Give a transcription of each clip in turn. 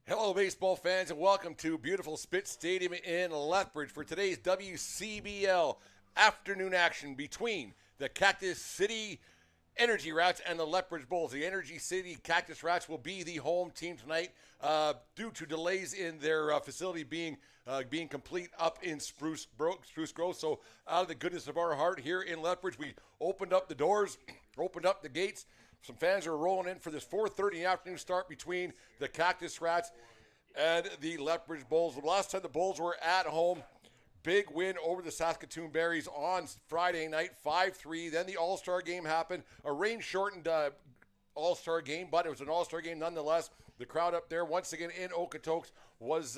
Hello, baseball fans, and welcome to beautiful Spit Stadium in Lethbridge for today's WCBL afternoon action between the Cactus City Energy Rats and the Lethbridge Bulls. The Energy City Cactus Rats will be the home team tonight due to delays in their facility being complete up in Spruce Grove. So out of the goodness of our heart here in Lethbridge, we opened up the doors, opened up the gates. Some fans are rolling in for this 4:30 in the afternoon start between the Cactus Rats and the Lethbridge Bulls. The last time the Bulls were at home, big win over the Saskatchewan Berries on Friday night, 5-3. Then the All-Star game happened, a rain-shortened All-Star game, but it was an All-Star game nonetheless. The crowd up there, once again in Okotoks, was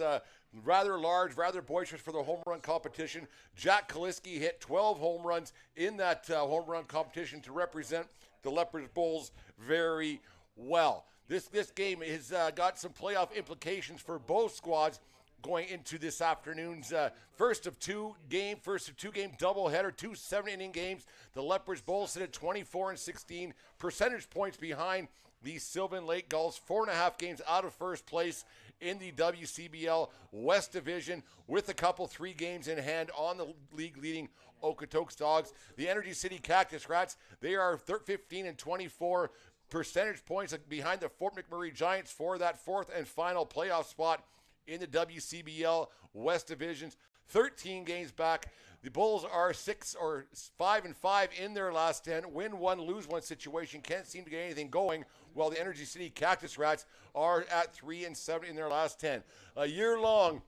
rather large, rather boisterous for the home run competition. Jack Kaliski hit 12 home runs in that home run competition to represent the Lethbridge Bulls very well. This game has got some playoff implications for both squads going into this afternoon's first of two game doubleheader, 2 7-inning games. The Lethbridge Bulls sit at 24-16, percentage points behind the Sylvan Lake Gulls, 4.5 games out of first place in the WCBL West Division, with a couple 3 games in hand on the league-leading Okotoks Dogs. The Energy City Cactus Rats, they are 15-24 percentage points behind the Fort McMurray Giants for that fourth and final playoff spot in the WCBL West Divisions. 13 games back. The Bulls are 5-5 in their last 10. Win one, lose one situation. Can't seem to get anything going, while the Energy City Cactus Rats are at 3-7 in their last 10. A year-long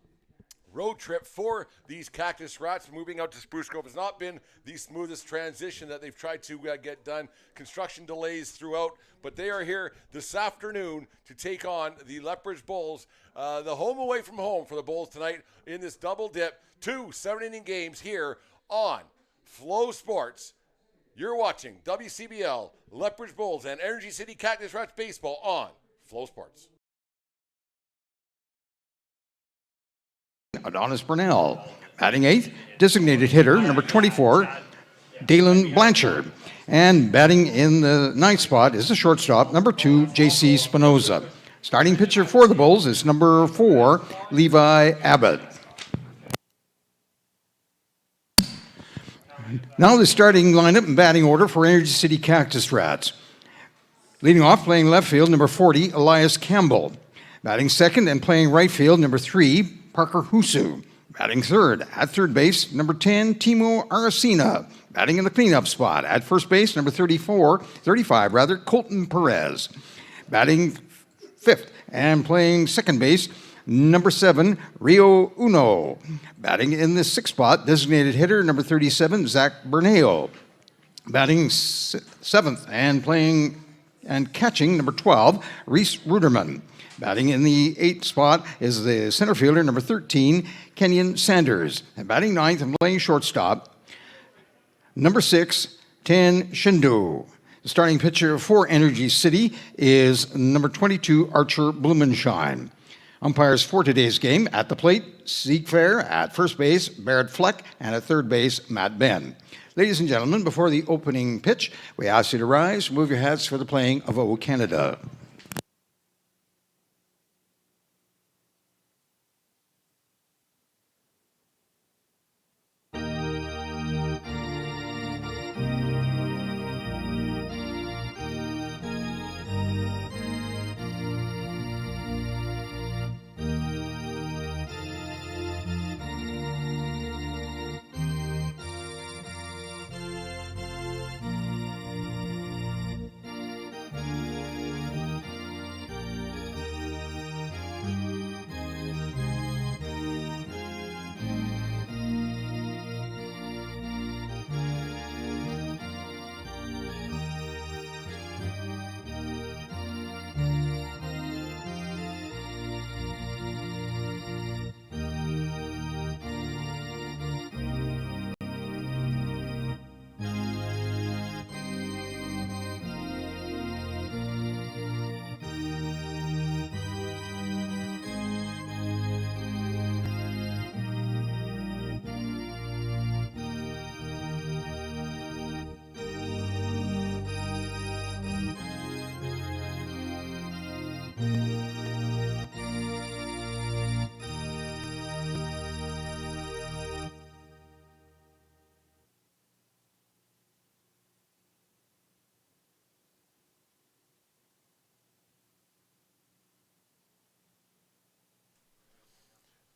road trip for these Cactus Rats moving out to Spruce Grove has not been the smoothest transition that they've tried to get done. Construction delays throughout, but they are here this afternoon to take on the Lethbridge Bulls. The home away from home for the Bulls tonight in this double dip. 2 7-inning games here on Flow Sports. You're watching WCBL, Lethbridge Bulls, and Energy City Cactus Rats baseball on Flow Sports. Adonis Burnell, batting 8th, designated hitter, number 24, Dalen Blanchard. And batting in the 9th spot is the shortstop, number 2, J.C. Spinoza. Starting pitcher for the Bulls is number 4, Levi Abbott. Now the starting lineup and batting order for Energy City Cactus Rats. Leading off, playing left field, number 40, Elias Campbell. Batting second and playing right field, number 3, Parker Husu. Batting third, at third base, number 10, Timo Aracena. Batting in the cleanup spot, at first base, number 35, Colton Perez. Batting fifth and playing second base, number 7, Rio Uno. Batting in the sixth spot, designated hitter, number 37, Zach Berneo. Batting seventh and playing and catching, number 12, Reese Ruderman. Batting in the 8th spot is the center fielder, number 13, Kenyon Sanders. And batting ninth and playing shortstop, number 6, Ten Shindu. The starting pitcher for Energy City is number 22, Archer Blumenschein. Umpires for today's game: at the plate, Zeke Fair; at first base, Barrett Fleck; and at third base, Matt Ben. Ladies and gentlemen, before the opening pitch, we ask you to rise, move your hats for the playing of O Canada.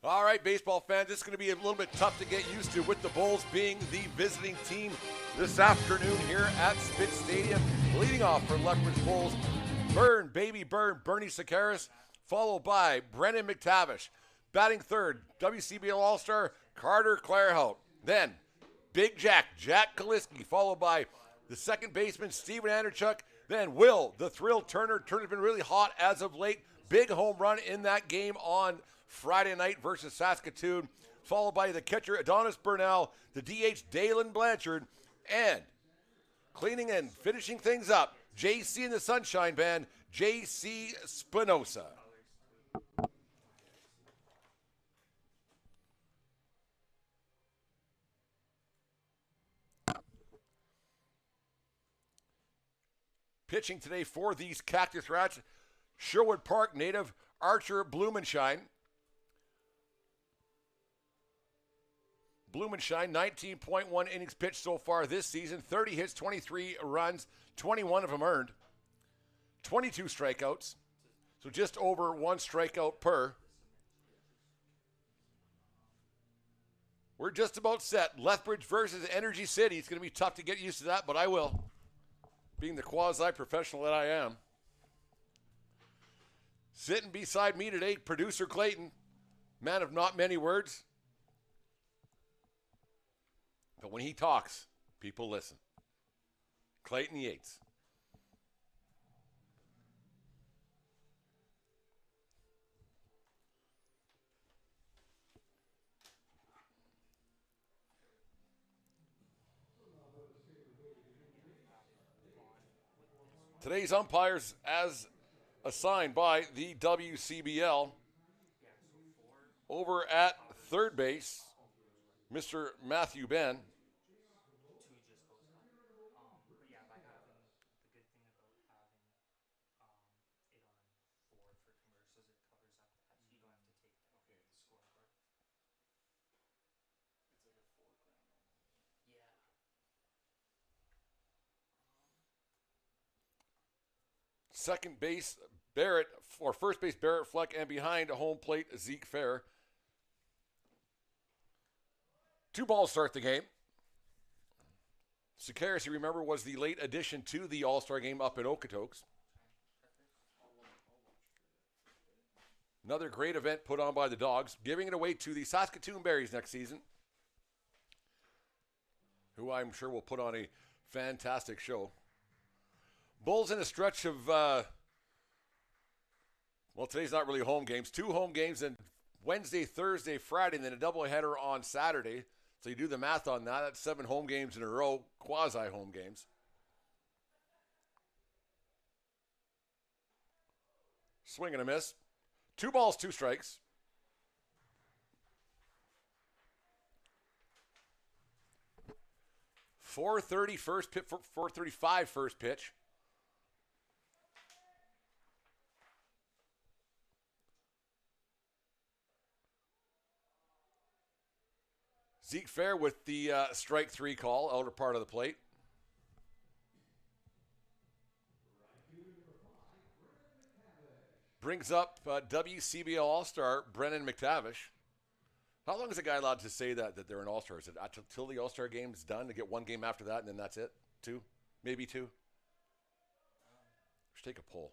All right, baseball fans, this is going to be a little bit tough to get used to with the Bulls being the visiting team this afternoon here at Spitz Stadium. Leading off for Lethbridge Bulls, Bernie Sakaris, followed by Brennan McTavish. Batting third, WCBL All-Star Carter Clairhout. Then, Big Jack Kaliski, followed by the second baseman Steven Anderchuk. Then Will, the Thrill Turner. Turner's been really hot as of late. Big home run in that game on Friday night versus Saskatoon, followed by the catcher Adonis Burnell, the DH Dalen Blanchard, and cleaning and finishing things up, JC and the Sunshine Band, JC Spinoza. Pitching today for these Cactus Rats, Sherwood Park native Archer Blumenshine. Blumenshine, 19.1 innings pitched so far this season, 30 hits, 23 runs, 21 of them earned, 22 strikeouts, so just over one strikeout per. We're just about set. Lethbridge versus Energy City. It's going to be tough to get used to that, but I will, being the quasi-professional that I am. Sitting beside me today, producer Clayton, man of not many words. But when he talks, people listen. Clayton Yates. Today's umpires, as assigned by the WCBL, over at third base, Mr. Matthew Ben. Second base, Barrett, or first base, Barrett Fleck, and behind home plate, Zeke Fair. 2 balls start the game. Sakaris, you remember, was the late addition to the All-Star game up in Okotoks. Another great event put on by the Dogs, giving it away to the Saskatoon Berries next season, who I'm sure will put on a fantastic show. Bulls in a stretch of, well, today's not really home games. 2 home games, and Wednesday, Thursday, Friday, and then a doubleheader on Saturday. So you do the math on that. That's 7 home games in a row, quasi-home games. Swing and a miss. 2 balls, 2 strikes. .435 first pitch. Zeke Fair with the strike 3 call, outer part of the plate. Brings up WCBL All-Star Brennan McTavish. How long is a guy allowed to say that they're an All-Star? Is it until the All-Star game's done to get 1 game after that and then that's it? 2? Maybe 2? Let's take a poll.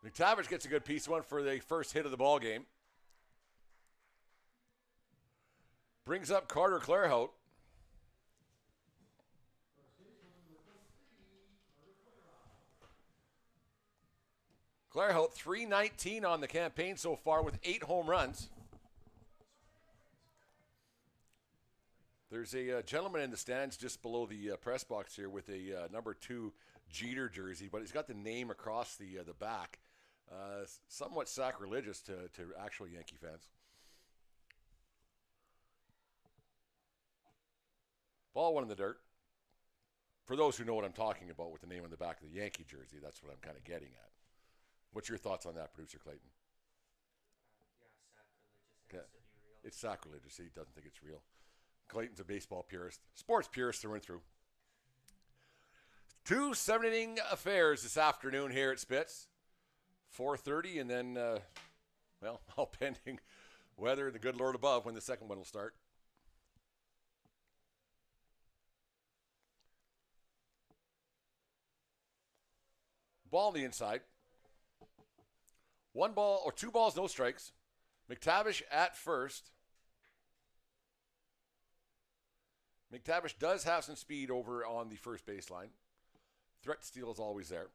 McTavish gets a good piece of one for the first hit of the ball game. Brings up Carter Clairhout. Clairhout, .319 on the campaign so far with 8 home runs. There's a gentleman in the stands just below the press box here with a number 2 Jeter jersey, but he's got the name across the back. Somewhat sacrilegious to actual Yankee fans. Ball 1 in the dirt. For those who know what I'm talking about with the name on the back of the Yankee jersey, that's what I'm kind of getting at. What's your thoughts on that, Producer Clayton? Sacrilegious. It's sacrilegious. He doesn't think it's real. Clayton's a baseball purist. Sports purist through and through. 2 7-inning affairs this afternoon here at Spitz. 4:30, and then, well, all pending weather and the good Lord above when the second one will start. Ball on the inside. 1 ball, or 2 balls, no strikes. McTavish at first. McTavish does have some speed over on the first baseline. Threat to steal is always there.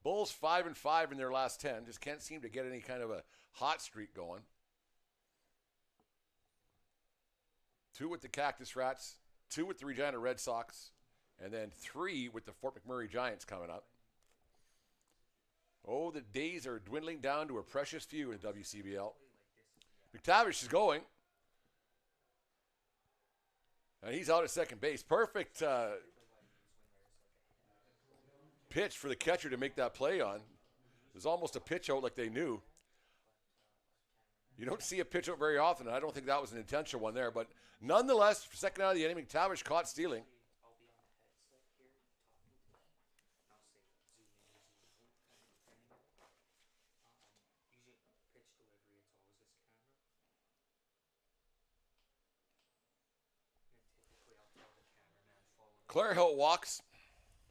Bulls 5-5 in their last 10. Just can't seem to get any kind of a hot streak going. 2 with the Cactus Rats, 2 with the Regina Red Sox, and then 3 with the Fort McMurray Giants coming up. Oh, the days are dwindling down to a precious few in WCBL. McTavish is going. And he's out at second base. Perfect pitch for the catcher to make that play on. It was almost a pitch out like they knew. You don't see a pitch out very often, and I don't think that was an intentional one there. But nonetheless, second out of the inning, McTavish caught stealing. Claire Hill walks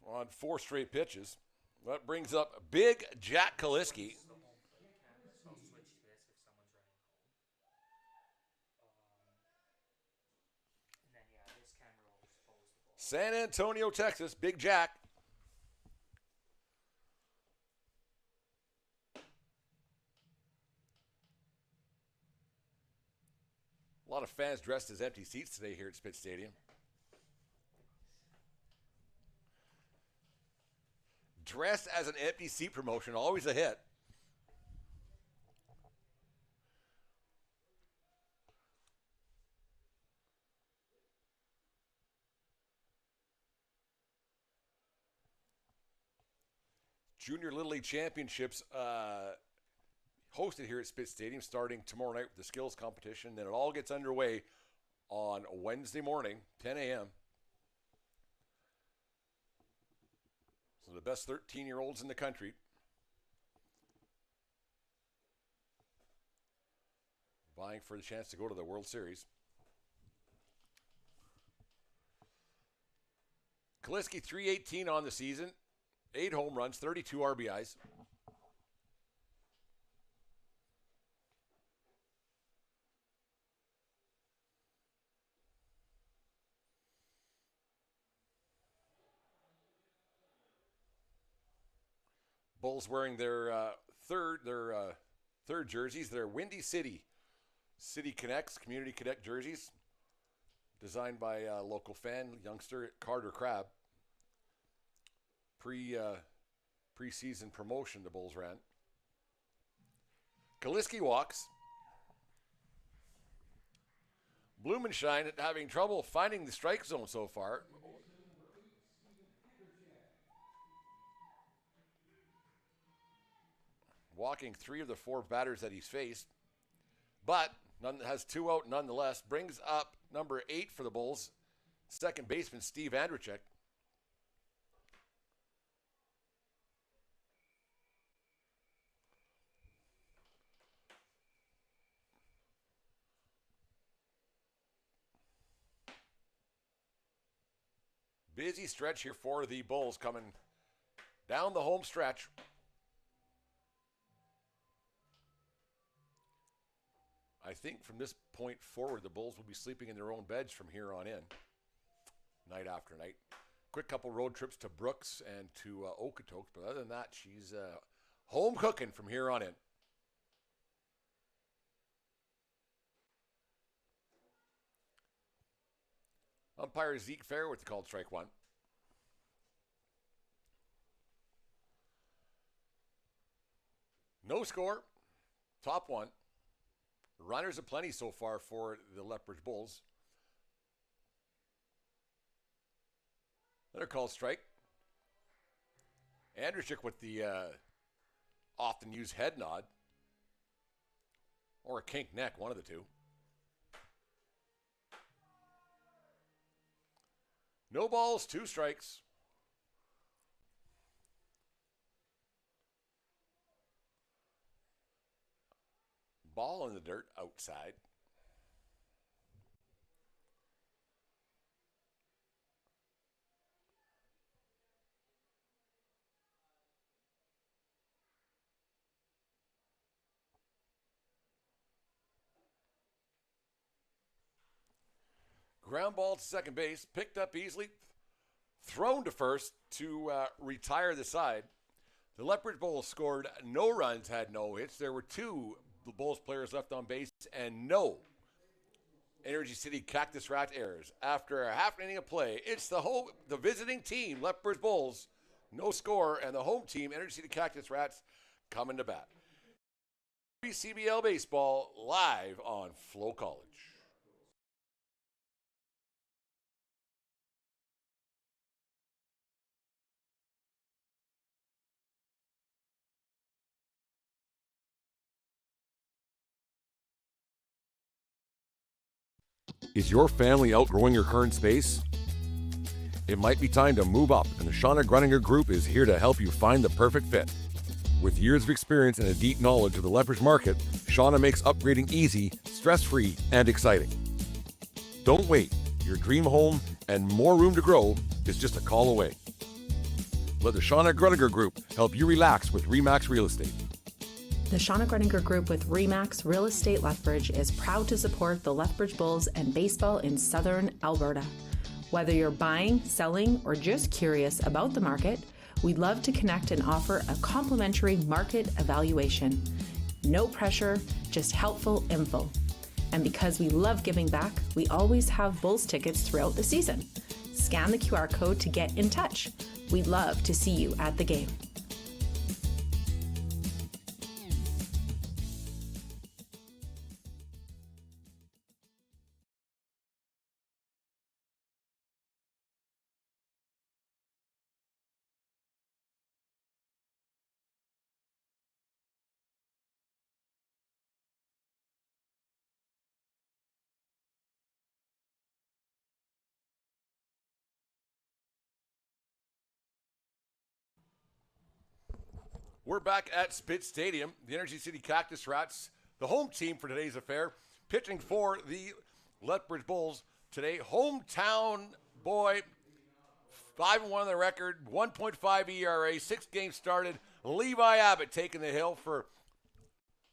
on 4 straight pitches. That brings up big Jack Kaliski. San Antonio, Texas, Big Jack. A lot of fans dressed as empty seats today here at Spitz Stadium. Dressed as an empty seat promotion, always a hit. Junior Little League Championships hosted here at Spitz Stadium starting tomorrow night with the skills competition. Then it all gets underway on Wednesday morning, 10 a.m. So the best 13-year-olds in the country vying for the chance to go to the World Series. Kaliski, 318 on the season, 8 home runs, 32 RBIs. Bulls wearing their third jerseys. They're Windy City Connects, Community Connect jerseys, designed by a local fan, youngster Carter Crabb. Preseason promotion the Bulls ran. Kaliski walks. Blumenschein having trouble finding the strike zone so far. Walking 3 of the 4 batters that he's faced, but has 2 out nonetheless. Brings up number 8 for the Bulls, second baseman Steve Andrzejczyk. Busy stretch here for the Bulls coming down the home stretch. I think from this point forward, the Bulls will be sleeping in their own beds from here on in, night after night. Quick couple road trips to Brooks and to Okotoks, but other than that, she's home cooking from here on in. Umpire Zeke Fair with the called strike 1. No score, top 1. Runners aplenty so far for the Lethbridge Bulls. Another called strike. Andrzejczyk with the often used head nod. Or a kink neck, one of the two. No balls, 2 strikes. Ball in the dirt outside. Ground ball to second base, picked up easily, thrown to first to retire the side. The Lethbridge Bulls scored no runs, had no hits. There were 2 Bulls players left on base and no Energy City Cactus Rat errors. After a half inning of play, it's the visiting team, Lethbridge Bulls, no score, and the home team, Energy City Cactus Rats, coming to bat. WCBL Baseball live on FloCollege. Is your family outgrowing your current space? It might be time to move up, and the Shauna Gruninger Group is here to help you find the perfect fit. With years of experience and a deep knowledge of the Lethbridge market, Shauna makes upgrading easy, stress-free, and exciting. Don't wait. Your dream home and more room to grow is just a call away. Let the Shauna Gruninger Group help you relax with RE/MAX Real Estate. The Shauna Gruninger Group with RE/MAX Real Estate Lethbridge is proud to support the Lethbridge Bulls and baseball in southern Alberta. Whether you're buying, selling, or just curious about the market, we'd love to connect and offer a complimentary market evaluation. No pressure, just helpful info. And because we love giving back, we always have Bulls tickets throughout the season. Scan the QR code to get in touch. We'd love to see you at the game. We're back at Spitz Stadium. The Energy City Cactus Rats, the home team for today's affair, pitching for the Lethbridge Bulls today. Hometown boy, 5-1 on the record, 1.5 ERA, 6 games started. Levi Abbott taking the hill for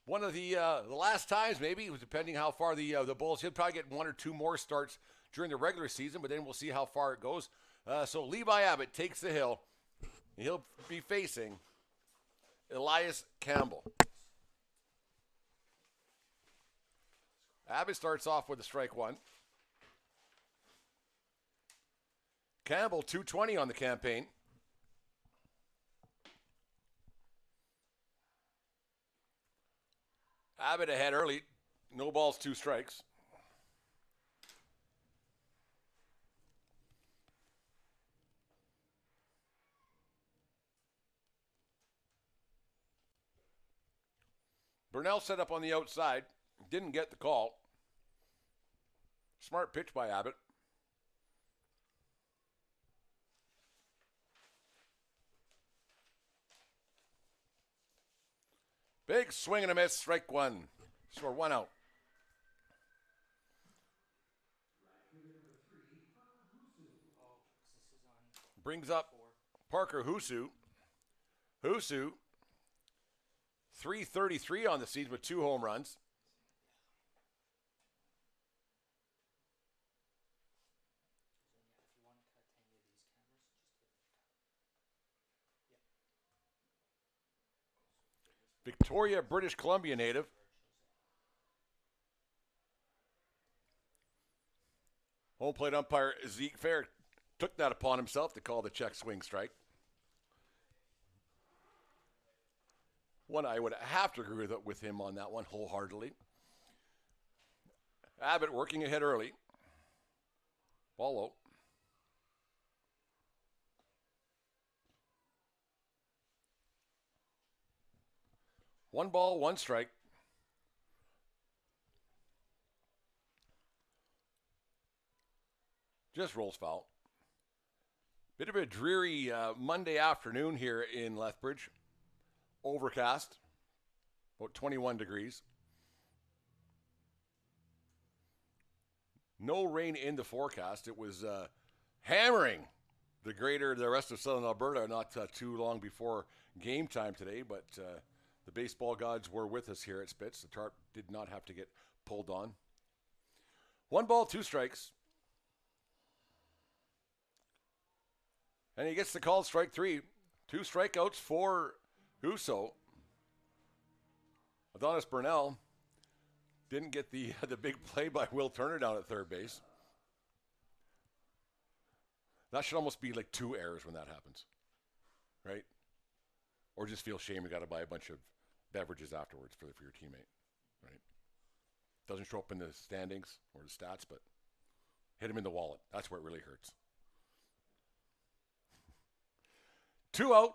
one of the last times, maybe, depending how far the Bulls. He'll probably get 1 or 2 more starts during the regular season, but then we'll see how far it goes. So Levi Abbott takes the hill. He'll be facing Elias Campbell. Abbott starts off with a strike 1. Campbell, 220 on the campaign. Abbott ahead early. No balls, 2 strikes. Burnell set up on the outside. Didn't get the call. Smart pitch by Abbott. Big swing and a miss. Strike 1. Score 1 out. Brings up Parker Husu. Husu, 333 on the season with 2 home runs. Victoria, British Columbia native. Home plate umpire Zeke Fair took that upon himself to call the check swing strike. One I would have to agree with him on that one wholeheartedly. Abbott working ahead early. Ball low. One ball, 1 strike. Just rolls foul. Bit of a dreary Monday afternoon here in Lethbridge. Overcast, about 21 degrees. No rain in the forecast. It was hammering the rest of southern Alberta not too long before game time today, but the baseball gods were with us here at Spitz. The tarp did not have to get pulled on. 1 ball, 2 strikes. And he gets the call, strike 3. 2 strikeouts for Huso. Adonis Burnell didn't get the big play by Will Turner down at third base. That should almost be like 2 errors when that happens, right? Or just feel shame you got to buy a bunch of beverages afterwards for your teammate, right? Doesn't show up in the standings or the stats, but hit him in the wallet. That's where it really hurts. 2 out.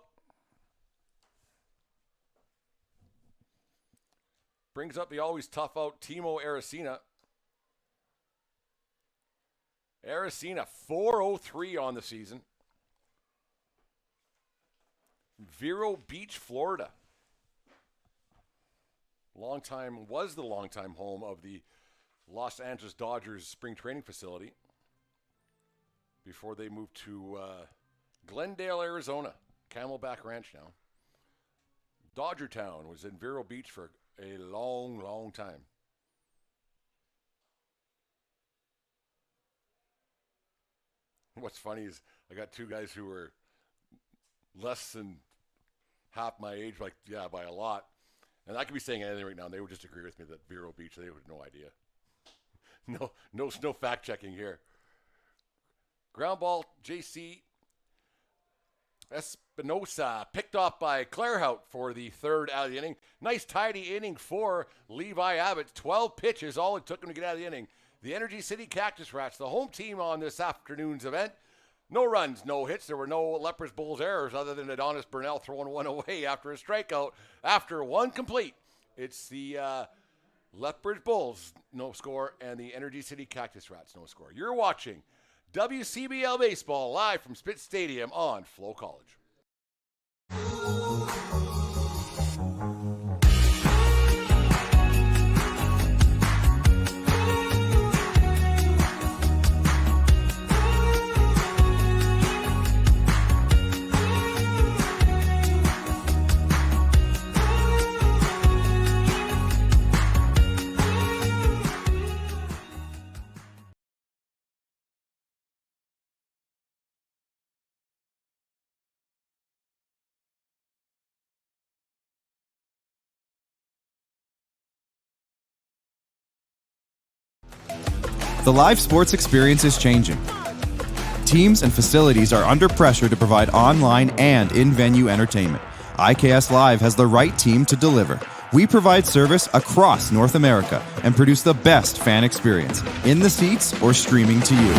Brings up the always tough out Timo Aracena. Aracena, 403 on the season. Vero Beach, Florida. Was the longtime home of the Los Angeles Dodgers spring training facility before they moved to Glendale, Arizona. Camelback Ranch now. Dodger Town was in Vero Beach for a long, long time. What's funny is I got 2 guys who were less than half my age, by a lot. And I could be saying anything right now, and they would just agree with me that Vero Beach, they have no idea. No fact checking here. Ground ball, JC Espinosa picked off by Clairhout for the 3rd out of the inning. Nice tidy inning for Levi Abbott. 12 pitches, all it took him to get out of the inning. The Energy City Cactus Rats, the home team on this afternoon's event. No runs, no hits. There were no Lethbridge Bulls errors other than Adonis Burnell throwing one away after a strikeout. After 1 complete, it's the Lethbridge Bulls, no score, and the Energy City Cactus Rats, no score. You're watching WCBL Baseball live from Spitz Stadium on FloCollege. The live sports experience is changing. Teams and facilities are under pressure to provide online and in-venue entertainment. IKS Live has the right team to deliver. We provide service across North America and produce the best fan experience, in the seats or streaming to you.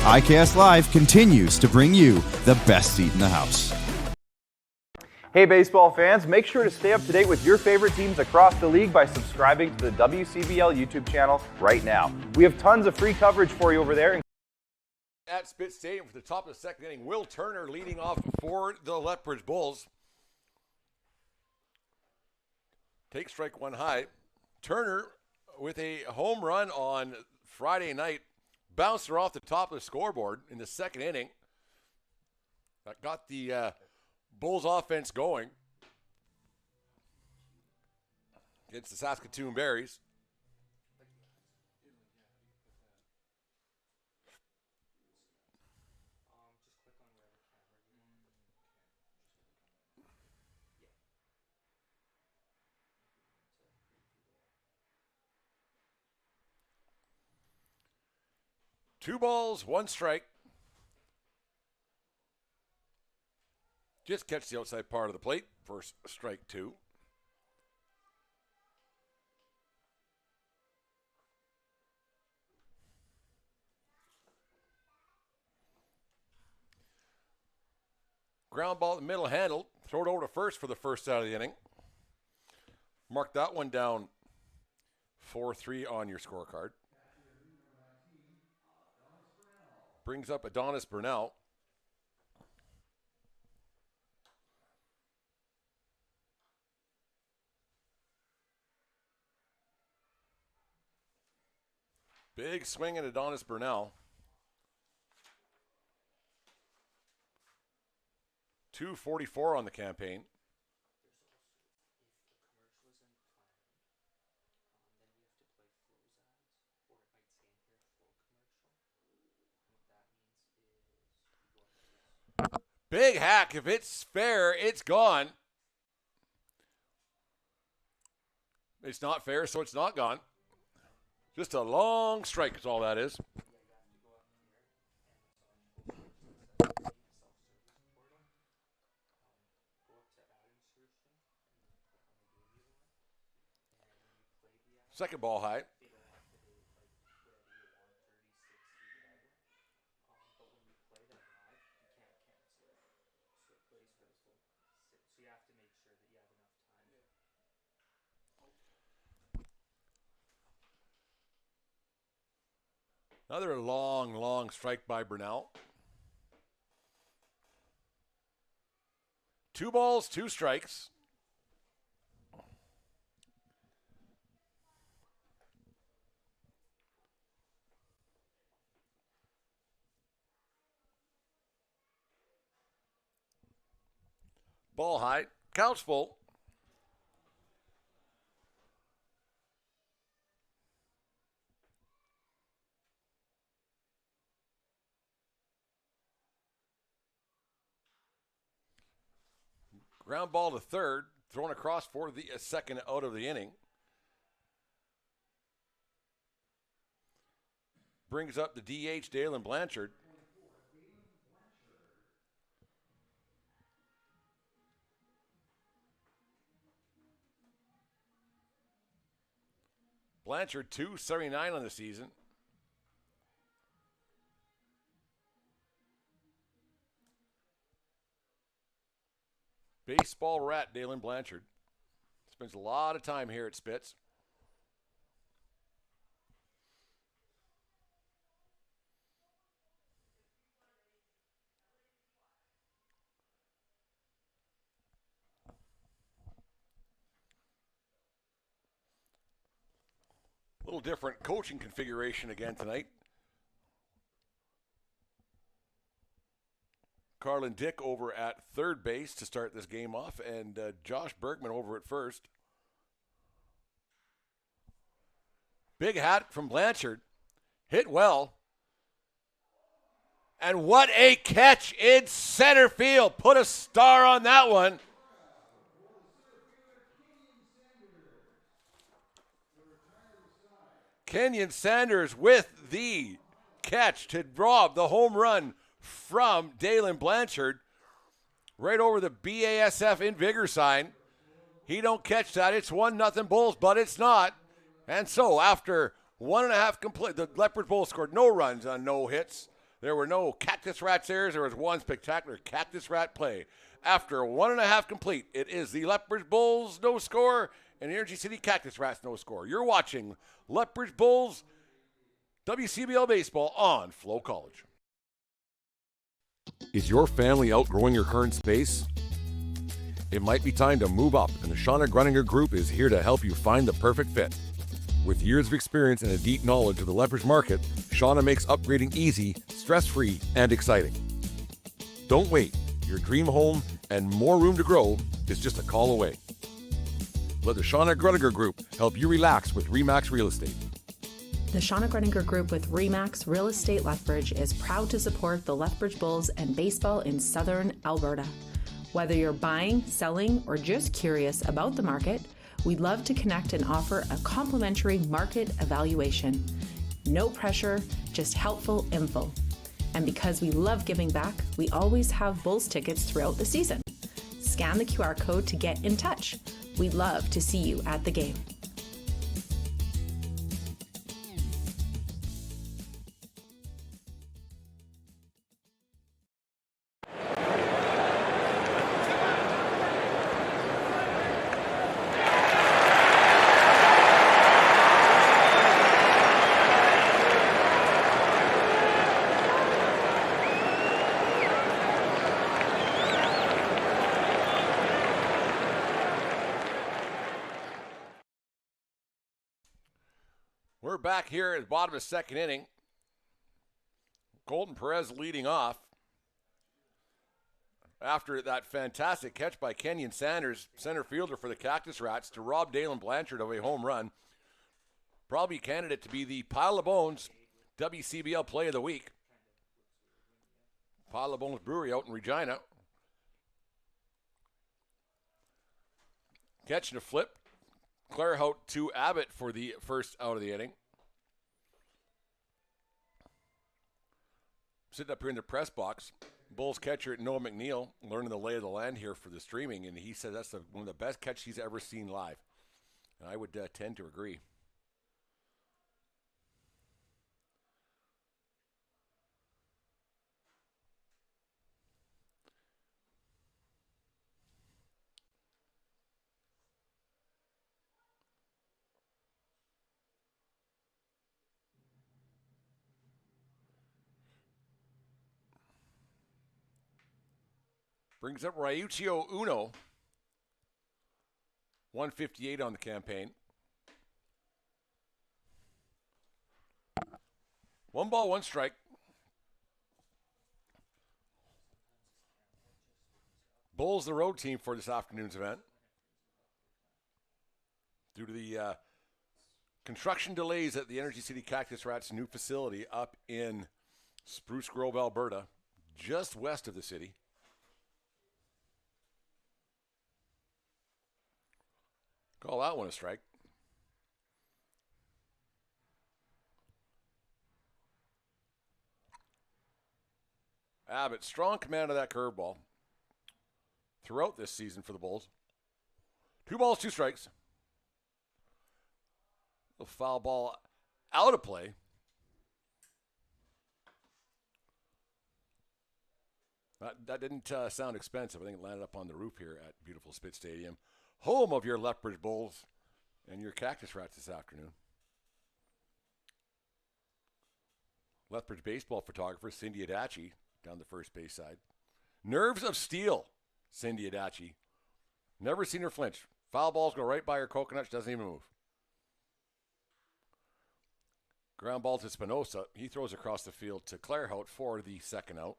IKS Live continues to bring you the best seat in the house. Hey baseball fans, make sure to stay up to date with your favorite teams across the league by subscribing to the WCBL YouTube channel right now. We have tons of free coverage for you over there. At Spitz Stadium for the top of the 2nd inning, Will Turner leading off for the Lethbridge Bulls. Take strike 1 high. Turner with a home run on Friday night. Bounced her off the top of the scoreboard in the 2nd inning. That got the Bulls offense going against the Saskatchewan Berries. Two balls, 1 strike. Just catch the outside part of the plate for strike 2. Ground ball in the middle handle. Throw it over to first for the 1st out of the inning. Mark that one down 4-3 on your scorecard. Brings up Adonis Burnell. Big swing at Adonis Burnell. 244 on the campaign. Big hack. If it's fair, it's gone. It's not fair, so it's not gone. Just a long strike is all that is. Second ball high. Another long strike by Burnell. 2 balls, 2 strikes. Ball high, count's full. Ground ball to third, thrown across for the second out of the inning. Brings up the DH, Dalen Blanchard. Blanchard, 279 on the season. Baseball rat, Dalen Blanchard. Spends a lot of time here at Spitz. A little different coaching configuration again tonight. Carlin Dick over at third base to start this game off, and Josh Bergman over at first. Big hat from Blanchard. Hit well. And what a catch in center field. Put a star on that one. Kenyon Sanders with the catch to rob the home run from Dalen Blanchard right over the BASF in Vigor sign. He don't catch that. It's 1-0 Bulls, but it's not. And so after 1.5 complete, the Lethbridge Bulls scored no runs on no hits. There were no Cactus Rats errors. There was one spectacular Cactus Rat play. After 1.5 complete, it is the Lethbridge Bulls no score and Energy City Cactus Rats no score. You're watching Lethbridge Bulls WCBL baseball on FloCollege. Is your family outgrowing your current space? It might be time to move up, and the Shauna Gruninger Group is here to help you find the perfect fit. With years of experience and a deep knowledge of the Lethbridge market, Shauna makes upgrading easy, stress-free, and exciting. Don't wait. Your dream home and more room to grow is just a call away. Let the Shauna Gruninger Group help you relax with RE/MAX Real Estate. The Shauna Gruninger Group with RE/MAX Real Estate Lethbridge is proud to support the Lethbridge Bulls and baseball in southern Alberta. Whether you're buying, selling, or just curious about the market, we'd love to connect and offer a complimentary market evaluation. No pressure, just helpful info. And because we love giving back, we always have Bulls tickets throughout the season. Scan the QR code to get in touch. We'd love to see you at the game. We're back here at the bottom of the second inning. Colton Perez leading off after that fantastic catch by Kenyon Sanders, center fielder for the Cactus Rats, to rob Dalen Blanchard of a home run. Probably candidate to be the Pile of Bones WCBL Play of the Week. Pile of Bones Brewery out in Regina. Catching a flip. Claire Hout to Abbott for the first out of the inning. Sitting up here in the press box, Bulls catcher Noah McNeil learning the lay of the land here for the streaming, and he said that's one of the best catches he's ever seen live. And I would tend to agree. Brings up Ryuichiro Uno. 158 on the campaign. 1 ball, 1 strike. Bulls the road team for this afternoon's event. Due to the construction delays at the Energy City Cactus Rats' new facility up in Spruce Grove, Alberta, just west of the city. Call that one a strike. Abbott, strong command of that curveball throughout this season for the Bulls. 2 balls, 2 strikes. A foul ball out of play. That didn't sound expensive. I think it landed up on the roof here at beautiful Spit Stadium, home of your Lethbridge Bulls and your Cactus Rats this afternoon. Lethbridge baseball photographer Cindy Adachi down the first base side. Nerves of steel, Cindy Adachi. Never seen her flinch. Foul balls go right by her coconut. She doesn't even move. Ground ball to Spinoza. He throws across the field to Claire Hout for the second out.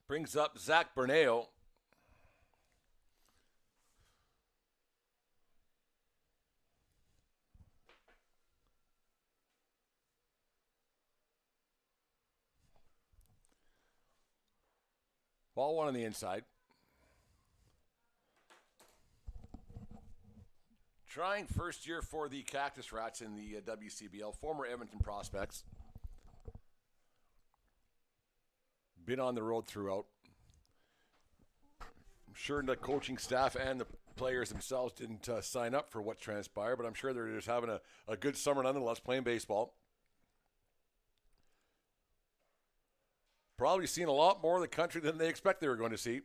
Brings up Zach Berneo. Ball 1 on the inside. Trying first year for the Cactus Rats in the WCBL, former Edmonton prospects. Been on the road throughout. I'm sure the coaching staff and the players themselves didn't sign up for what transpired, but I'm sure they're just having a good summer nonetheless, playing baseball. Probably seen a lot more of the country than they expect they were going to see.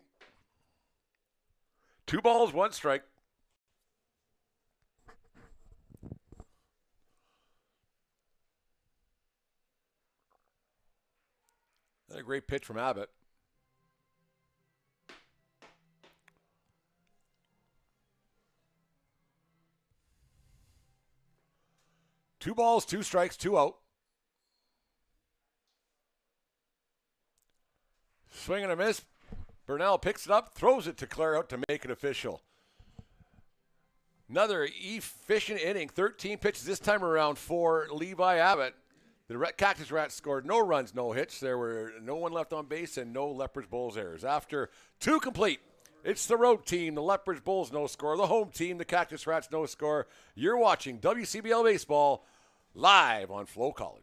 2 balls, 1 strike. A great pitch from Abbott. Two balls, 2 strikes, 2 out. Swing and a miss. Burnell picks it up, throws it to Claire Hout to make it official. Another efficient inning. 13 pitches this time around for Levi Abbott. The Cactus Rats scored no runs, no hits. There were no one left on base and no Lethbridge Bulls errors. After 2 complete, it's the road team, the Lethbridge Bulls, no score. The home team, the Cactus Rats, no score. You're watching WCBL Baseball live on FloCollege.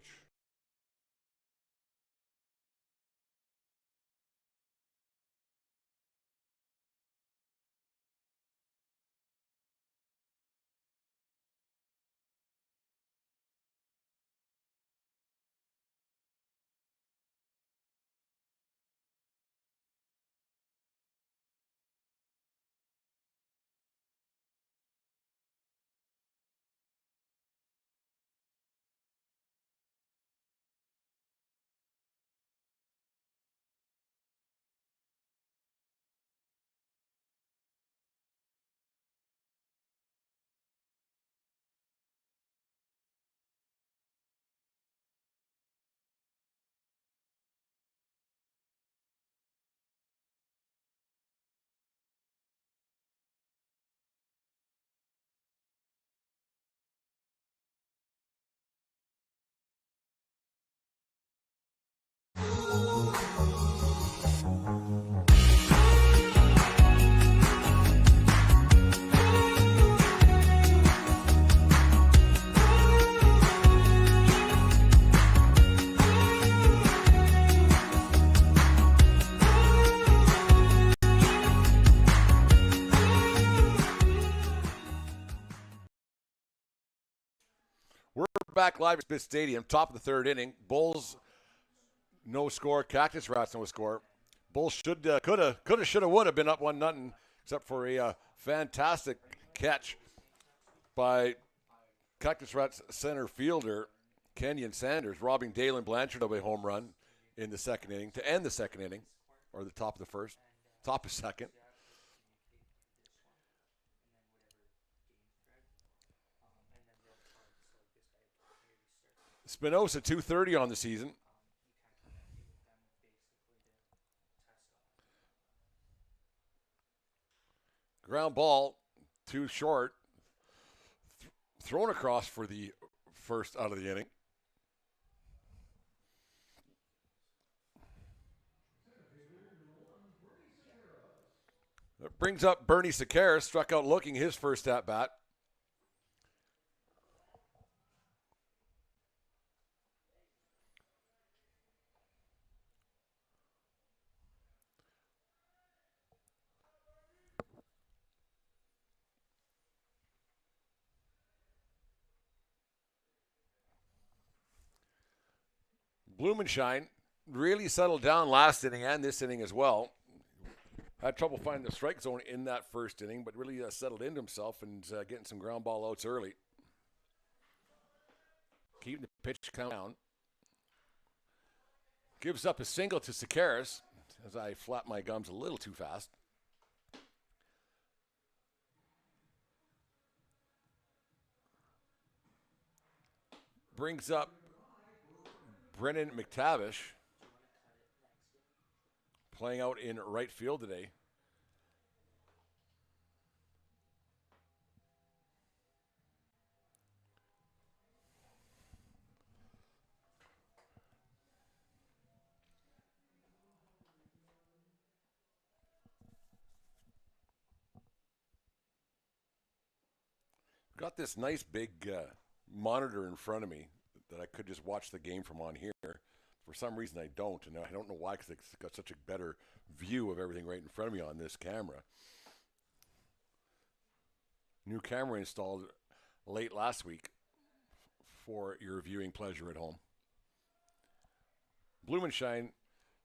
Back live at Spitz Stadium, top of the third inning. Bulls no score. Cactus Rats no score. Bulls coulda, shoulda, woulda been up 1-0, except for a fantastic catch by Cactus Rats center fielder Kenyon Sanders, robbing Dalen Blanchard of a home run in the second inning to end the second inning, or the top of the first, top of second. Spinoza 230 on the season. Ground ball, too short. Thrown across for the first out of the inning. That brings up Bernie Sakaris, struck out looking his first at bat. Blumenschein really settled down last inning and this inning as well. Had trouble finding the strike zone in that first inning, but really settled into himself and getting some ground ball outs early. Keeping the pitch count down. Gives up a single to Sakaris as I flap my gums a little too fast. Brings up Brennan McTavish, playing out in right field today. Got this nice big monitor in front of me that I could just watch the game from on here. For some reason I don't, and I don't know why, because it's got such a better view of everything right in front of me on this camera. New camera installed late last week for your viewing pleasure at home. Blumenschein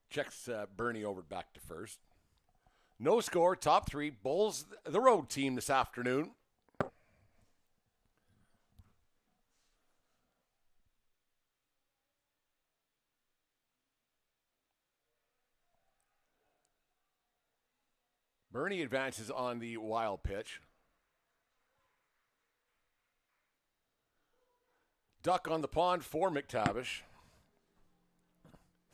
checks Bernie over back to first. No score, top three. Bulls, the road team this afternoon. Bernie advances on the wild pitch. Duck on the pond for McTavish.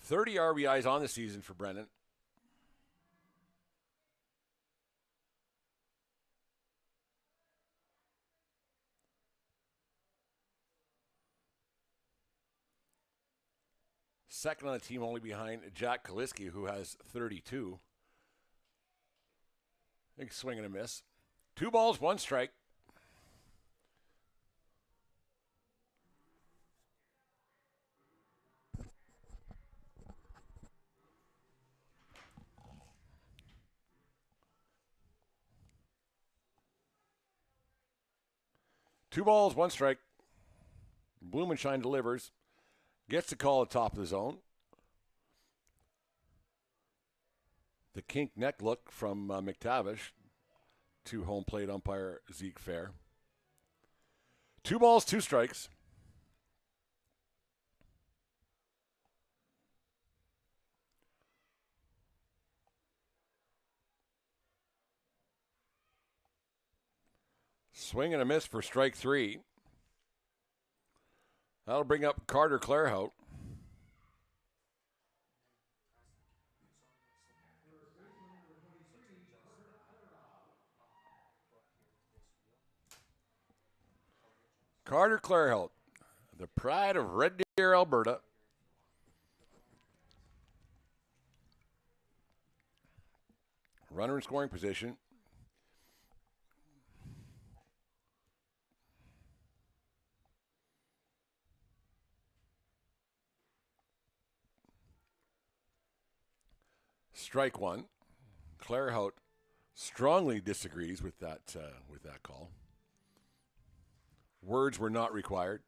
30 RBIs on the season for Brennan. Second on the team, only behind Jack Kaliski, who has 32. Big swing and a miss. 2 balls, 1 strike. Two balls, 1 strike. Blumenschein delivers. Gets the call at top of the zone. The kink neck look from McTavish to home plate umpire Zeke Fair. 2 balls, 2 strikes. Swing and a miss for strike 3. That'll bring up Carter Clairhout. Carter Clairhout, the pride of Red Deer, Alberta. Runner in scoring position. Strike 1. Clairhout strongly disagrees with that call. Words were not required.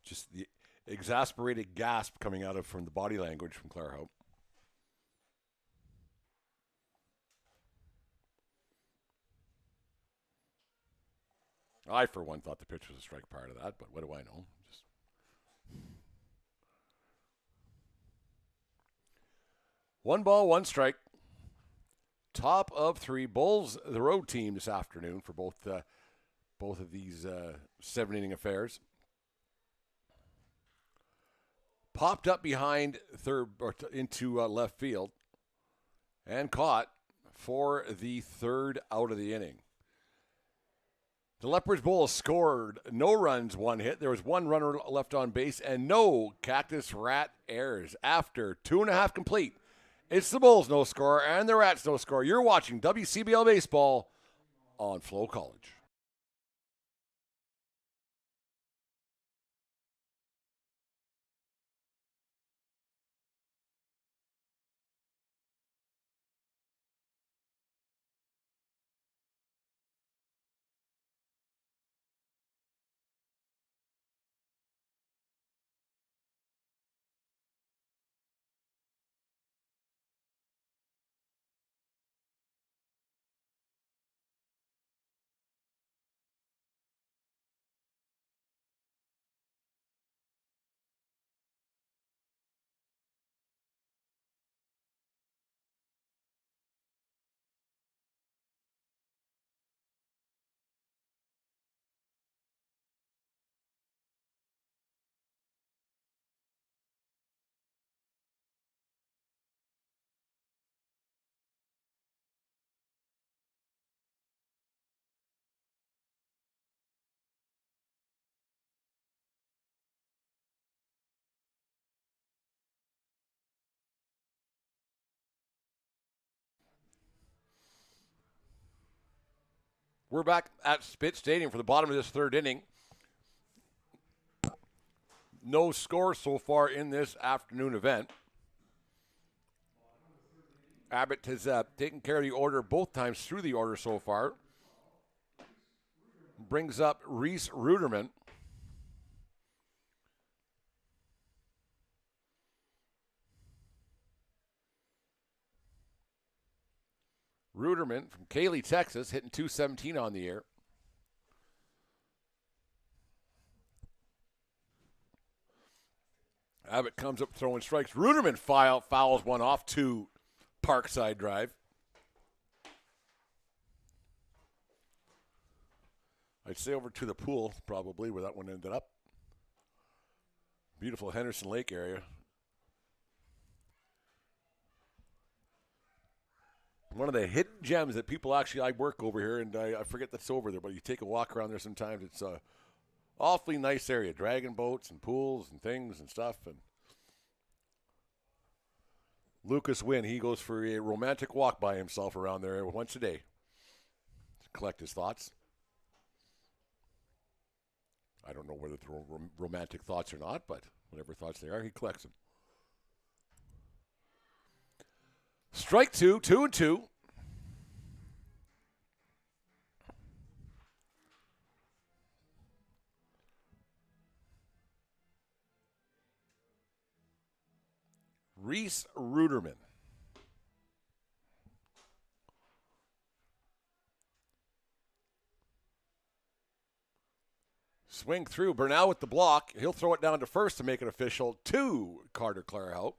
Just the exasperated gasp coming out of from the body language from Claire Hope. I, for one, thought the pitch was a strike prior to that, but what do I know? Just one ball, one strike. Top of three. Bulls, the road team this afternoon for both of these 7-inning affairs. Popped up behind third or into left field and caught for the third out of the inning. The Lethbridge Bulls scored no runs, one hit. There was one runner left on base and no Cactus Rat errors. After 2.5 complete, it's the Bulls no score and the Rats no score. You're watching WCBL Baseball on FloCollege. We're back at Spitz Stadium for the bottom of this third inning. No score so far in this afternoon event. Abbott has taken care of the order both times through the order so far. Brings up Reese Ruderman. Ruderman from Cayley, Texas, hitting .217 on the year. Abbott comes up throwing strikes. Ruderman fouls one off to Parkside Drive. I'd say over to the pool, probably, where that one ended up. Beautiful Henderson Lake area. One of the hidden gems that people actually, I work over here, and I forget that's over there, but you take a walk around there sometimes. It's a awfully nice area. Dragon boats and pools and things and stuff. And Lucas Wynn, he goes for a romantic walk by himself around there once a day to collect his thoughts. I don't know whether they're romantic thoughts or not, but whatever thoughts they are, he collects them. Strike two, 2-2. Reese Ruderman. Swing through. Bernal with the block. He'll throw it down to first to make it official to Carter Clarehout.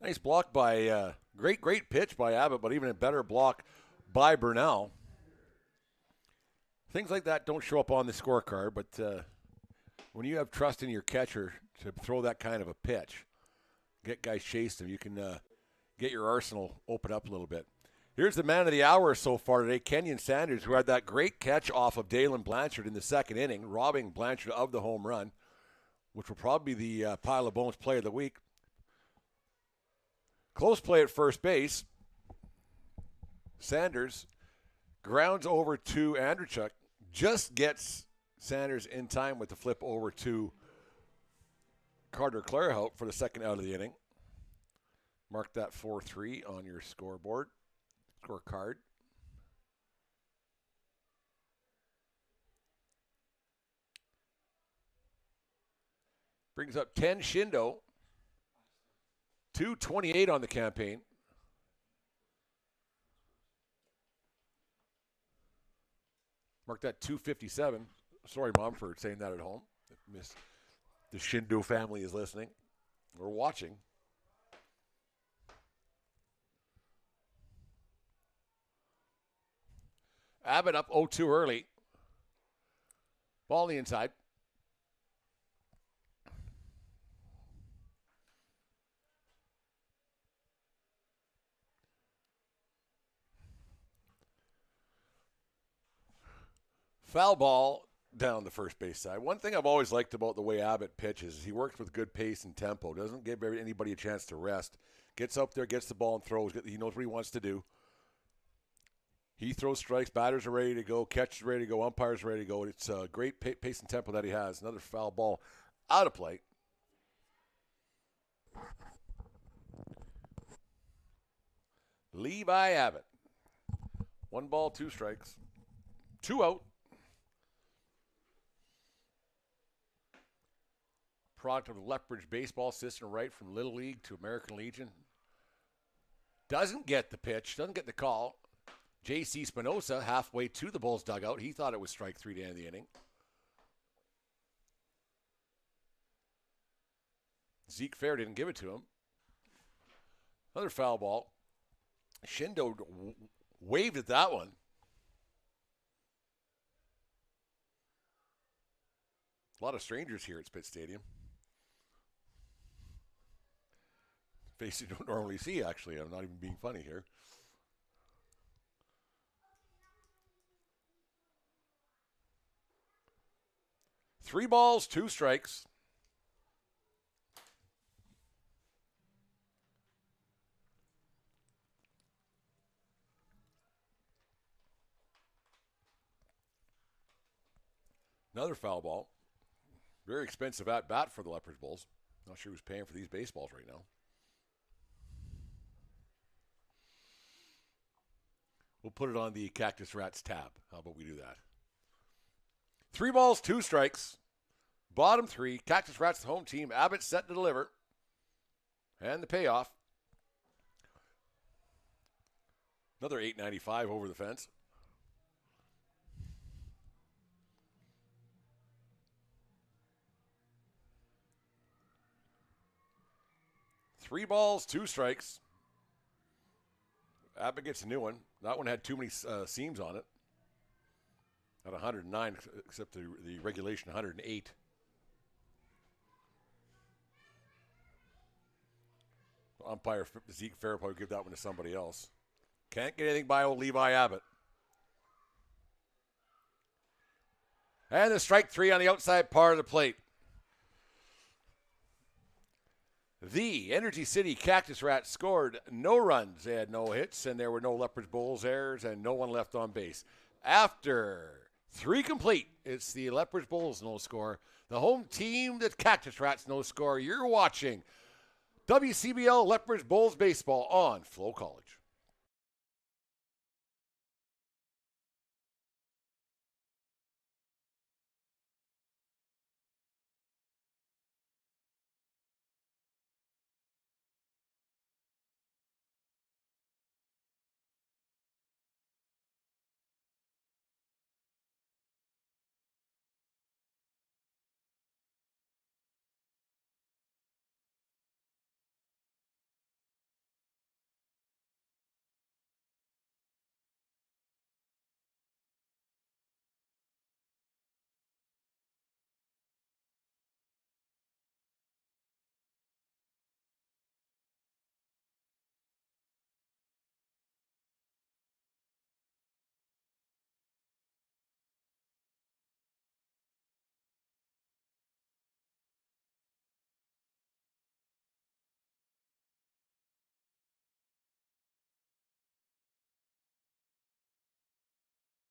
Nice block by, great pitch by Abbott, but even a better block by Bernal. Things like that don't show up on the scorecard, but when you have trust in your catcher to throw that kind of a pitch, get guys chased him, you can get your arsenal open up a little bit. Here's the man of the hour so far today, Kenyon Sanders, who had that great catch off of Dalen Blanchard in the second inning, robbing Blanchard of the home run, which will probably be the Pile of Bones play of the week. Close play at first base. Sanders grounds over to Andrechuk, just gets Sanders in time with the flip over to Carter Clarehout for the second out of the inning. Mark that 4-3 on your scoreboard. Scorecard. Brings up 10 Shindo. 228 on the campaign. Mark that 257. Sorry, Mom, for saying that at home. Miss the Shindo family is listening or watching. Abbott up 0-2 early. Ball on the inside. Foul ball down the first base side. One thing I've always liked about the way Abbott pitches is he works with good pace and tempo. Doesn't give anybody a chance to rest. Gets up there, gets the ball and throws. He knows what he wants to do. He throws strikes. Batters are ready to go. Catchers are ready to go. Umpires are ready to go. It's a great pace and tempo that he has. Another foul ball out of play. Levi Abbott. 1 ball, 2 strikes. 2 out. Product of the Lethbridge baseball system, right from Little League to American Legion. Doesn't get the pitch, doesn't get the call. J.C. Spinoza, halfway to the Bulls' dugout. He thought it was strike 3 to end the inning. Zeke Fair didn't give it to him. Another foul ball. Shindo waved at that one. A lot of strangers here at Spitz Stadium. Face you don't normally see, actually. I'm not even being funny here. Three balls, 2 strikes. Another foul ball. Very expensive at bat for the Lethbridge Bulls. Not sure who's paying for these baseballs right now. We'll put it on the Cactus Rats tab. How about we do that? 3 balls, 2 strikes. Bottom 3. Cactus Rats, the home team. Abbott set to deliver. And the payoff. Another $8.95 over the fence. Three balls, 2 strikes. Abbott gets a new one. That one had too many seams on it. At 109, except the regulation 108. Umpire Zeke Fair probably give that one to somebody else. Can't get anything by old Levi Abbott. And the strike 3 on the outside part of the plate. The Energy City Cactus Rats scored no runs. They had no hits, and there were no Lethbridge Bulls errors, and no one left on base. After 3 complete, it's the Lethbridge Bulls no score. The home team, the Cactus Rats no score. You're watching WCBL Lethbridge Bulls baseball on FloCollege.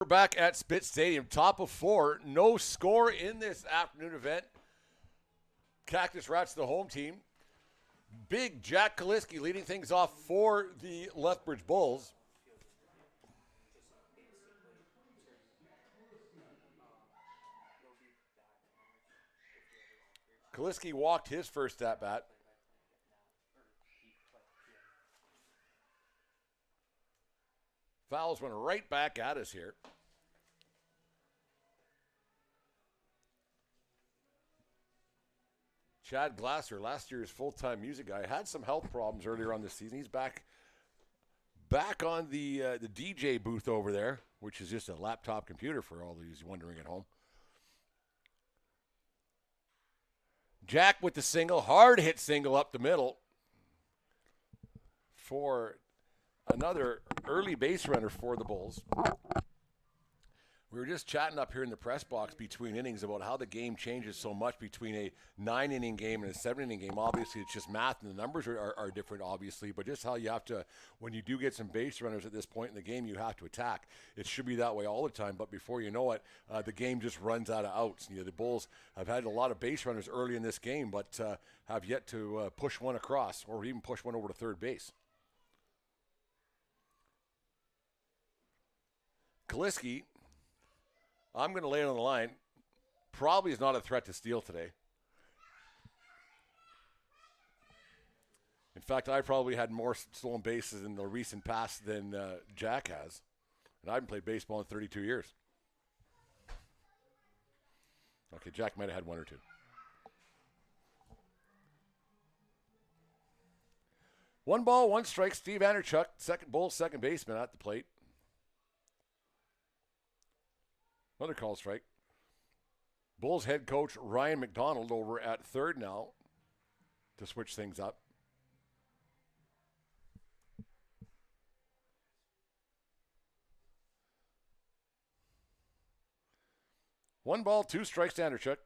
We're back at Spitz Stadium, top of 4. No score in this afternoon event. Cactus Rats, the home team. Big Jack Kaliski leading things off for the Lethbridge Bulls. Kaliski walked his first at bat. Fouls went right back at us here. Chad Glasser, last year's full-time music guy, had some health problems earlier on this season. He's back on the DJ booth over there, which is just a laptop computer for all these wondering at home. Jack with the single, hard hit single up the middle for another early base runner for the Bulls. We were just chatting up here in the press box between innings about how the game changes so much between a 9-inning game and a 7-inning game. Obviously, it's just math, and the numbers are different, obviously, but just how you have to, when you do get some base runners at this point in the game, you have to attack. It should be that way all the time, but before you know it, the game just runs out of outs. The Bulls have had a lot of base runners early in this game, but have yet to push one across or even push one over to third base. Kaliski, I'm going to lay it on the line, probably is not a threat to steal today. In fact, I probably had more stolen bases in the recent past than Jack has. And I haven't played baseball in 32 years. Okay, Jack might have had one or two. One ball, one strike. Steve Anderchuk, Bulls second baseman at the plate. Another call strike. Bulls head coach Ryan McDonald over at third now to switch things up. One ball, two strikes to Anderchuk.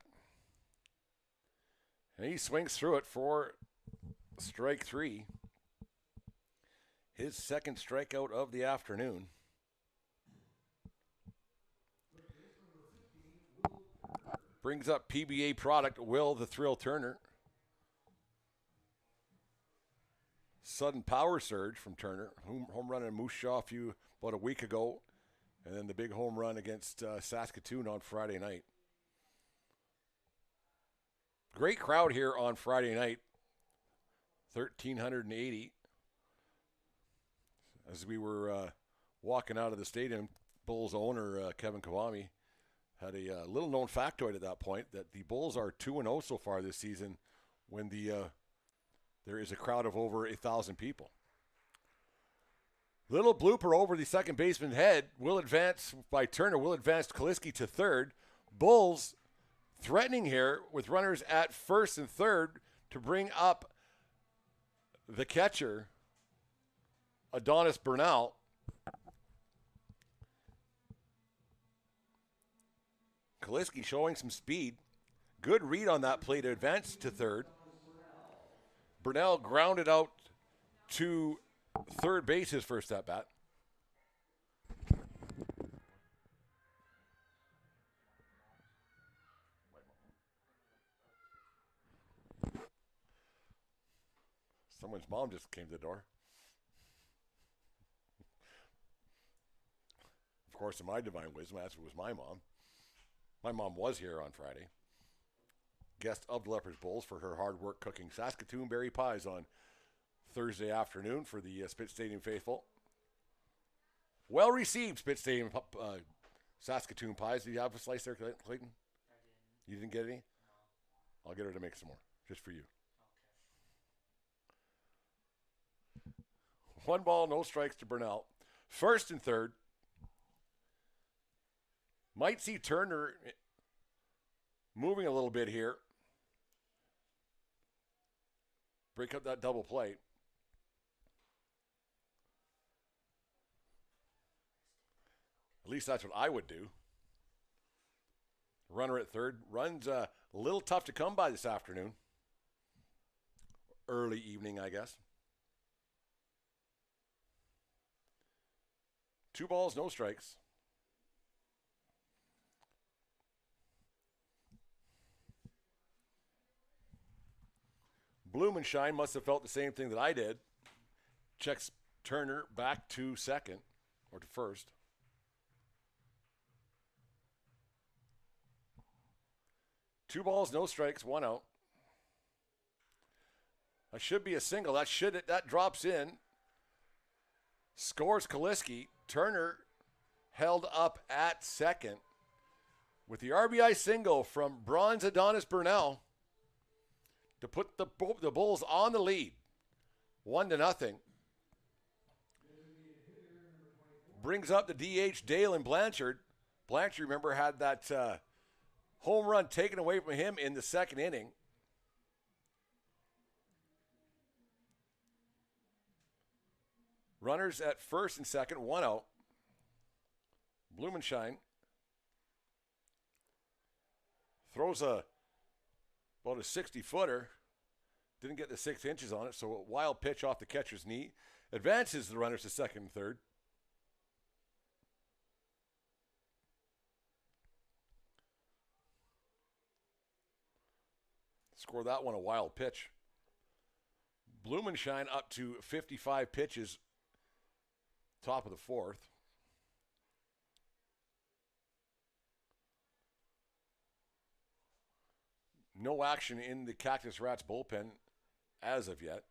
And he swings through it for strike three. His second strikeout of the afternoon. Brings up PBA product Will the Thrill Turner. Sudden power surge from Turner. Home run in Moose Jaw about a week ago. And then the big home run against Saskatoon on Friday night. Great crowd here on Friday night. 1,380. As we were walking out of the stadium, Bulls owner Kevin Kawami had a little known factoid at that point that the Bulls are 2-0 so far this season when there is a crowd of over 1,000 people. Little blooper over the second baseman's head. Will advance by Turner. Will advance Kaliski to third. Bulls threatening here with runners at first and third to bring up the catcher, Adonis Bernal. Kaliski showing some speed. Good read on that play to advance to third. Bernal grounded out to third base his first at bat. Someone's mom just came to the door. Of course, in my divine wisdom, that's it was my mom. My mom was here on Friday. Guest of the Lethbridge Bulls for her hard work cooking Saskatoon berry pies on Thursday afternoon for the Spitz Stadium faithful. Well received, Spitz Stadium Saskatoon pies. Did you have a slice there, Clayton? I didn't. You didn't get any? No. I'll get her to make some more, just for you. Okay. One ball, no strikes to Bernal. First and third. Might see Turner moving a little bit here. Break up that double play. At least that's what I would do. Runner at third. Run's a little tough to come by this afternoon. Early evening, I guess. 2 balls, no strikes. Blumenschein must have felt the same thing that I did. Checks Turner back to second, or to first. Two balls, no strikes, 1 out. That should be a single. That drops in. Scores Kaliski. Turner held up at second with the RBI single from Bronze Adonis Burnell to put the Bulls on the lead, 1-0. Brings up the DH Dalen Blanchard. Blanchard, remember, had that home run taken away from him in the second inning. Runners at first and second, 1-0. Blumenschein throws about a 60-footer. Didn't get the 6 inches on it, so a wild pitch off the catcher's knee. Advances the runners to second and third. Score that one a wild pitch. Blumenschein up to 55 pitches, top of the fourth. No action in the Cactus Rats bullpen as of yet.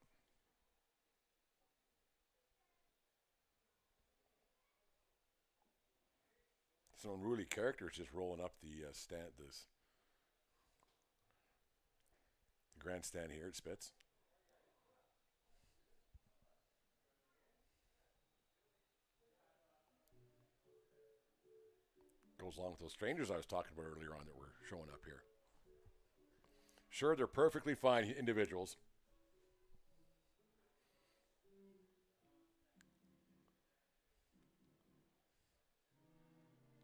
Some unruly characters just rolling up the grandstand here at Spitz. Goes along with those strangers I was talking about earlier on that were showing up here. Sure, they're perfectly fine individuals.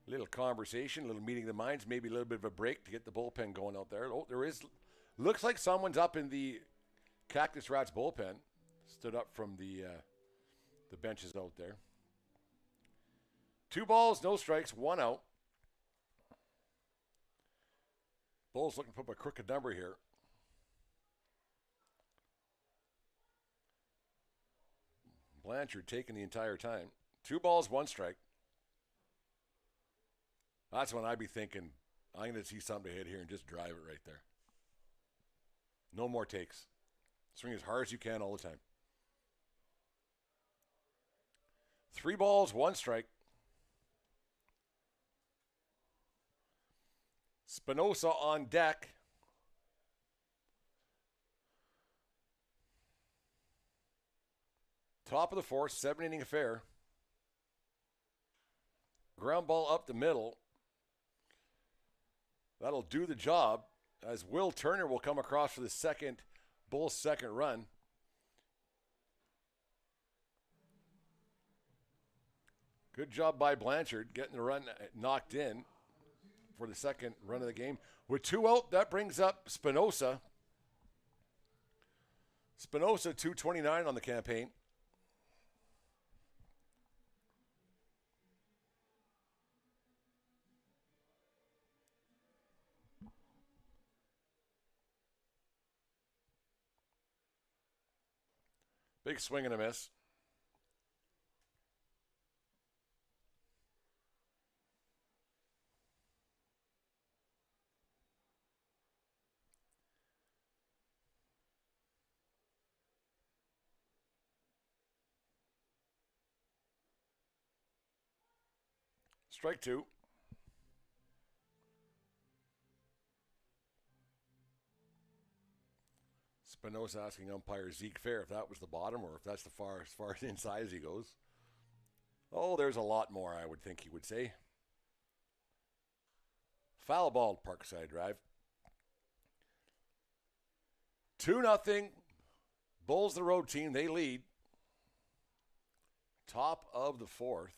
Little conversation, a little meeting of the minds, maybe a little bit of a break to get the bullpen going out there. Oh, there is. Looks like someone's up in the Cactus Rats bullpen. Stood up from the benches out there. 2 balls, no strikes, 1 out. Bulls looking to put up a crooked number here. Blanchard taking the entire time. 2 balls, 1 strike. That's when I'd be thinking, I'm going to see something to hit here and just drive it right there. No more takes. Swing as hard as you can all the time. 3 balls, 1 strike. Spinoza on deck. Top of the fourth, 7-inning affair. Ground ball up the middle. That'll do the job, as Will Turner will come across for the Bulls' second run. Good job by Blanchard getting the run knocked in for the second run of the game. With 2 out, that brings up Spinoza. Spinoza, 229 on the campaign. Big swing and a miss. Strike 2. Spinoza asking umpire Zeke Fair if that was the bottom or if that's as far inside as he goes. Oh, there's a lot more, I would think he would say. Foul ball, Parkside Drive. 2-0. Bulls, the road team, they lead. Top of the fourth.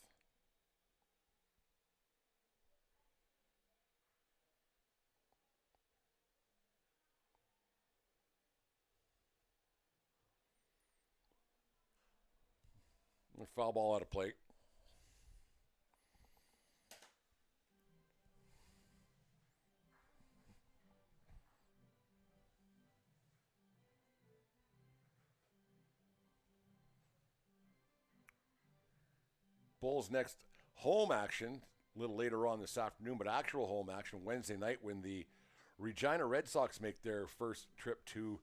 Foul ball out of plate. Bulls next home action a little later on this afternoon, but actual home action Wednesday night when the Regina Red Sox make their first trip to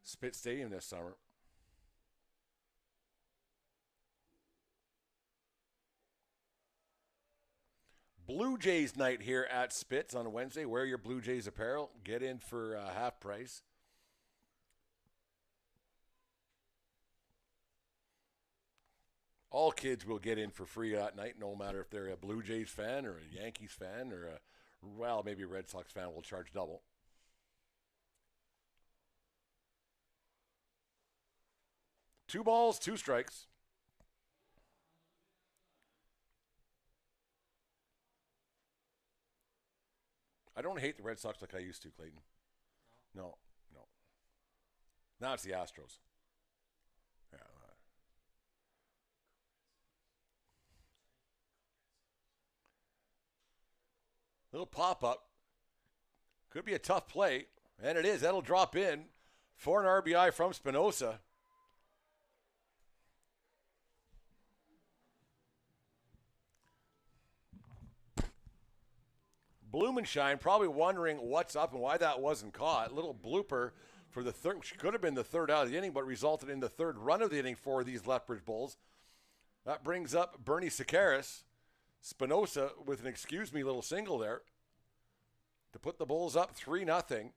Spitz Stadium this summer. Blue Jays night here at Spitz on Wednesday. Wear your Blue Jays apparel. Get in for half price. All kids will get in for free that night, no matter if they're a Blue Jays fan or a Yankees fan or maybe a Red Sox fan will charge double. Two balls, two strikes. I don't hate the Red Sox like I used to, Clayton. No. Now it's the Astros. Yeah. Little pop-up. Could be a tough play, and it is. That'll drop in for an RBI from Spinoza. Blumenshine probably wondering what's up and why that wasn't caught. Little blooper for the third, which could have been the third out of the inning, but resulted in the third run of the inning for these Lethbridge Bulls. That brings up Bernie Sakaris. Spinoza with an excuse me little single there to put the Bulls up 3-0.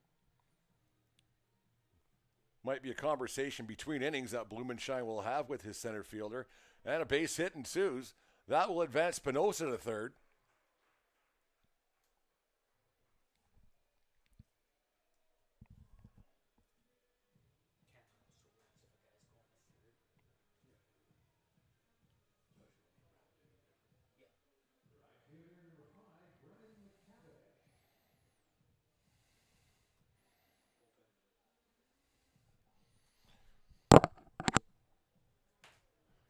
Might be a conversation between innings that Blumenshine will have with his center fielder. And a base hit ensues. That will advance Spinoza to third.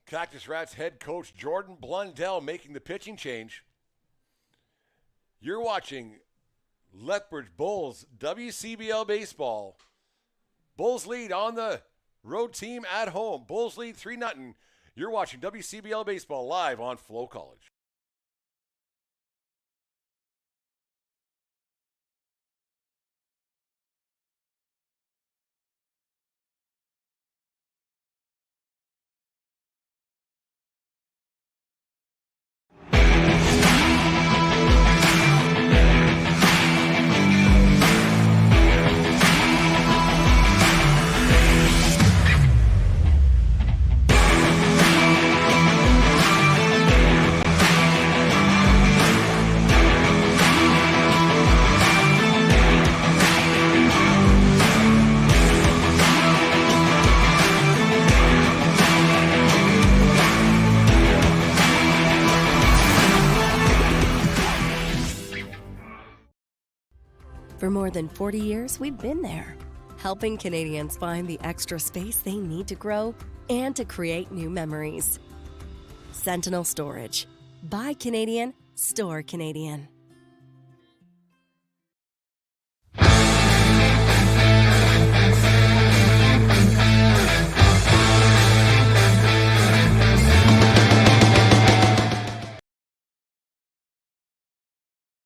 Cactus Rats head coach Jordan Blundell making the pitching change. You're watching Lethbridge Bulls WCBL baseball. Bulls lead on the road team at home. Bulls lead 3-0. You're watching WCBL baseball live on FloCollege. For more than 40 years, we've been there, helping Canadians find the extra space they need to grow and to create new memories. Sentinel Storage. Buy Canadian, store Canadian.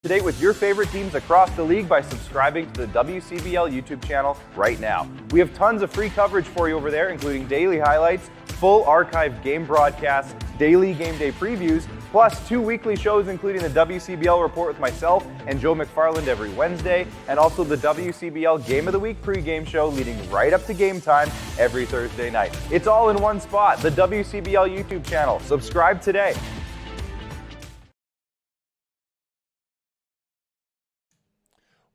To date with your favorite teams across the league by subscribing to the WCBL YouTube channel right now. We have tons of free coverage for you over there, including daily highlights, full archived game broadcasts, daily game day previews, plus 2 weekly shows including the WCBL Report with myself and Joe McFarland every Wednesday, and also the WCBL Game of the Week pregame show leading right up to game time every Thursday night. It's all in one spot, the WCBL YouTube channel. Subscribe today.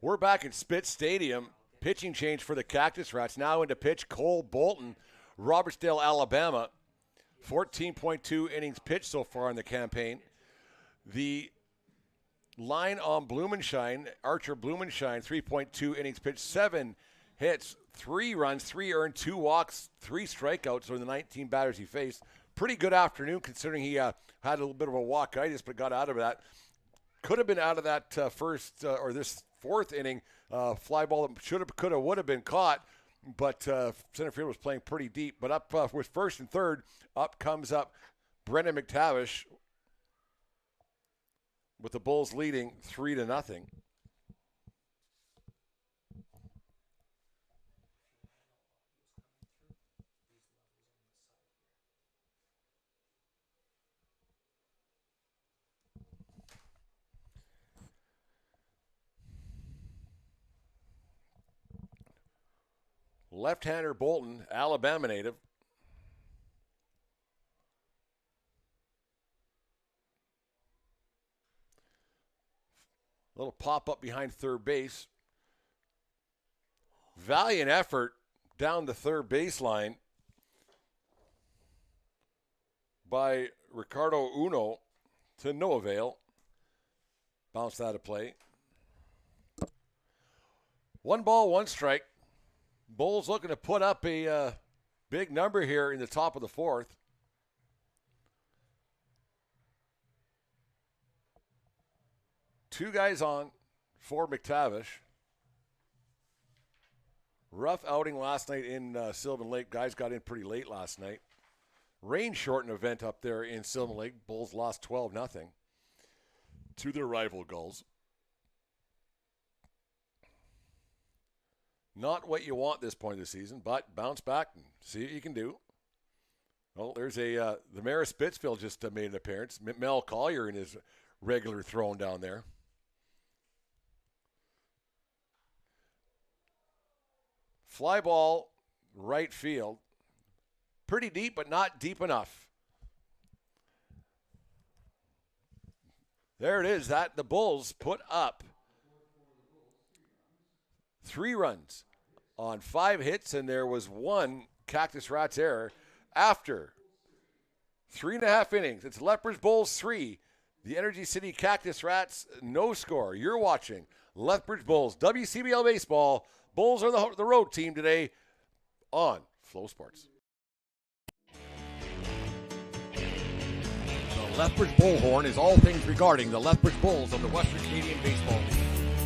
We're back at Spitz Stadium. Pitching change for the Cactus Rats. Now into pitch, Cole Bolton, Robertsdale, Alabama. 14.2 innings pitched so far in the campaign. The line on Blumenshine, Archer Blumenshine, 3.2 innings pitched, 7 hits, 3 runs, 3 earned, 2 walks, 3 strikeouts over the 19 batters he faced. Pretty good afternoon considering he had a little bit of a walkitis, but got out of that. Could have been out of that this fourth inning, fly ball that should have, could have, would have been caught, but center field was playing pretty deep. But up with first and third, up comes Brendan McTavish with the Bulls leading 3-0. Left-hander Bolton, Alabama native. Little pop-up behind third base. Valiant effort down the third baseline by Ricardo Uno to no avail. Bounced out of play. 1 ball, 1 strike. Bulls looking to put up a big number here in the top of the 4th. Two guys on for McTavish. Rough outing last night in Sylvan Lake. Guys got in pretty late last night. Rain shortened event up there in Sylvan Lake. Bulls lost 12-0 to their rival Gulls. Not what you want this point of the season, but bounce back and see what you can do. Well, there's the mayor of Spitsville just made an appearance. Mel Collier in his regular throwing down there. Fly ball, right field. Pretty deep, but not deep enough. There it is. That the Bulls put up 3 runs on 5 hits, and there was 1 Cactus Rats error after 3.5 innings. It's Lethbridge Bulls 3, the Energy City Cactus Rats no score. You're watching Lethbridge Bulls WCBL Baseball. Bulls are the road team today on Flow Sports. The Lethbridge Bullhorn is all things regarding the Lethbridge Bulls of the Western Canadian Baseball League.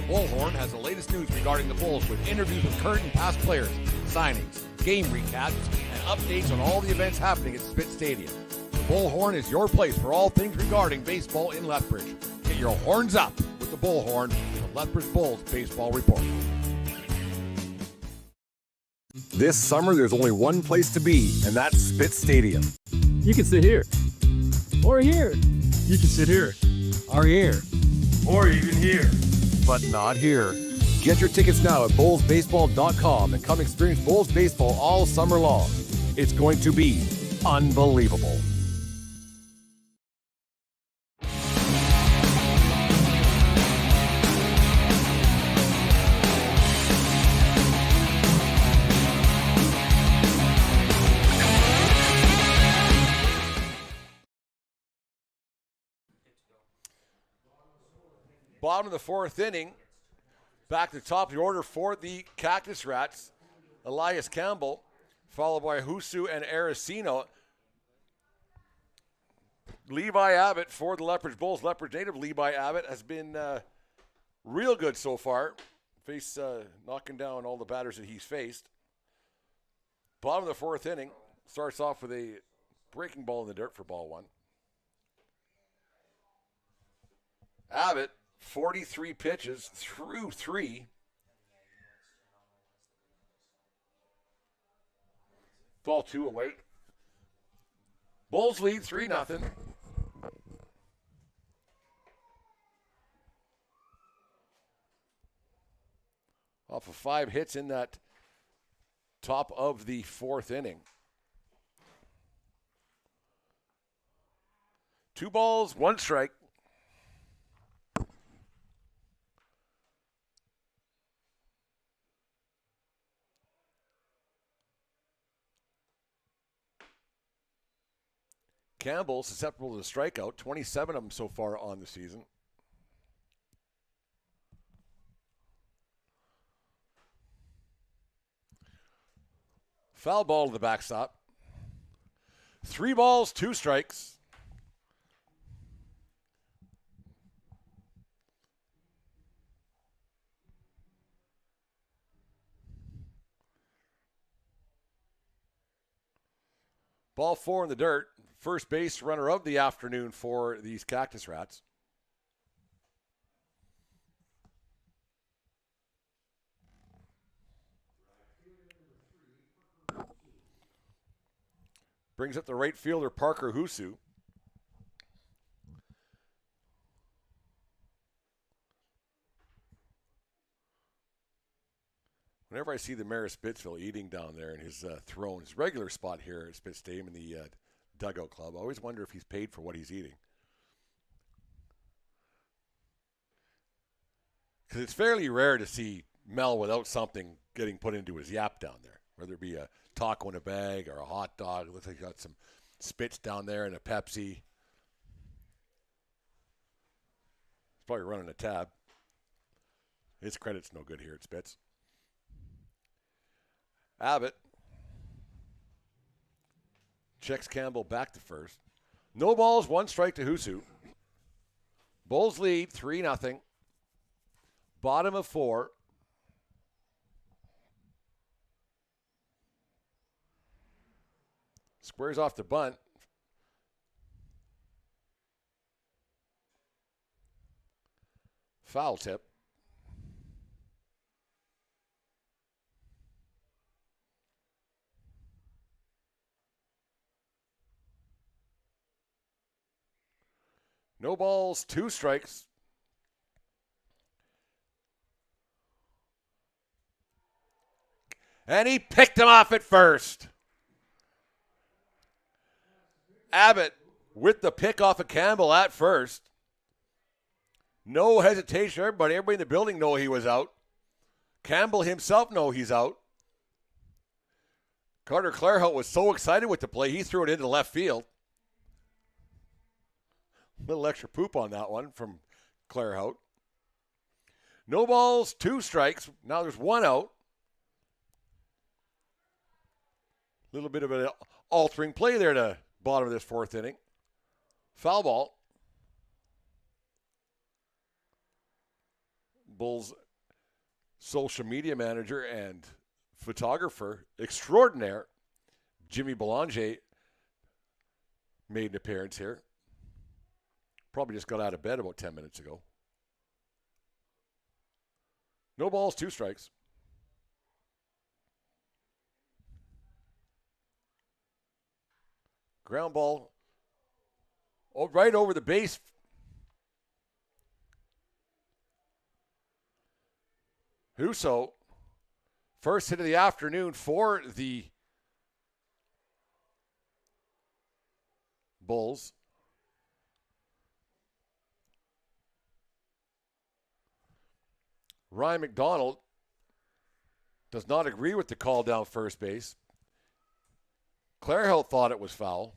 The Bullhorn has the latest news regarding the Bulls with interviews with current and past players, signings, game recaps, and updates on all the events happening at Spitz Stadium. The Bullhorn is your place for all things regarding baseball in Lethbridge. Get your horns up with the Bullhorn, the Lethbridge Bulls Baseball Report. This summer, there's only one place to be, and that's Spitz Stadium. You can sit here. Or here. You can sit here. Or here. Or even here. But not here. Get your tickets now at bullsbaseball.com and come experience Bulls baseball all summer long. It's going to be unbelievable. Bottom of the 4th inning, back to the top of the order for the Cactus Rats. Elias Campbell, followed by Husu and Aracino. Levi Abbott for the Lethbridge Bulls. Lethbridge native Levi Abbott has been real good so far. Knocking down all the batters that he's faced. Bottom of the 4th inning, starts off with a breaking ball in the dirt for ball 1. Abbott, 43 pitches through 3. Ball 2 away. Bulls lead 3-0. Off of 5 hits in that top of the 4th inning. 2 balls, 1 strike. Campbell susceptible to the strikeout, 27 of them so far on the season. Foul ball to the backstop. 3 balls, 2 strikes. Ball 4 in the dirt. First base runner of the afternoon for these Cactus Rats. Brings up the right fielder, Parker Husu. Whenever Whenever I see the mayor of Spittsville eating down there in his throne, his regular spot here at Spitz Stadium in the dugout club, I always wonder if he's paid for what he's eating. Because it's fairly rare to see Mel without something getting put into his yap down there, whether it be a taco in a bag or a hot dog. It looks like he got some Spitz down there and a Pepsi. He's probably running a tab. His credit's no good here at Spitz. Abbott checks Campbell back to first. No balls, 1 strike to Husu. Bulls lead 3-0. Bottom of 4. Squares off the bunt. Foul tip. No balls, 2 strikes. And he picked him off at first. Abbott with the pick off of Campbell at first. No hesitation. Everybody in the building know he was out. Campbell himself know he's out. Carter Clairhout was so excited with the play, he threw it into left field. Little extra poop on that one from Clairhout. No balls, 2 strikes. Now there's 1 out. Little bit of an altering play there to bottom of this 4th inning. Foul ball. Bulls social media manager and photographer extraordinaire, Jimmy Belanger, made an appearance here. Probably just got out of bed about 10 minutes ago. No balls, 2 strikes. Ground ball. Oh, right over the base. Huso, first hit of the afternoon for the Bulls. Ryan McDonald does not agree with the call down first base. Clairhout thought it was foul.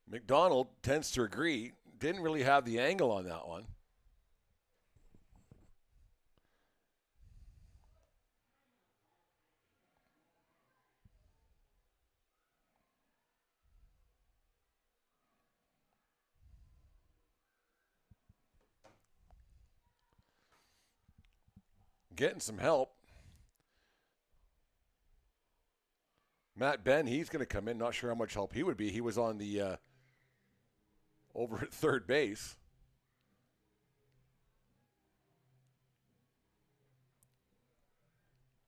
McDonald tends to agree. Didn't really have the angle on that one. Getting some help. Matt Ben, he's going to come in. Not sure how much help he would be. He was on the over at third base.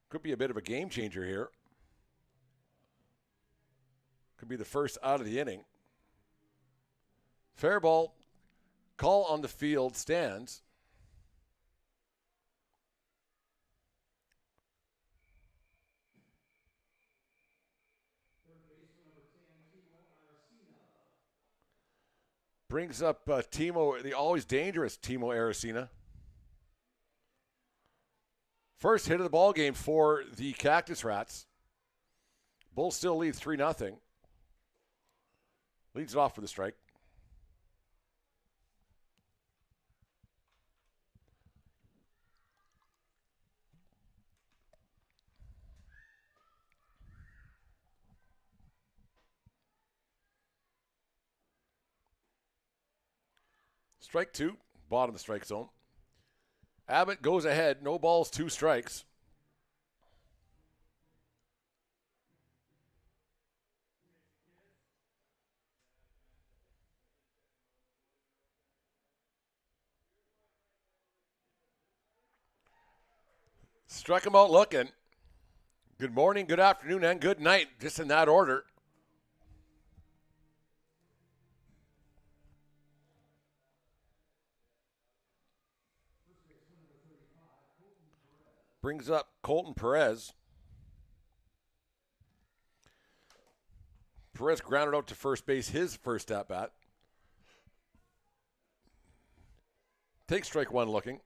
Could be a bit of a game changer here. Could be the first out of the inning. Fair ball. Call on the field stands. Brings up Timo, the always dangerous Timo Aracena. First hit of the ball game for the Cactus Rats. Bulls still lead 3-0. Leads it off for the strike. Strike 2, bottom of the strike zone. Abbott goes ahead, no balls, 2 strikes. Struck him out looking. Good morning, good afternoon, and good night, just in that order. brings up Colton Perez. Perez grounded out to first base his first at-bat. Takes strike one looking.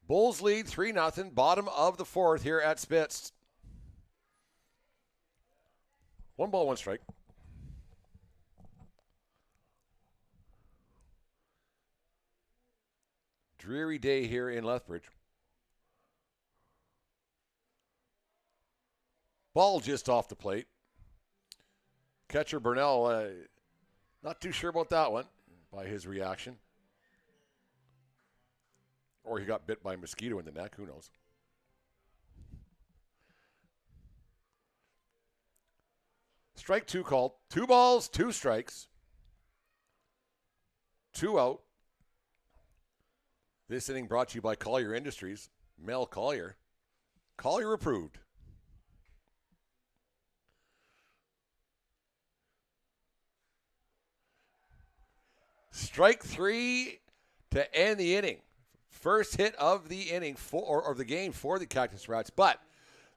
Bulls lead 3-0, bottom of the fourth here at Spitz. 1 ball, 1 strike. Dreary day here in Lethbridge. Ball just off the plate. Catcher Burnell, not too sure about that one by his reaction. Or he got bit by a mosquito in the neck, who knows. Strike 2 called. 2 balls, 2 strikes. 2 out. This inning brought to you by Collier Industries. Mel Collier. Collier approved. Strike 3 to end the inning. First hit of the inning or the game for the Cactus Rats, but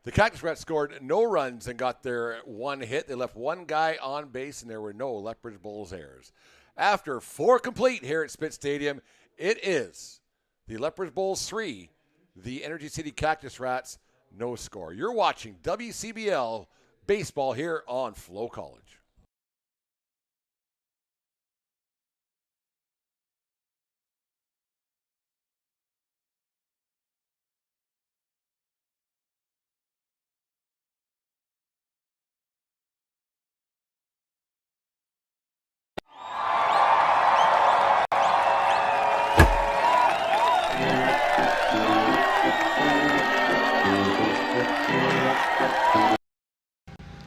the Cactus Rats scored no runs and got their 1 hit. They left 1 guy on base, and there were no Lethbridge Bulls errors. After 4 complete here at Spitz Stadium, it is the Lethbridge Bulls 3, the Energy City Cactus Rats no score. You're watching WCBL baseball here on FloCollege.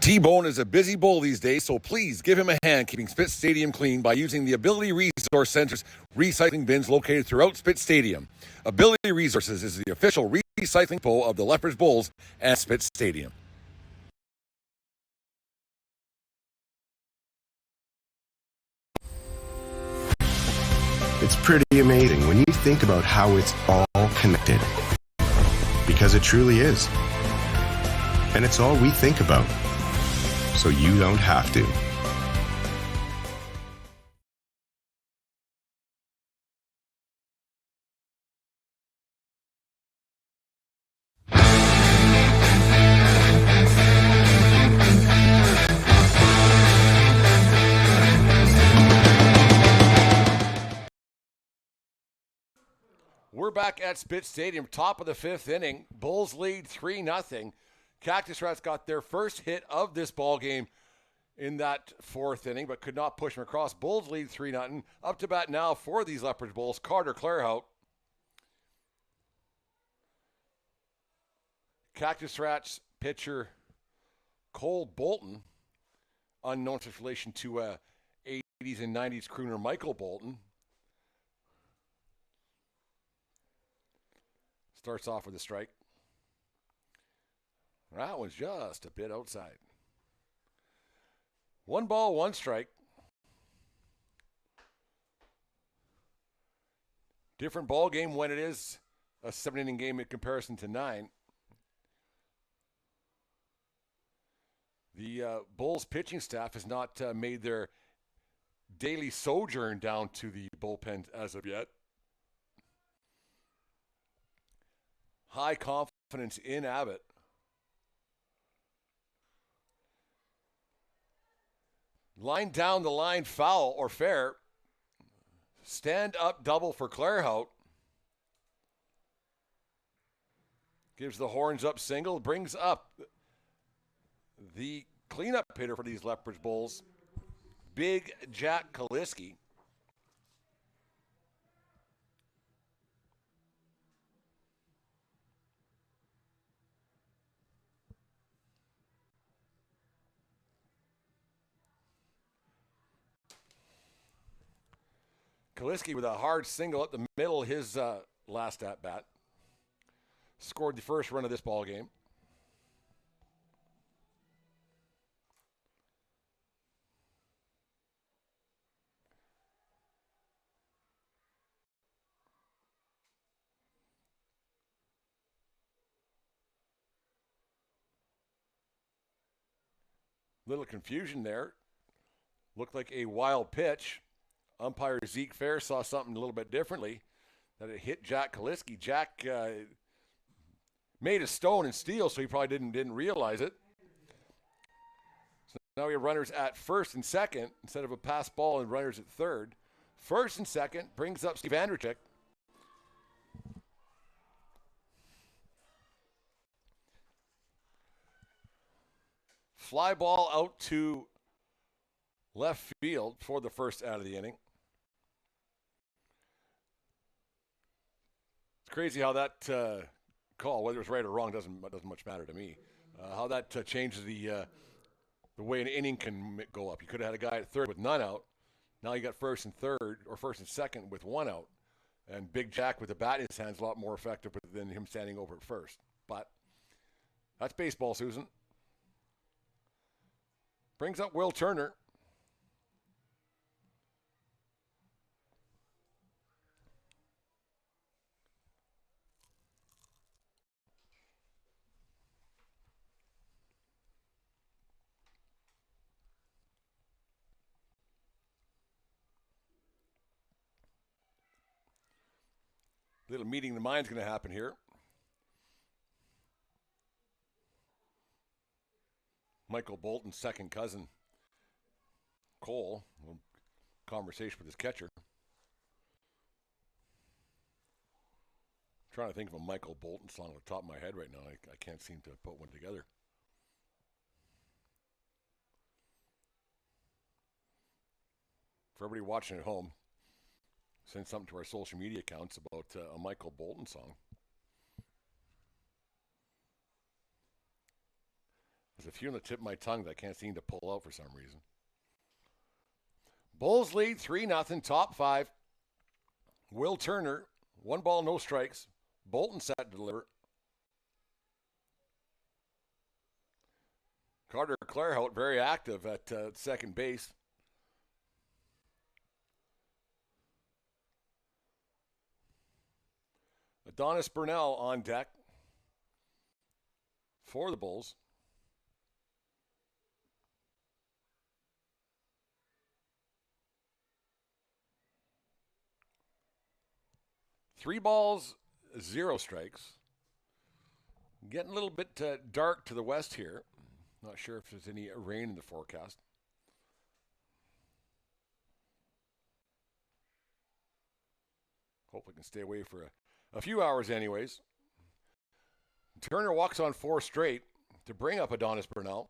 T-Bone is a busy bull these days, so please give him a hand keeping Spitz Stadium clean by using the Ability Resource Center's recycling bins located throughout Spitz Stadium. Ability Resources is the official recycling depot of the Lethbridge Bulls at Spitz Stadium. It's pretty amazing when you think about how it's all connected. Because it truly is. And it's all we think about. So you don't have to. We're back at Spitz Stadium, top of the 5th inning. Bulls lead 3-0. Cactus Rats got their first hit of this ball game in that 4th inning, but could not push them across. Bulls lead 3-0. Up to bat now for these Lethbridge Bulls, Carter Clairhout. Cactus Rats pitcher Cole Bolton, unknown to relation to 80s and 90s crooner Michael Bolton. Starts off with a strike. That one's just a bit outside. 1 ball, 1 strike. Different ball game when it is a 7-inning game in comparison to 9. The Bulls pitching staff has not made their daily sojourn down to the bullpen as of yet. High confidence in Abbott. Line down the line, foul or fair. Stand up double for Clairhout. Gives the horns up single, brings up the cleanup hitter for these Lethbridge Bulls, Big Jack Kaliski. Kaliski with a hard single up the middle of his last at-bat. Scored the first run of this ball game. Little confusion there. Looked like a wild pitch. Umpire Zeke Fair saw something a little bit differently. That it hit Jack Kaliski. Jack made a stone and steal, so he probably didn't realize it. So now we have runners at first and second instead of a pass ball and runners at third. First and second brings up Steve Andrechik. Fly ball out to left field for the first out of the inning. It's crazy how that call, whether it's right or wrong, doesn't much matter to me. How that changes the way an inning can go up. You could have had a guy at third with none out. Now you got first and third, or first and second with one out. And Big Jack with the bat in his hands is a lot more effective than him standing over at first. But that's baseball, Susan. Brings up Will Turner. Little meeting the mind's going to happen here. Michael Bolton's second cousin, Cole, conversation with his catcher. Trying to think of a Michael Bolton song on the top of my head right now. I can't seem to put one together. For everybody watching at home, send something to our social media accounts about a Michael Bolton song. There's a few on the tip of my tongue that I can't seem to pull out for some reason. Bulls lead 3-0, top five. Will Turner, 1 ball, no strikes. Bolton set to deliver. Carter Clairhout very active at second base. Adonis Burnell on deck for the Bulls. Three balls, 0 strikes. Getting a little bit dark to the west here. Not sure if there's any rain in the forecast. Hope we can stay away for a few hours anyways. Turner walks on 4 straight to bring up Adonis Burnell.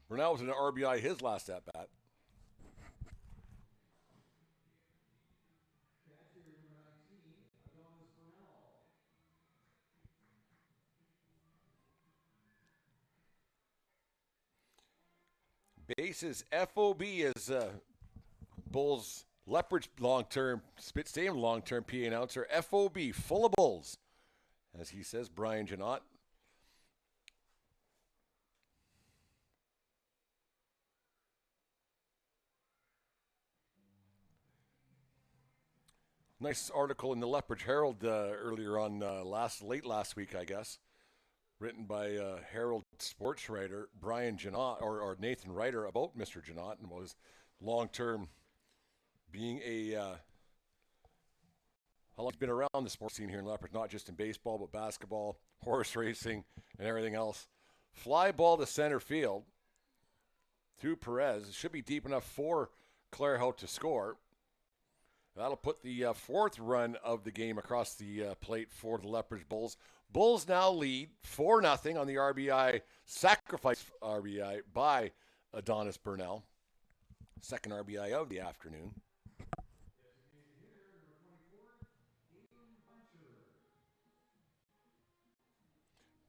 Burnell was an RBI his last at-bat. Bases FOB is Bulls Lethbridge long-term, Spit Stadium long-term PA announcer. FOB, full of Bulls, as he says, Brian Janot. Nice article in the Lethbridge Herald earlier on late last week, I guess, written by Herald sports writer Brian Janot, or Nathan Ryder, about Mr. Janot and was long-term being how long he's been around the sports scene here in Lethbridge, not just in baseball, but basketball, horse racing, and everything else. Fly ball to center field to Perez. It should be deep enough for Clairhout to score. That'll put the 4th run of the game across the plate for the Lethbridge Bulls. Bulls now lead 4-0 on the RBI, sacrifice RBI by Adonis Burnell. Second RBI of the afternoon.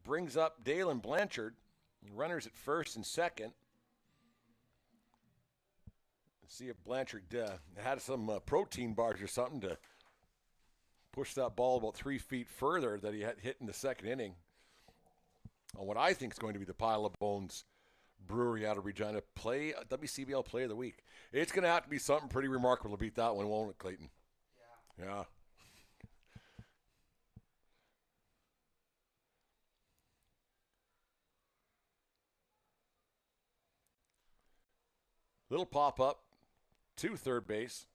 Brings up Dalen Blanchard. Runners at first and second. Let's see if Blanchard had some protein bars or something to push that ball about 3 feet further that he had hit in the second inning. On what I think is going to be the Pile of Bones Brewery out of Regina WCBL Play of the Week. It's going to have to be something pretty remarkable to beat that one, won't it, Clayton? Yeah. Little pop-up to third base.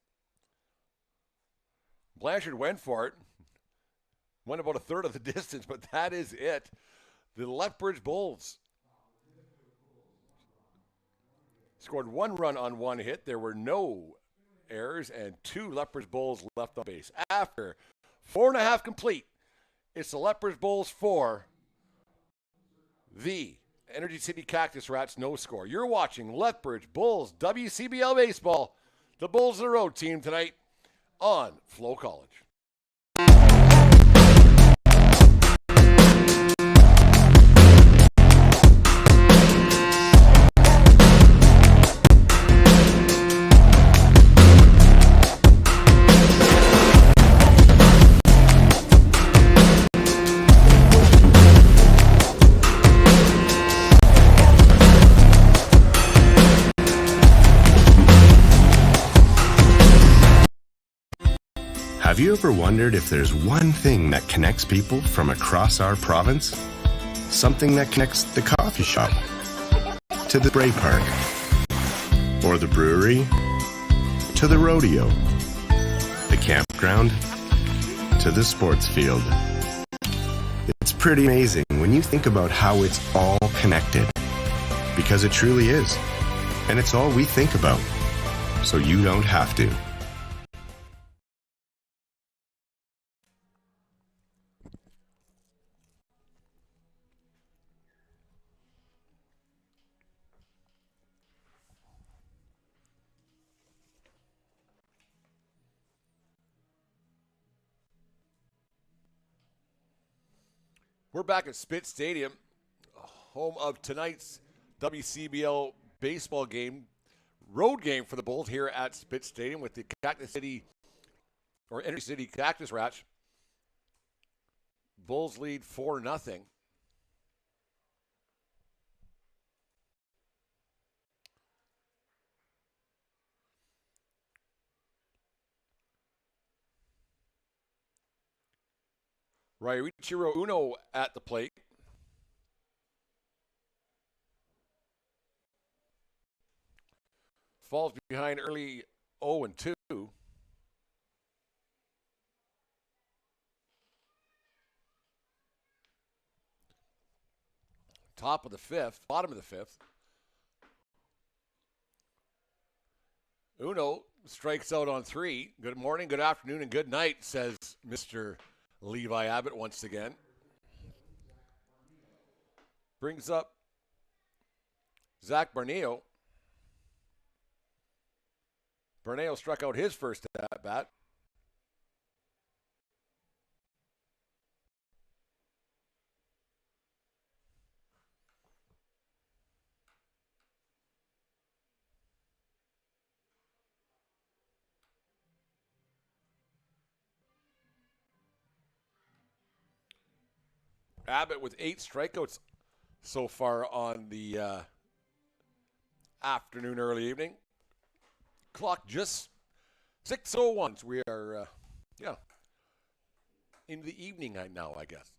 Blanchard went for it. Went about a third of the distance, but that is it. The Lethbridge Bulls scored 1 run on 1 hit. There were no errors and 2 Lethbridge Bulls left on base. After 4.5 complete, it's the Lethbridge Bulls 4, the Energy City Cactus Rats no score. You're watching Lethbridge Bulls WCBL Baseball. The Bulls are the road team tonight on FloCollege. Have you ever wondered if there's one thing that connects people from across our province? Something that connects the coffee shop to the spray park, or the brewery to the rodeo, the campground to the sports field. It's pretty amazing when you think about how it's all connected, because it truly is. And it's all we think about, so you don't have to. We're back at Spitz Stadium, home of tonight's WCBL baseball game, road game for the Bulls here at Spitz Stadium with the Cactus City, or Energy City Cactus Rats. Bulls lead 4-0. Ryuichiro Uno at the plate. Falls behind early 0-2. Top of the 5th, bottom of the 5th. Uno strikes out on 3. Good morning, good afternoon, and good night, says Mr. Levi Abbott once again. Brings up Zach Barneo. Barneo struck out his first at bat. Abbott with 8 strikeouts so far on the afternoon, early evening. Clock just 6:01. We are, in the evening right now, I guess.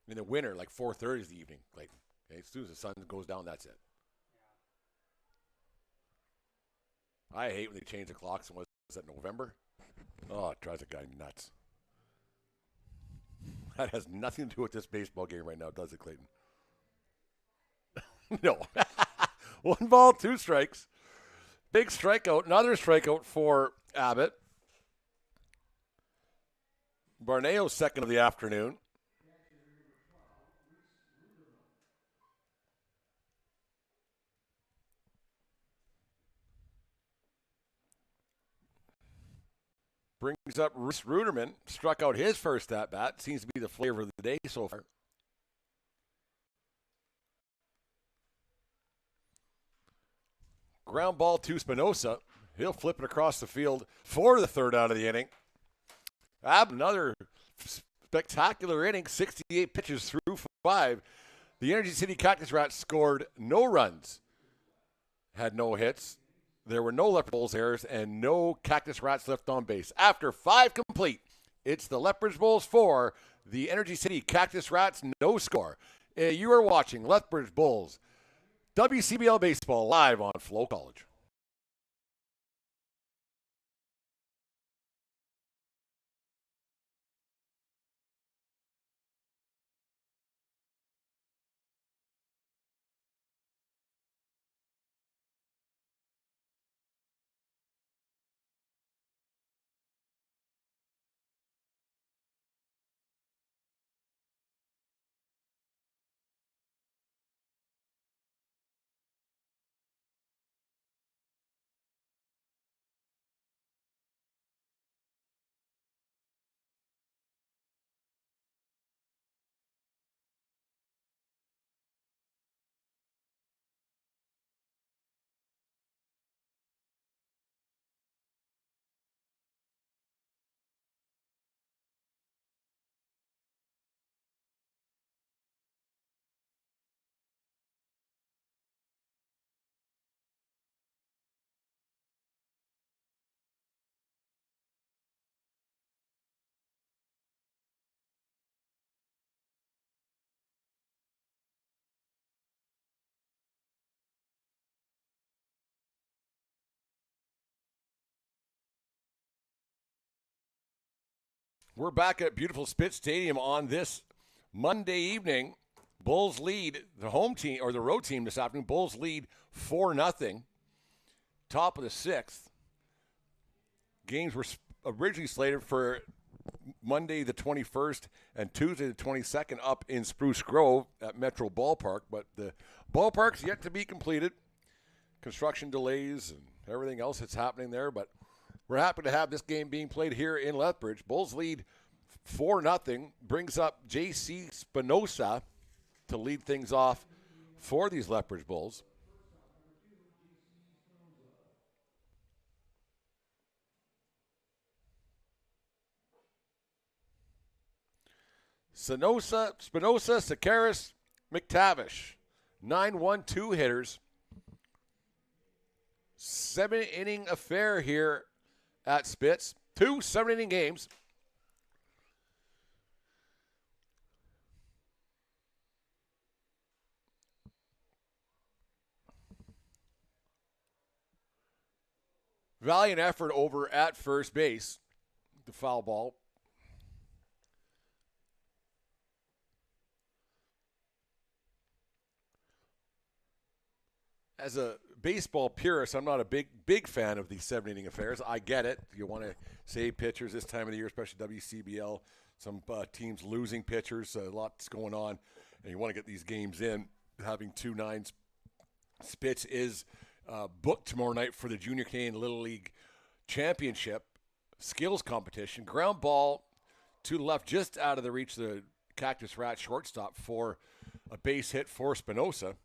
In the winter, like 4:30 is the evening. Like, okay, as soon as the sun goes down, that's it. I hate when they change the clocks. Was that November? Oh, it drives a guy nuts. That has nothing to do with this baseball game right now, does it, Clayton? No. 1 ball, 2 strikes. Big strikeout. Another strikeout for Abbott. Barneo's second of the afternoon. Brings up Reese Ruderman, struck out his first at-bat. Seems to be the flavor of the day so far. Ground ball to Spinoza. He'll flip it across the field for the 3rd out of the inning. Another spectacular inning, 68 pitches through 5. The Energy City Cactus Rats scored no runs, had no hits. There were no Lethbridge Bulls errors and no Cactus Rats left on base. After 5 complete, it's the Lethbridge Bulls 4, the Energy City Cactus Rats, no score. You are watching Lethbridge Bulls WCBL Baseball live on FloCollege. We're back at beautiful Spitz Stadium on this Monday evening. Bulls lead the home team, or the road team this afternoon. Bulls lead 4-0. Top of the 6th. Games were originally slated for Monday the 21st and Tuesday the 22nd up in Spruce Grove at Metro Ballpark, but the ballpark's yet to be completed. Construction delays and everything else that's happening there, but we're happy to have this game being played here in Lethbridge. Bulls lead 4-0, brings up J.C. Spinoza to lead things off for these Lethbridge Bulls. Spinoza, Sakaris, McTavish, 9-1-2 hitters. 7-inning affair here at Spitz. 2 7-inning games. Valiant effort over at first base. The foul ball. As a baseball purist, I'm not a big fan of these 7-inning affairs. I get it. You want to save pitchers this time of the year, especially WCBL. Some teams losing pitchers, a lot's going on, and you want to get these games in. Having 2 9s. Spitz is booked tomorrow night for the Junior Canadian Little League Championship skills competition. Ground ball to the left, just out of the reach of the Cactus Rat shortstop for a base hit for Spinoza.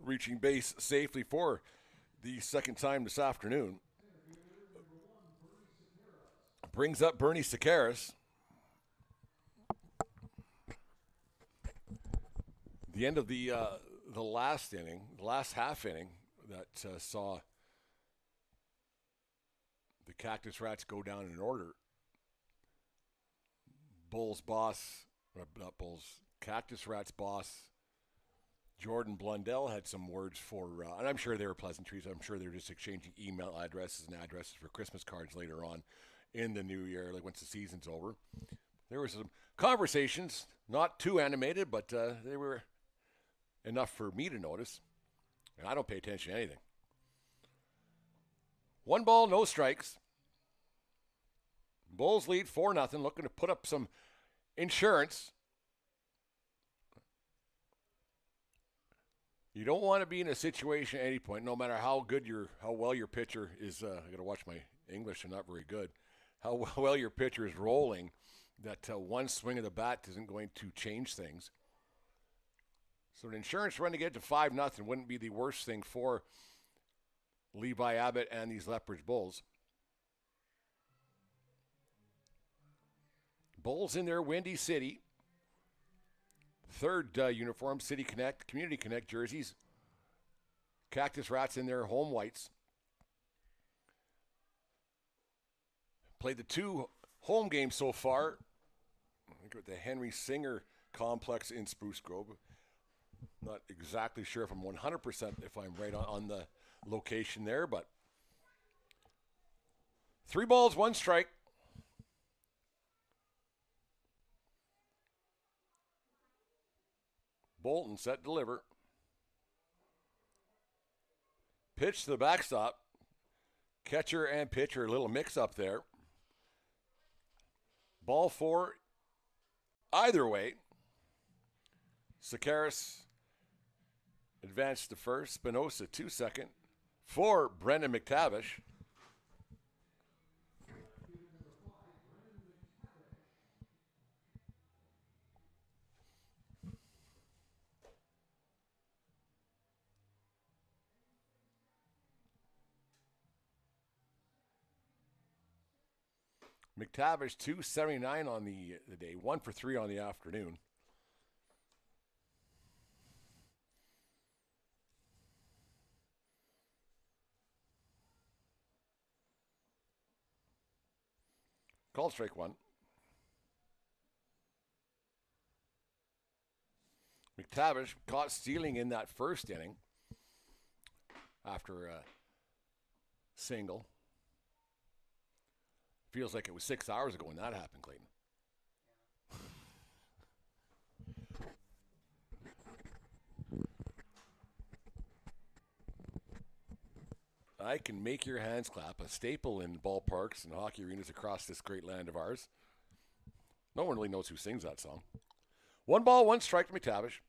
Reaching base safely for the second time this afternoon. Brings up Bernie Sakaris. The end of the last inning, the last half inning that saw the Cactus Rats go down in order. Cactus Rats boss, Jordan Blundell had some words for, and I'm sure they were pleasantries. I'm sure they're just exchanging email addresses and addresses for Christmas cards later on in the new year, like once the season's over. There were some conversations, not too animated, but they were enough for me to notice. And I don't pay attention to anything. 1 ball, no strikes. Bulls lead 4-0, looking to put up some insurance. You don't want to be in a situation at any point, no matter how well your pitcher is. I got to watch my English; I'm not very good. How well your pitcher is rolling, that one swing of the bat isn't going to change things. So an insurance run to get to 5-0 wouldn't be the worst thing for Levi Abbott and these Lethbridge Bulls. Bulls in their Windy City. Third uniform, City Connect, Community Connect jerseys. Cactus Rats in their home whites. Played the 2 home games so far. think at the Henry Singer complex in Spruce Grove. Not exactly sure if I'm 100% if I'm right on the location there, but 3 balls, 1 strike. Bolton set deliver. Pitch to the backstop. Catcher and pitcher, a little mix up there. Ball 4 either way. Sakaris advanced to first. Spinoza to second. For Brendan McTavish. McTavish 279 on the day, 1 for 3 on the afternoon. Called strike 1. McTavish caught stealing in that first inning after a single. Feels like it was 6 hours ago when that happened, Clayton. I can make your hands clap, a staple in ballparks and hockey arenas across this great land of ours. No one really knows who sings that song. 1 ball, 1 strike to McTavish.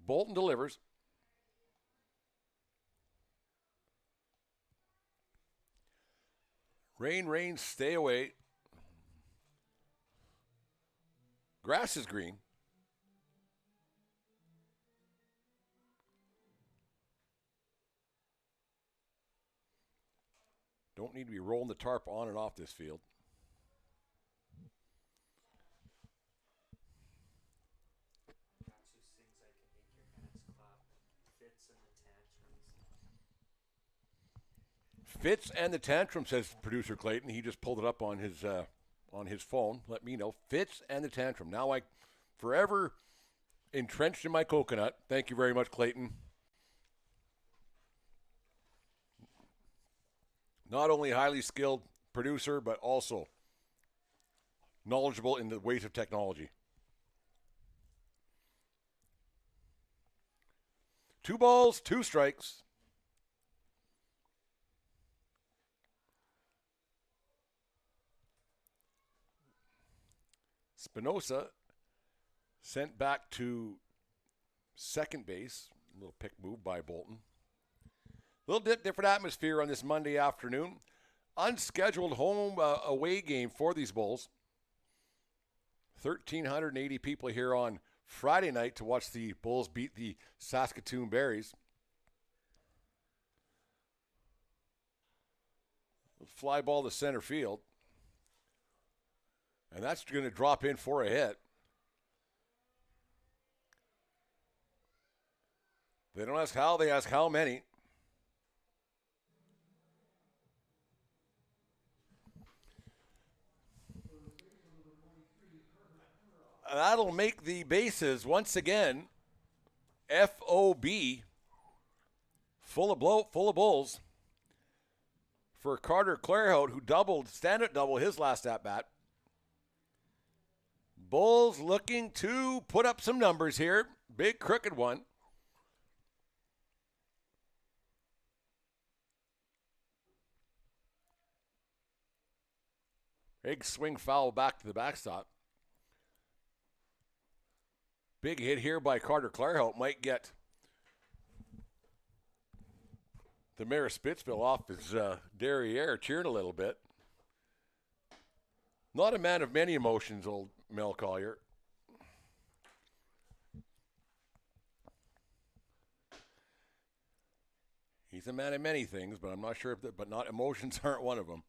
Bolton delivers. Rain, rain, stay away. Grass is green. Don't need to be rolling the tarp on and off this field. Fits and the tantrum, says producer Clayton. He just pulled it up on his phone. Let me know. Fits and the tantrum. Now I forever entrenched in my coconut. Thank you very much, Clayton. Not only highly skilled producer, but also knowledgeable in the ways of technology. 2 balls, 2 strikes. Spinoza sent back to second base. A little pick move by Bolton. A little different atmosphere on this Monday afternoon. Unscheduled home away game for these Bulls. 1,380 people here on Friday night to watch the Bulls beat the Saskatoon Berries. Fly ball to center field. And that's going to drop in for a hit. They don't ask how, they ask how many. That'll make the bases once again FOB, full of Bulls, for Carter Clairhout, who doubled, stand-up double his last at-bat. Bulls looking to put up some numbers here. Big crooked one. Big swing foul back to the backstop. Big hit here by Carter Clairhout might get the Mayor of Spittsville off his derriere, cheering a little bit. Not a man of many emotions, old Mel Collier. He's a man of many things, but I'm not sure if that, but not emotions aren't one of them.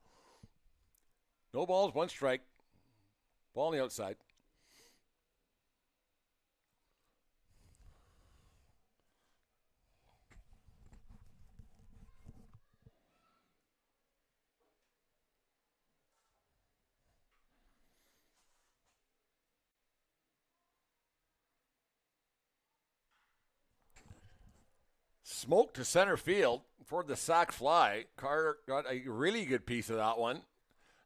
No balls, 1 strike. Ball on the outside. Smoke to center field for the sac fly. Carter got a really good piece of that one.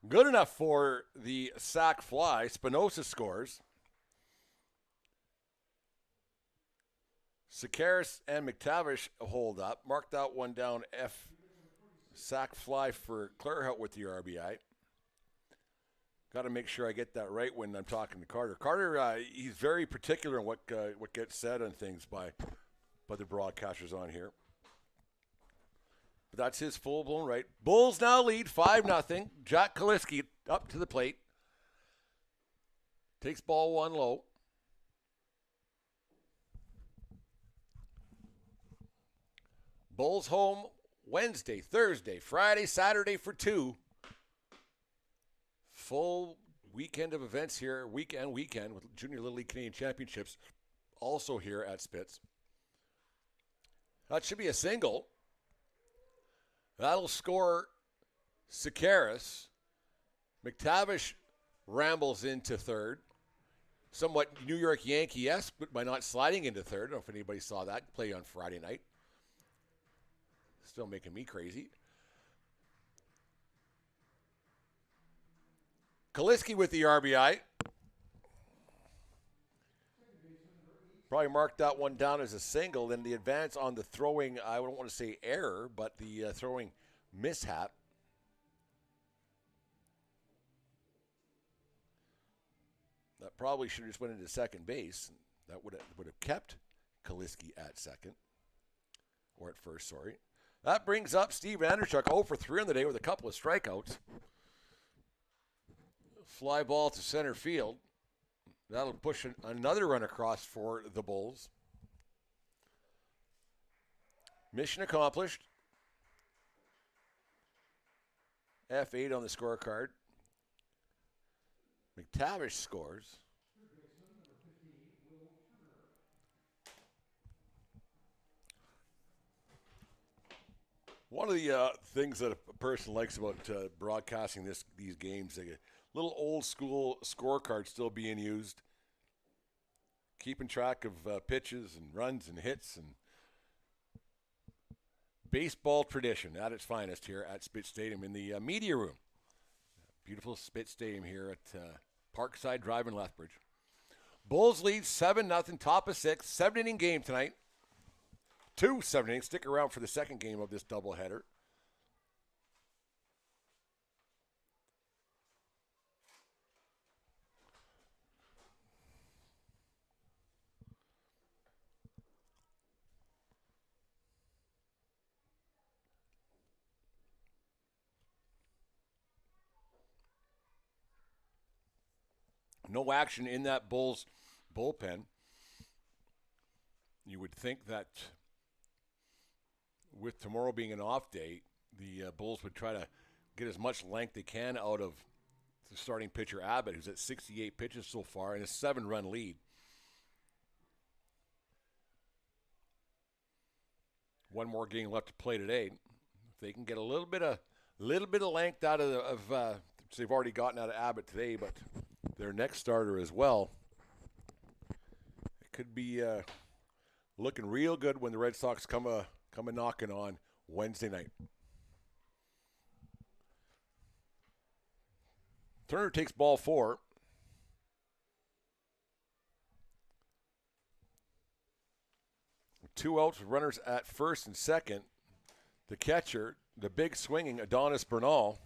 Good enough for the sac fly. Spinoza scores. Sakaris and McTavish hold up. Mark that one down. Sac fly for Clarehout with the RBI. Got to make sure I get that right when I'm talking to Carter. Carter, he's very particular on what gets said on things by the broadcasters on here. But that's his full-blown right. Bulls now lead 5-0. Jack Kaliski up to the plate. Takes ball one low. Bulls home Wednesday, Thursday, Friday, Saturday for 2. Full weekend of events here, weekend with Junior Little League Canadian Championships also here at Spitz. That should be a single. That'll score Sakaris. McTavish rambles into third. Somewhat New York Yankee-esque, but by not sliding into third. I don't know if anybody saw that play on Friday night. Still making me crazy. Kaliski with the RBI. Probably marked that one down as a single. Then the advance on the throwing, I don't want to say error, but the throwing mishap. That probably should have just went into second base. That would have kept Kaliski at second. Or at first, sorry. That brings up Steve Anderchuk 0 for 3 on the day with a couple of strikeouts. Fly ball to center field. That'll push another run across for the Bulls. Mission accomplished. F8 on the scorecard. McTavish scores. One of the things that a person likes about broadcasting these games, a little old school scorecard still being used, keeping track of pitches and runs and hits and baseball tradition at its finest here at Spitz Stadium in the media room. Beautiful Spitz Stadium here at Parkside Drive in Lethbridge. Bulls lead 7-0, top of 6, 7-inning game tonight. 2 7 innings. Stick around for the second game of this doubleheader. No action in that Bulls bullpen. You would think that with tomorrow being an off day, the Bulls would try to get as much length they can out of the starting pitcher Abbott, who's at 68 pitches so far and a 7-run lead. One more game left to play today. If they can get a little bit of length out of which they've already gotten out of Abbott today, but their next starter as well, it could be looking real good when the Red Sox come a knocking on Wednesday night. Turner takes ball 4. Two outs, runners at first and second. The catcher, the big swinging Adonis Bernal.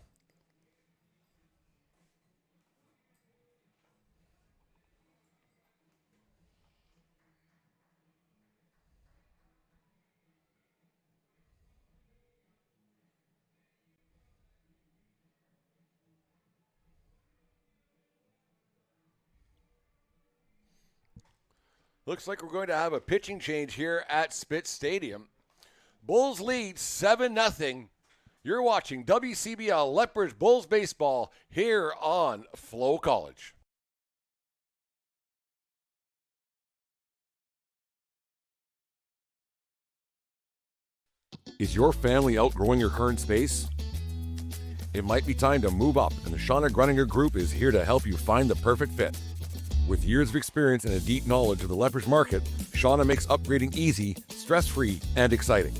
Looks like we're going to have a pitching change here at Spitz Stadium. Bulls lead 7-0. You're watching WCBL Lethbridge Bulls baseball here on FloCollege. Is your family outgrowing your current space? It might be time to move up, and the Shauna Gruninger Group is here to help you find the perfect fit. With years of experience and a deep knowledge of the Lethbridge market, Shauna makes upgrading easy, stress-free, and exciting.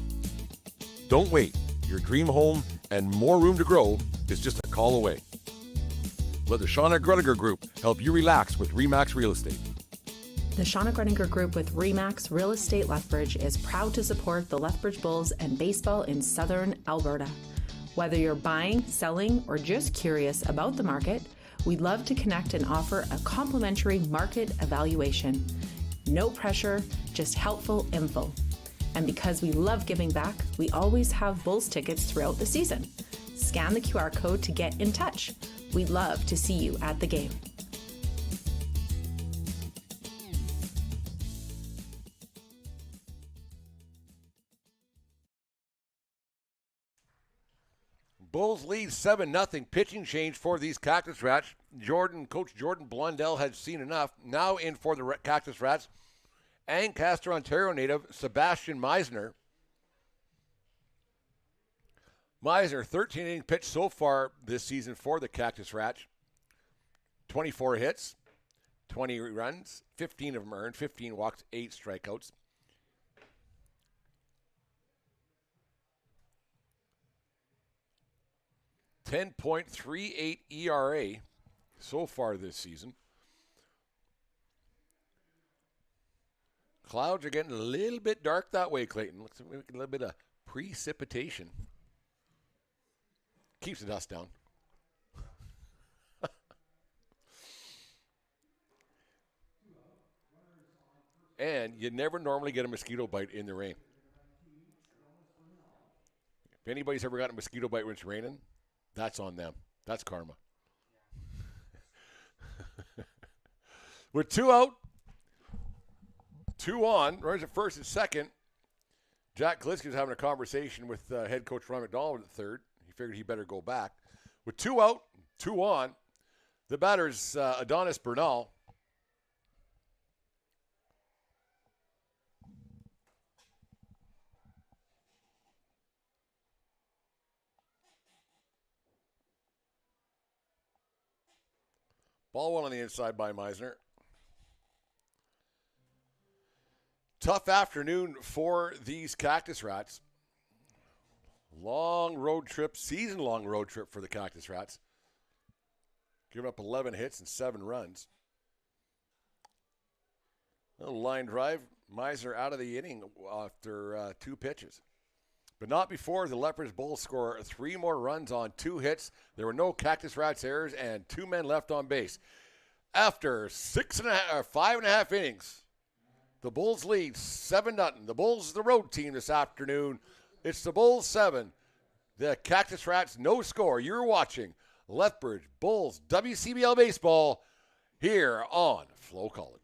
Don't wait. Your dream home and more room to grow is just a call away. Let the Shauna Gruniger Group help you relax with RE/MAX Real Estate. The Shauna Gruniger Group with RE/MAX Real Estate Lethbridge is proud to support the Lethbridge Bulls and baseball in southern Alberta. Whether you're buying, selling, or just curious about the market, we'd love to connect and offer a complimentary market evaluation. No pressure, just helpful info. And because we love giving back, we always have Bulls tickets throughout the season. Scan the QR code to get in touch. We'd love to see you at the game. Bulls lead 7-0. Pitching change for these Cactus Rats. Coach Jordan Blundell had seen enough. Now in for the Cactus Rats, Ancaster, Ontario native Sebastian Meisner. Meisner, 13-inning pitch so far this season for the Cactus Rats. 24 hits, 20 runs, 15 of them earned, 15 walks, 8 strikeouts. .38 ERA so far this season. Clouds are getting a little bit dark that way, Clayton. Looks like a little bit of precipitation. Keeps the dust down. And you never normally get a mosquito bite in the rain. If anybody's ever got a mosquito bite when it's raining, that's on them. That's karma. With 2 out, 2 on, runners at first and second. Jack Kliski was having a conversation with head coach Ron McDonald at third. He figured he better go back. With 2 out, 2 on, the batter's Adonis Bernal. Ball one on the inside by Meisner. Tough afternoon for these Cactus Rats. Long road trip, season-long road trip for the Cactus Rats. Giving up 11 hits and 7 runs. A line drive. Meisner out of the inning after 2 pitches. But not before the Lethbridge Bulls score 3 more runs on 2 hits. There were no Cactus Rats errors and 2 men left on base. After 5.5 innings, the Bulls lead 7-0. The Bulls is the road team this afternoon. It's the Bulls 7. The Cactus Rats no score. You're watching Lethbridge Bulls WCBL baseball here on FloCollege.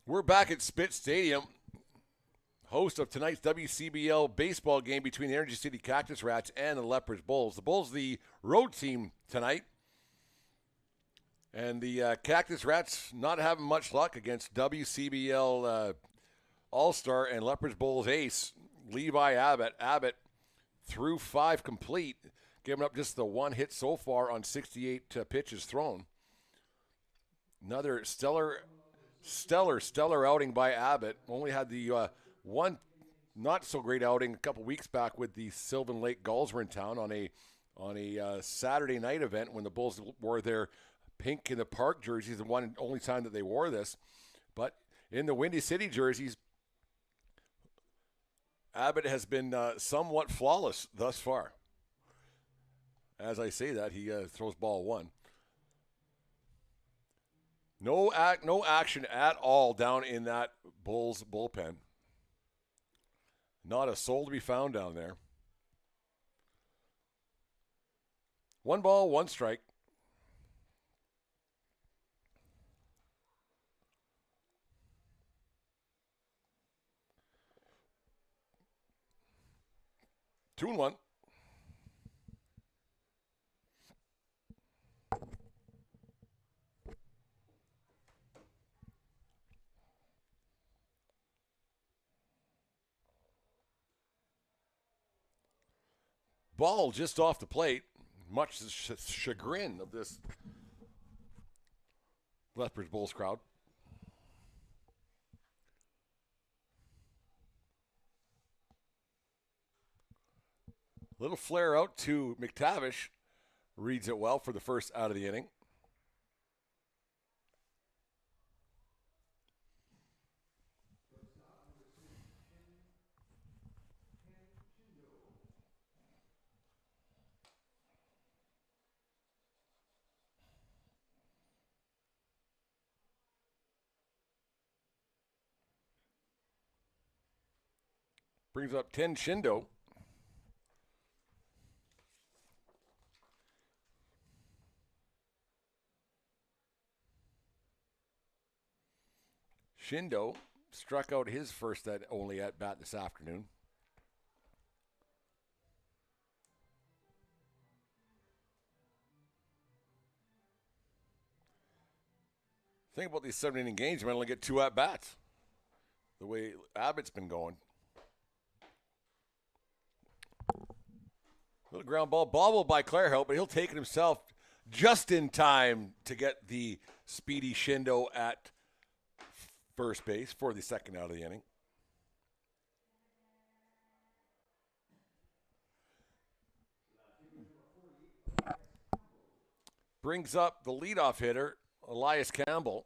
We're back at Spitz Stadium, host of tonight's WCBL baseball game between the Energy City Cactus Rats and the Lethbridge Bulls. The Bulls, the road team tonight, and the Cactus Rats not having much luck against WCBL All-Star and Lethbridge Bulls ace Levi Abbott. Abbott threw 5 complete, giving up just the 1 hit so far on 68 pitches thrown. Another stellar outing by Abbott. Only had the one not so great outing a couple weeks back with the Sylvan Lake Gulls were in town on a Saturday night event when the Bulls wore their pink in the park jerseys, the one and only time that they wore this. But in the Windy City jerseys, Abbott has been somewhat flawless thus far. As I say that, he throws ball one. No action at all down in that Bulls bullpen. Not a soul to be found down there. 1 ball, 1 strike. Two and one. Ball just off the plate, much to the chagrin of this Lethbridge Bulls crowd. Little flare out to McTavish. Reads it well for the first out of the inning. Brings up 10 Shindo. Shindo struck out his first only at bat this afternoon. Think about these 7-inning games, you might only get 2 at bats. The way Abbott's been going. Little ground ball bobbled by Clarehout, but he'll take it himself just in time to get the speedy Shindo at first base for the second out of the inning. Brings up the leadoff hitter, Elias Campbell.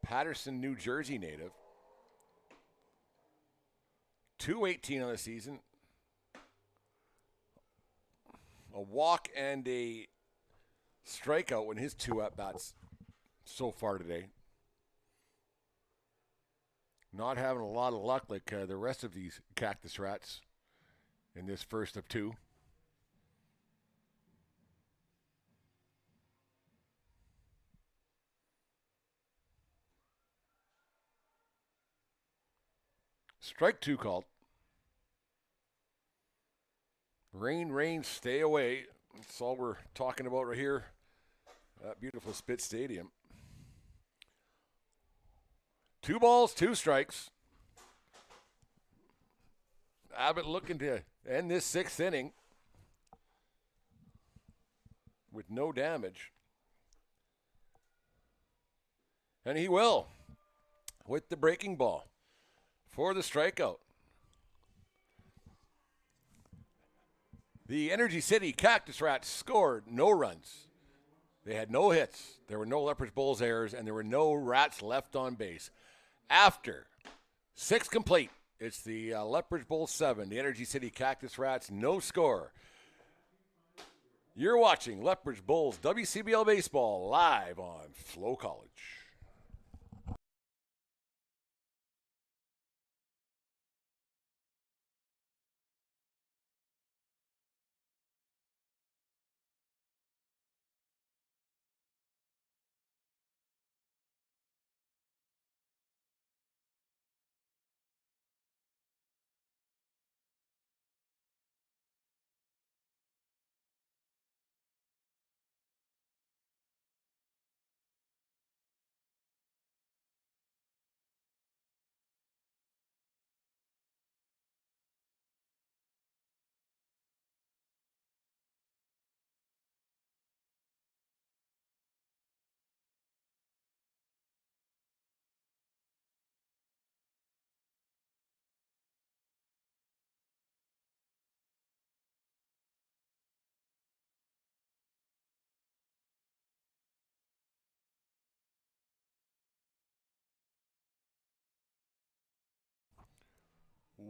Patterson, New Jersey native. 218 on the season. A walk and a strikeout in his 2 at-bats so far today. Not having a lot of luck like the rest of these Cactus Rats in this first of 2. Strike 2 called. Rain, stay away. That's all we're talking about right here at beautiful Spit Stadium. 2 balls, 2 strikes. Abbott looking to end this 6th inning with no damage. And he will with the breaking ball for the strikeout. The Energy City Cactus Rats scored no runs. They had no hits. There were no Lethbridge Bulls errors, and there were no Rats left on base. After 6 complete, it's the Lethbridge Bulls 7, the Energy City Cactus Rats no score. You're watching Lethbridge Bulls WCBL Baseball live on FloCollege.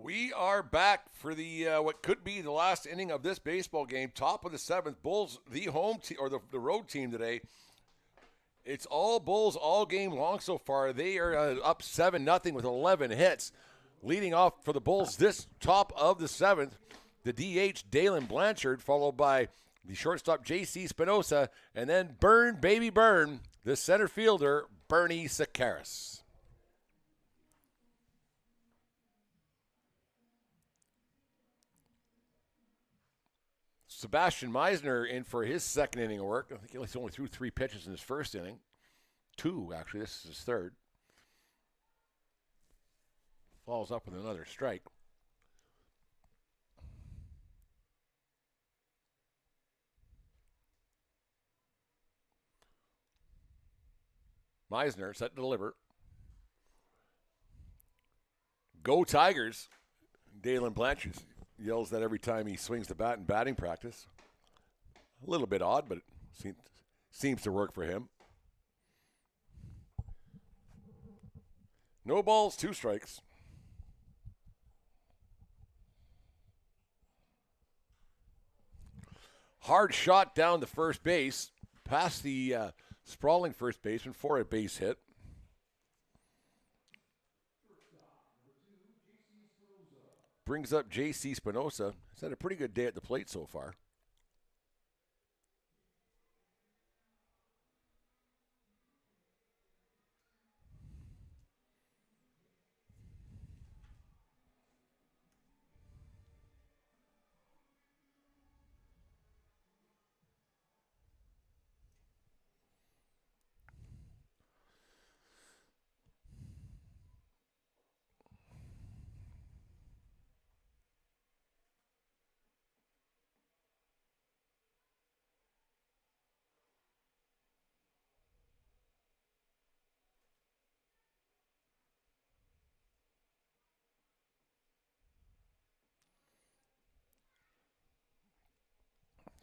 We are back for the what could be the last inning of this baseball game. Top of the seventh, Bulls, the home team or the road team today. It's all Bulls all game long so far. They are up 7-0 with 11 hits. Leading off for the Bulls this top of the seventh, the DH Dalen Blanchard, followed by the shortstop J.C. Spinoza, and then Burn, baby Burn, the center fielder Bernie Sakaris. Sebastian Meisner in for his second inning of work. I think he only threw 3 pitches in his first inning. 2, actually. This is his third. Follows up with another strike. Meisner set to deliver. Go Tigers. Dalen Blanchard yells that every time he swings the bat in batting practice. A little bit odd, but it seems to work for him. No balls, 2 strikes. Hard shot down to first base, past the sprawling first baseman for a base hit. Brings up J.C. Spinoza. He's had a pretty good day at the plate so far.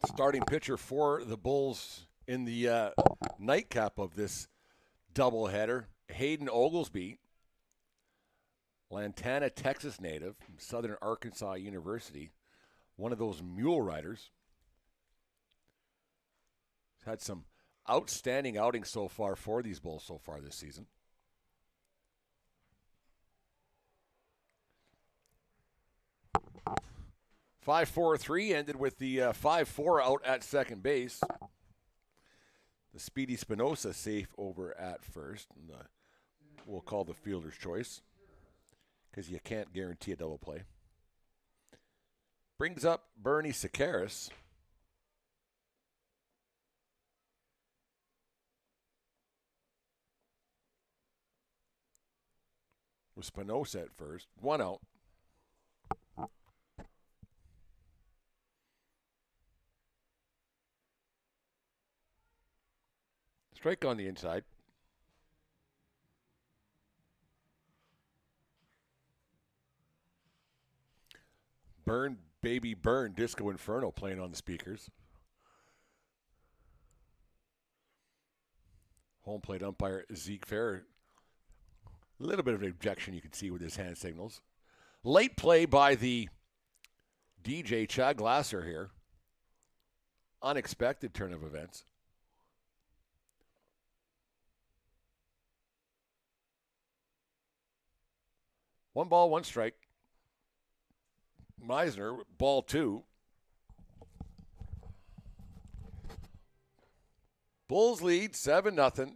Starting pitcher for the Bulls in the nightcap of this doubleheader, Hayden Oglesby, Lantana, Texas native, from Southern Arkansas University, one of those mule riders. He's had some outstanding outings so far for these Bulls so far this season. Five, 4, 3 ended with the 5-4 out at second base. The speedy Spinoza safe over at first. And we'll call the fielder's choice because you can't guarantee a double play. Brings up Bernie Sakaris. With Spinoza at first. 1 out. Strike on the inside. Burn, baby, burn, Disco Inferno playing on the speakers. Home plate umpire Zeke Fair. A little bit of an objection you can see with his hand signals. Late play by the DJ Chad Glasser here. Unexpected turn of events. One ball, 1 strike. Meisner, ball 2. Bulls lead 7-0.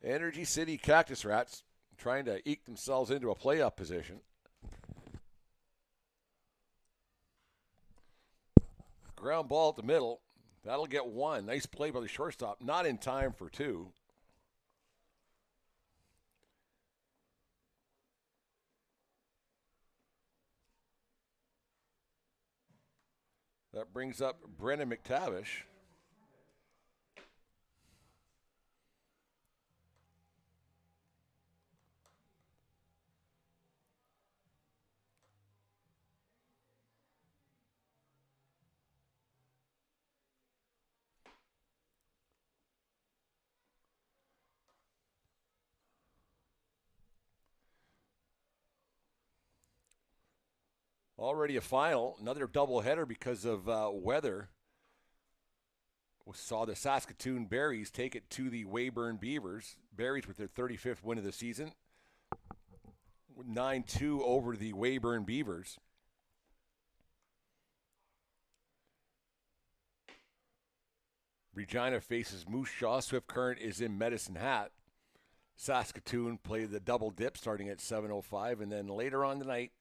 Energy City Cactus Rats trying to eke themselves into a playoff position. Ground ball at the middle. That'll get 1. Nice play by the shortstop. Not in time for 2. That brings up Brennan McTavish. Already a final, another doubleheader because of weather. We saw the Saskatoon Berries take it to the Weyburn Beavers. Berries with their 35th win of the season. 9-2 over the Weyburn Beavers. Regina faces Moose Jaw. Swift Current is in Medicine Hat. Saskatoon play the double dip starting at 7:05, and then later on tonight,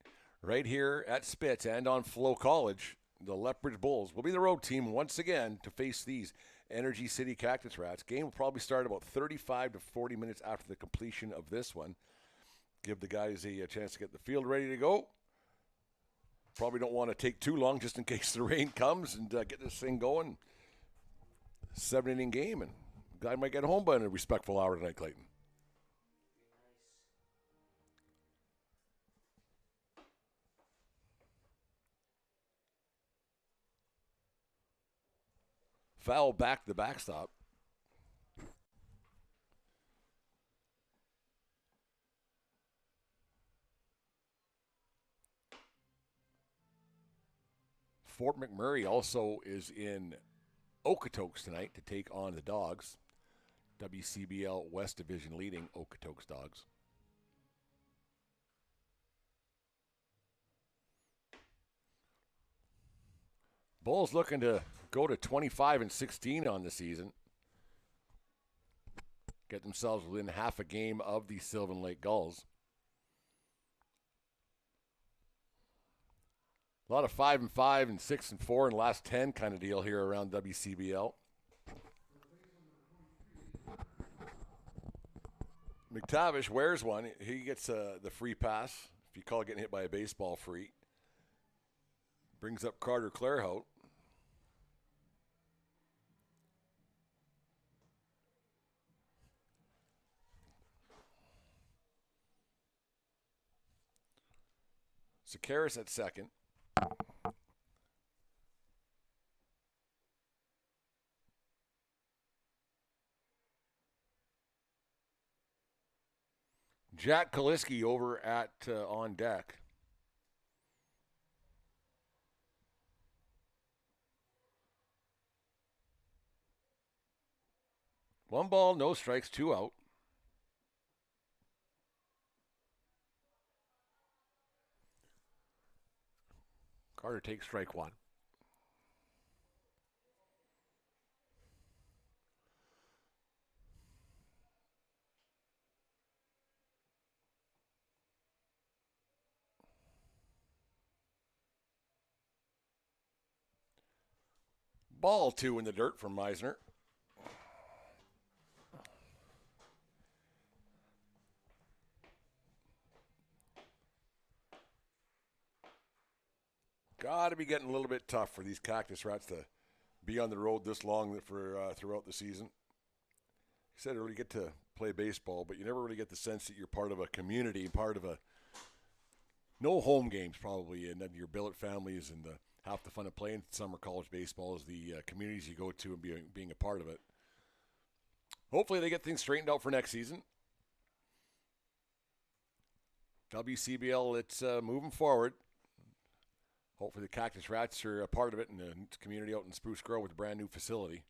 right here at Spitz and on FloCollege, the Lethbridge Bulls will be the road team once again to face these Energy City Cactus Rats. Game will probably start about 35 to 40 minutes after the completion of this one. Give the guys a chance to get the field ready to go. Probably don't want to take too long just in case the rain comes and get this thing going. 7-inning game, and the guy might get home by a respectful hour tonight, Clayton. Foul back the backstop. Fort McMurray also is in Okotoks tonight to take on the Dogs. WCBL West Division leading Okotoks Dogs. Bulls looking to go to 25-16 on the season. Get themselves within half a game of the Sylvan Lake Gulls. A lot of 5-5 and 6-4 in the last 10 kind of deal here around WCBL. McTavish wears one. He gets the free pass. If you call it getting hit by a baseball, free. Brings up Carter Clairhout. Sakaris at second. Jack Kaliski over at on deck. One ball, no strikes, 2 out. Carter takes strike 1. Ball 2 in the dirt from Meisner. Got to be getting a little bit tough for these Cactus Rats to be on the road this long for throughout the season. You said earlier you get to play baseball, but you never really get the sense that you're part of a community, part of a no home games probably, and then your billet families and half the fun of playing summer college baseball is the communities you go to and being a part of it. Hopefully they get things straightened out for next season. WCBL, it's moving forward. Hopefully the Cactus Rats are a part of it in the community out in Spruce Grove with a brand new facility.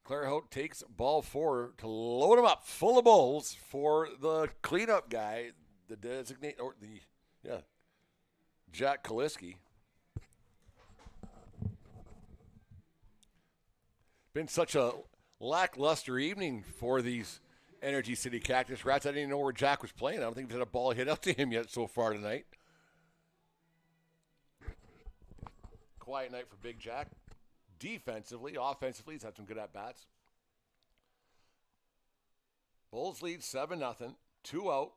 Clairhout takes ball 4 to load him up full of balls for the cleanup guy, the designate, or Jack Kaliski. Been such a lackluster evening for these Energy City Cactus Rats. I didn't even know where Jack was playing. I don't think we've had a ball hit up to him yet so far tonight. Quiet night for Big Jack. Defensively, offensively, he's had some good at-bats. Bulls lead 7-0, 2 out.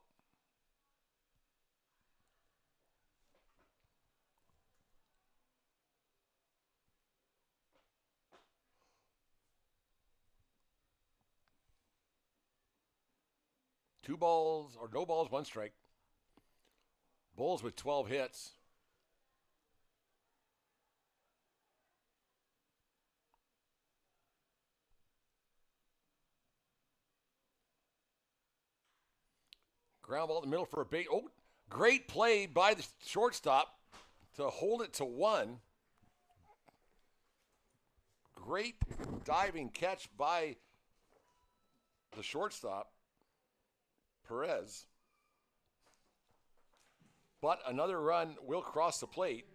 Two balls, or no balls, 1 strike. Bulls with 12 hits. Ground ball in the middle for a bait. Oh, great play by the shortstop to hold it to 1. Great diving catch by the shortstop, Perez. But another run will cross the plate.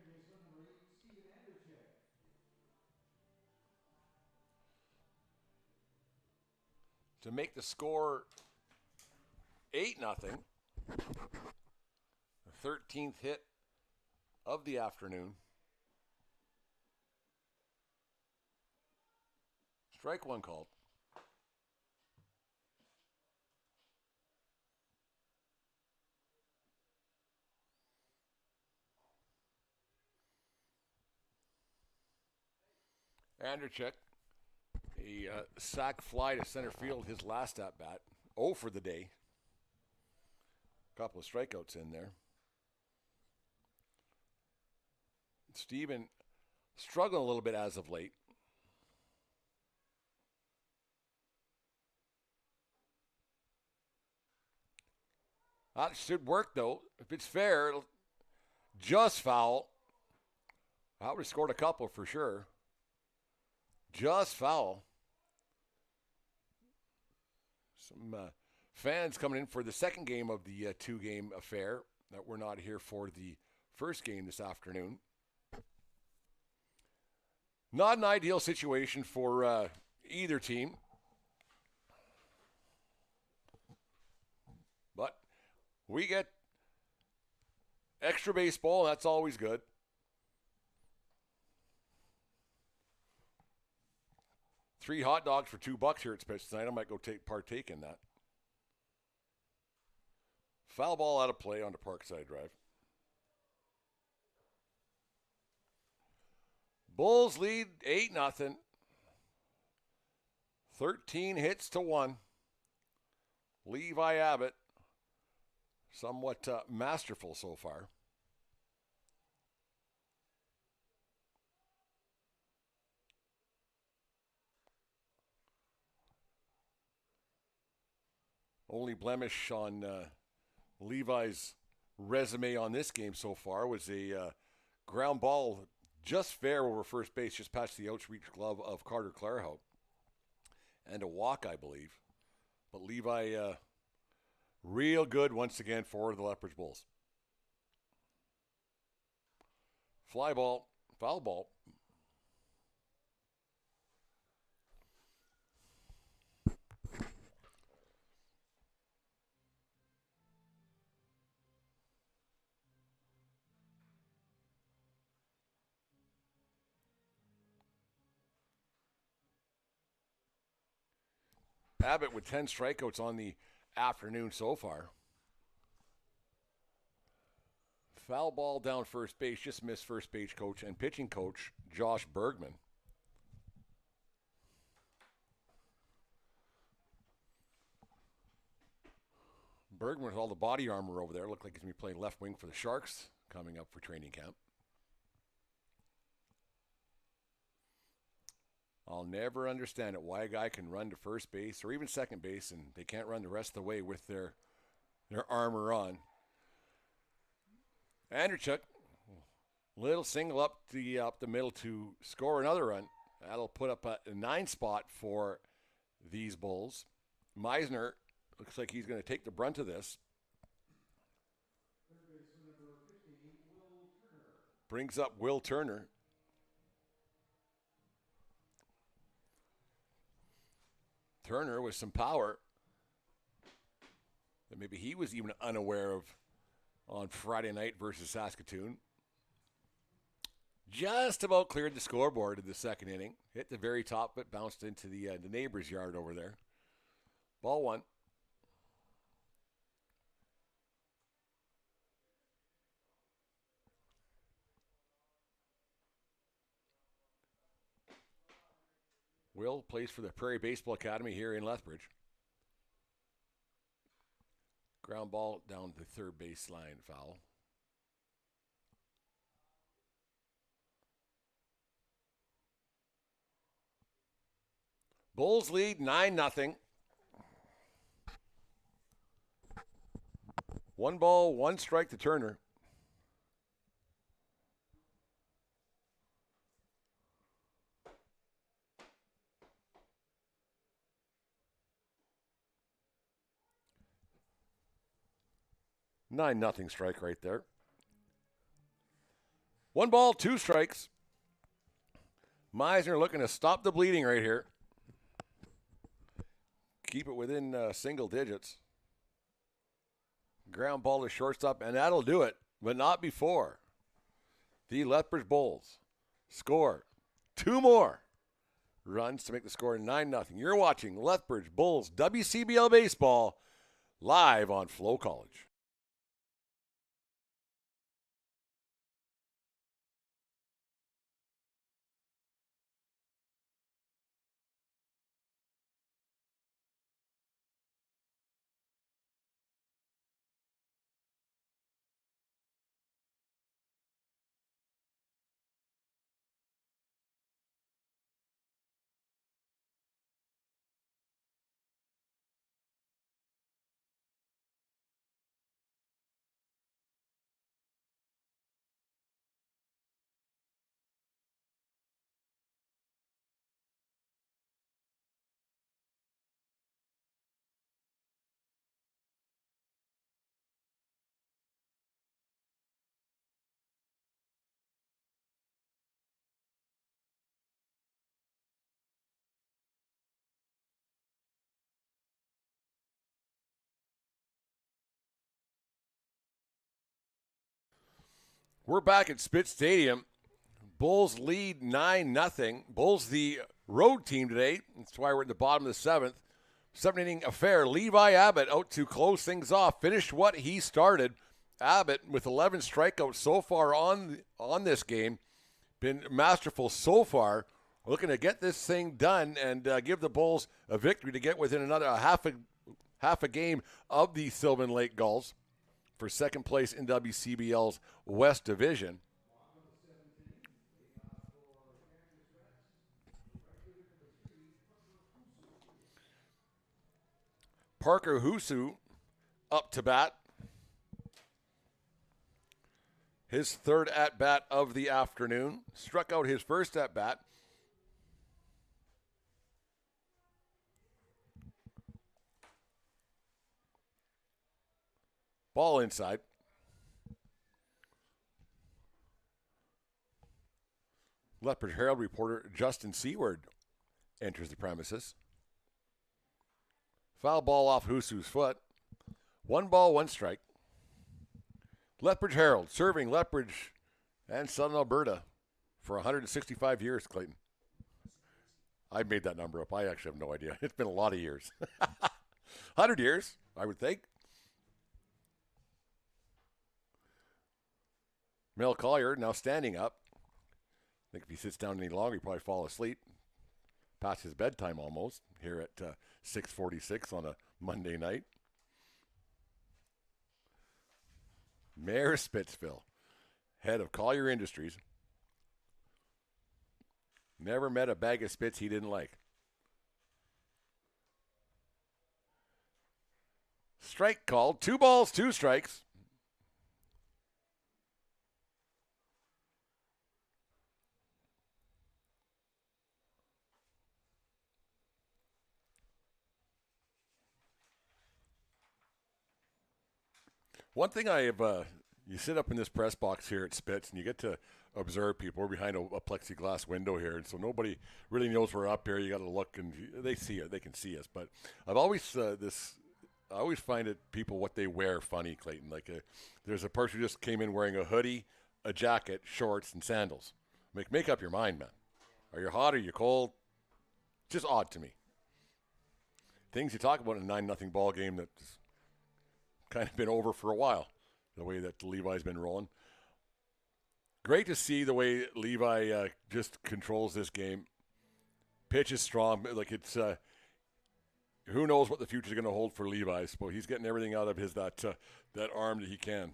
To make the score 8-0. The 13th hit of the afternoon. Strike one called. Anderchuk, a sac fly to center field, his last at bat. 0 for the day. Couple of strikeouts in there. Steven struggling a little bit as of late. That should work, though. If it's fair, just foul. I would have scored a couple for sure. Just foul. Some fans coming in for the second game of the 2-game affair that we're not here for the first game this afternoon. Not an ideal situation for either team. But we get extra baseball, and that's always good. $3 hot dogs for $2 here at Spitz tonight. I might go partake in that. Foul ball out of play on the Parkside Drive. Bulls lead 8-0. 13 hits to 1. Levi Abbott, somewhat masterful so far. Only blemish on Levi's resume on this game so far was a ground ball just fair over first base, just past the outreach glove of Carter Clairhout. And a walk, I believe. But Levi, real good once again for the Lethbridge Bulls. Fly ball, foul ball. Abbott with 10 strikeouts on the afternoon so far. Foul ball down first base, just missed first base coach and pitching coach Josh Bergman. Bergman with all the body armor over there. Looked like he's going to be playing left wing for the Sharks coming up for training camp. I'll never understand it, why a guy can run to first base or even second base and they can't run the rest of the way with their armor on. Anderchuk, little single up the middle to score another run. That'll put up a 9 spot for these Bulls. Meisner looks like he's going to take the brunt of this. Brings up Will Turner. Turner with some power that maybe he was even unaware of on Friday night versus Saskatoon. Just about cleared the scoreboard in the second inning. Hit the very top, but bounced into the neighbor's yard over there. Ball 1. Will plays for the Prairie Baseball Academy here in Lethbridge. Ground ball down the third baseline, foul. Bulls lead 9-0. 1 ball, 1 strike to Turner. Nothing strike right there. 1 ball, 2 strikes. Meisner looking to stop the bleeding right here. Keep it within single digits. Ground ball to shortstop, and that'll do it, but not before. The Lethbridge Bulls score 2 more runs to make the score 9-0. You're watching Lethbridge Bulls WCBL Baseball live on FloCollege. We're back at Spitz Stadium. Bulls lead 9-0. Bulls the road team today. That's why we're at the bottom of the 7th. 7-inning affair. Levi Abbott out to close things off. Finished what he started. Abbott with 11 strikeouts so far on this game. Been masterful so far. Looking to get this thing done and give the Bulls a victory to get within another half a game of the Sylvan Lake Gulls for second place in WCBL's West Division. Parker Husu up to bat. His third at-bat of the afternoon. Struck out his first at-bat. Ball inside. Lethbridge Herald reporter Justin Seward enters the premises. Foul ball off Husu's foot. 1 ball, 1 strike. Lethbridge Herald serving Lethbridge and Southern Alberta for 165 years, Clayton. I made that number up. I actually have no idea. It's been a lot of years. 100 years, I would think. Mel Collier now standing up. I think if he sits down any longer, he'll probably fall asleep. Past his bedtime almost here at 6:46 on a Monday night. Mayor Spitzville, head of Collier Industries. Never met a bag of spits he didn't like. Strike called. 2 balls, 2 strikes. One thing I have, you sit up in this press box here at Spitz and you get to observe people. We're behind a plexiglass window here, and so nobody really knows we're up here. You got to look, and they see it. They can see us. But I've always I always find it people what they wear funny, Clayton. Like there's a person who just came in wearing a hoodie, a jacket, shorts, and sandals. Make up your mind, man. Are you hot? Are you cold? Just odd to me. Things you talk about in a 9-0 ball game that's kind of been over for a while, the way that Levi's been rolling. Great to see the way Levi just controls this game. Pitch is strong. Like it's, who knows what the future is going to hold for Levi. But he's getting everything out of his that arm that he can.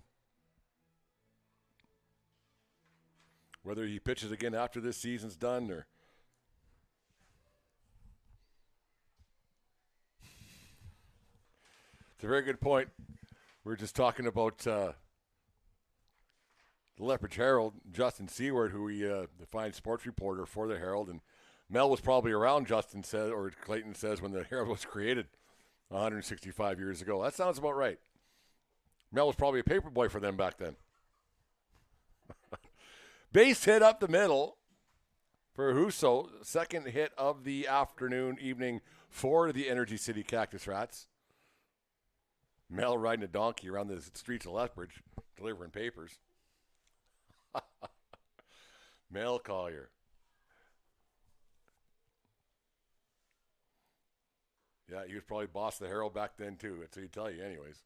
Whether he pitches again after this season's done or. It's a very good point. We were just talking about the Lethbridge Herald, Justin Seward, who we the fine sports reporter for the Herald, and Mel was probably around, Justin said, or Clayton says, when the Herald was created 165 years ago. That sounds about right. Mel was probably a paper boy for them back then. Base hit up the middle for Husso. Second hit of the afternoon, evening for the Energy City Cactus Rats. Mel riding a donkey around the streets of Lethbridge, delivering papers. Mel Collier. Yeah, he was probably boss of the Herald back then, too. That's what he'd tell you anyways.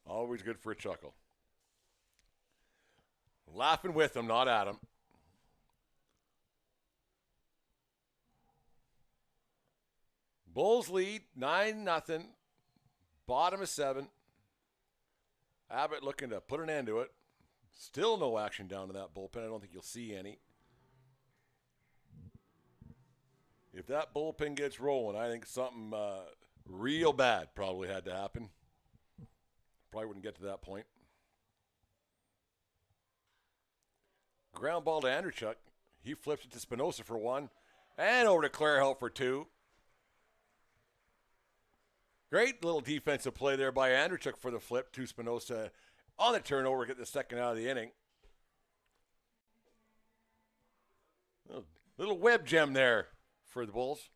Always good for a chuckle. Laughing with him, not at him. Bulls lead 9-0. Bottom of 7. Abbott looking to put an end to it. Still no action down to that bullpen. I don't think you'll see any. If that bullpen gets rolling, I think something real bad probably had to happen. Probably wouldn't get to that point. Ground ball to Andrechuk. He flips it to Spinoza for 1. And over to Clarehout for 2. Great little defensive play there by Andrechuk for the flip to Spinoza on the turnover, get the second out of the inning. Little web gem there for the Bulls.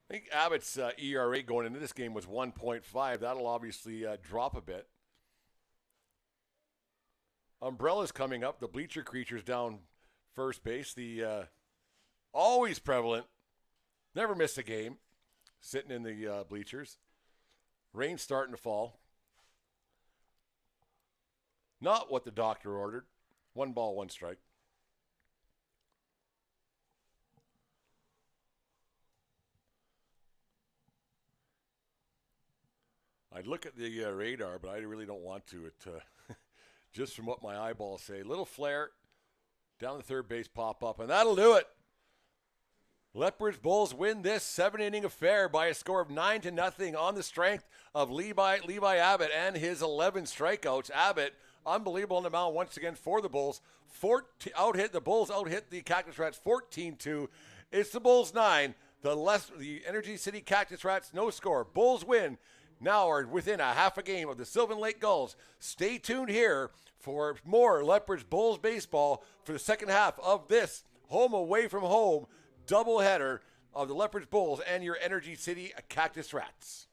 I think Abbott's ERA going into this game was 1.5. That'll obviously drop a bit. Umbrella's coming up. The bleacher creatures down first base. The always prevalent, never miss a game, sitting in the bleachers. Rain's starting to fall. Not what the doctor ordered. 1 ball, 1 strike. I'd look at the radar, but I really don't want to. It just from what my eyeballs say. Little flare down the third base pop up, and that'll do it. Lethbridge Bulls win this 7-inning affair by a score of 9-0 on the strength of Levi Abbott and his 11 strikeouts. Abbott, unbelievable on the mound once again for the Bulls. The Bulls out-hit the Cactus Rats 14-2. It's the Bulls 9, the Energy City Cactus Rats no score. Bulls win. Now are within a half a game of the Sylvan Lake Gulls. Stay tuned here for more Lethbridge Bulls baseball for the second half of this home away from home doubleheader of the Lethbridge Bulls and your Energy City Cactus Rats.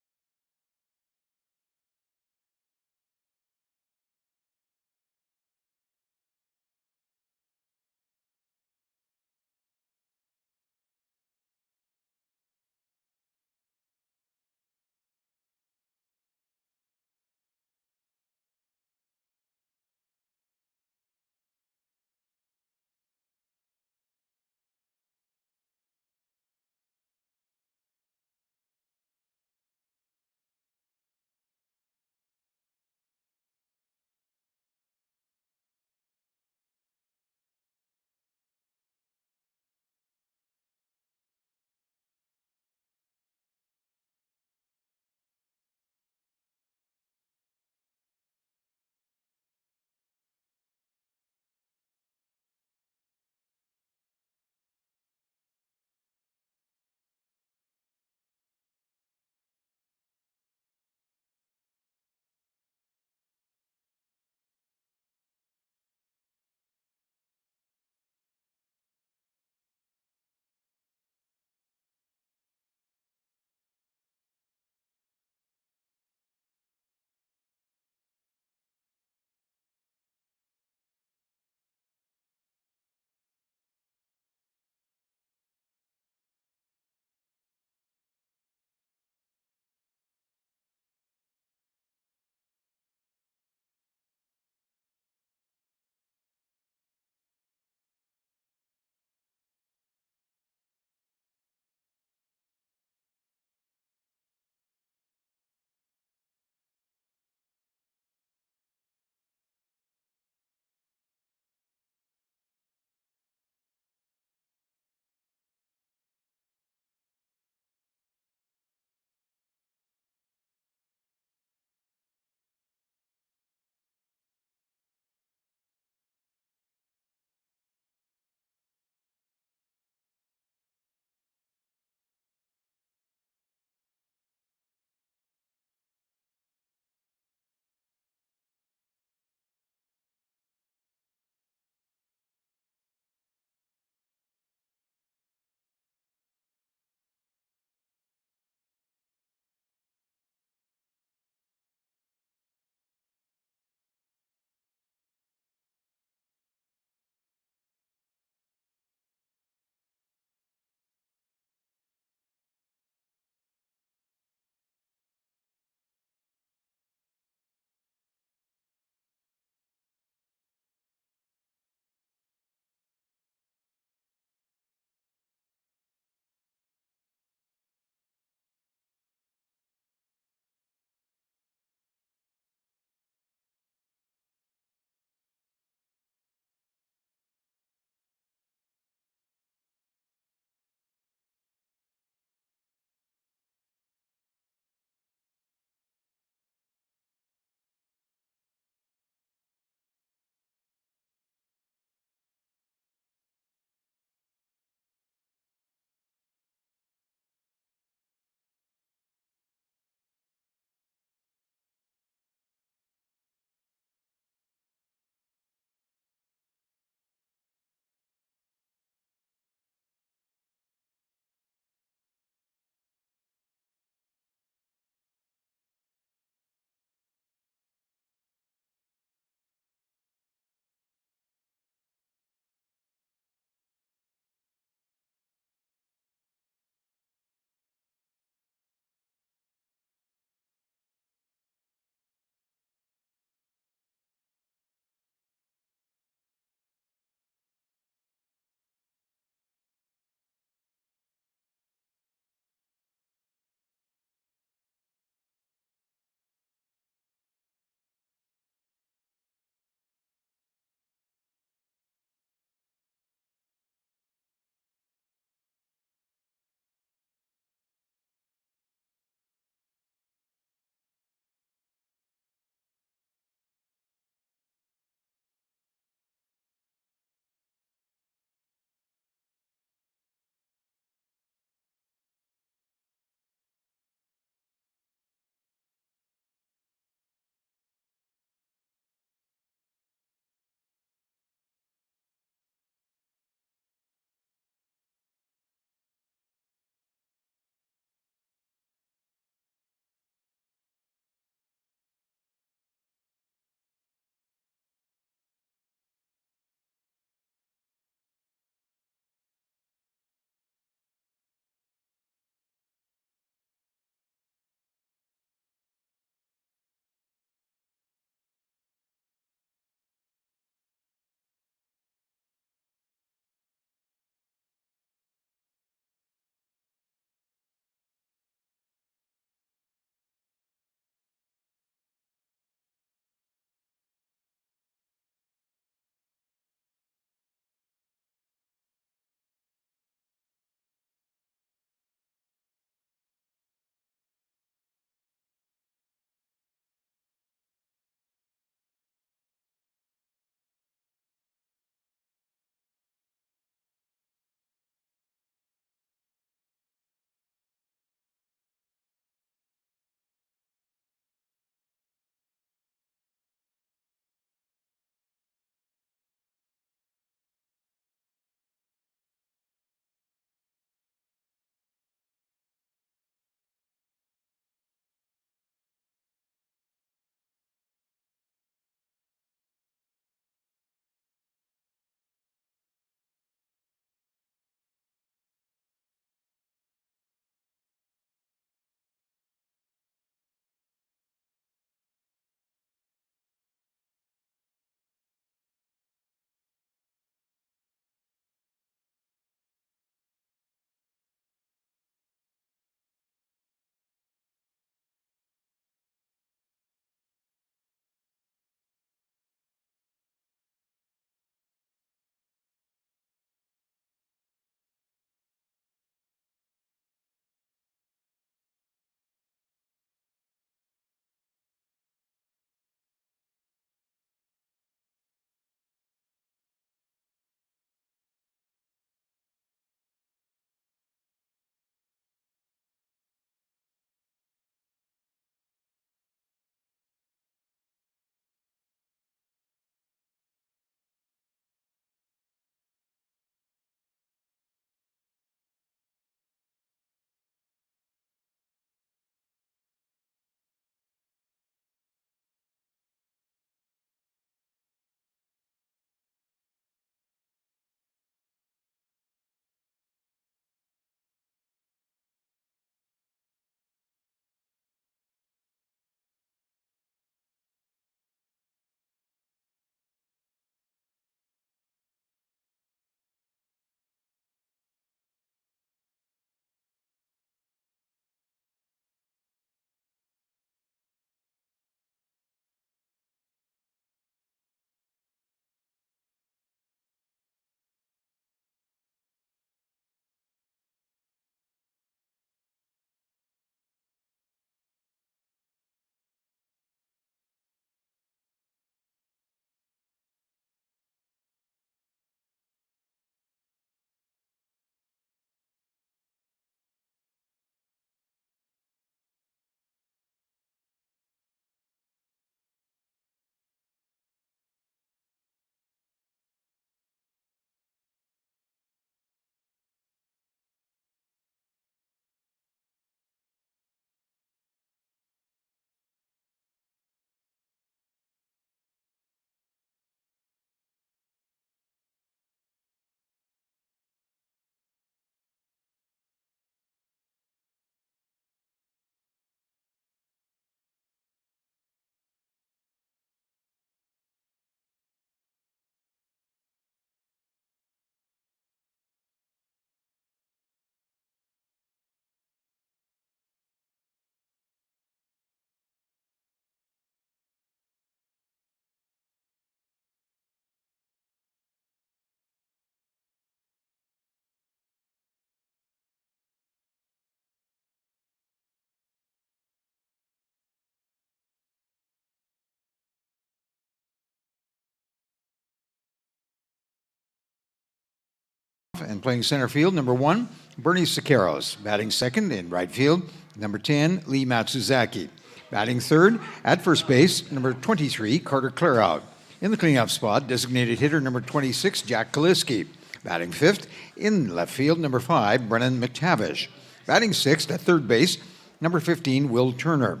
and playing center field, number 1, Bernie Sakaros. Batting second in right field, number 10, Lee Matsuzaki. Batting third at first base, number 23, Carter Clarout. In the cleanup spot, designated hitter number 26, Jack Kaliski. Batting fifth in left field, number 5, Brennan McTavish. Batting sixth at third base, number 15, Will Turner.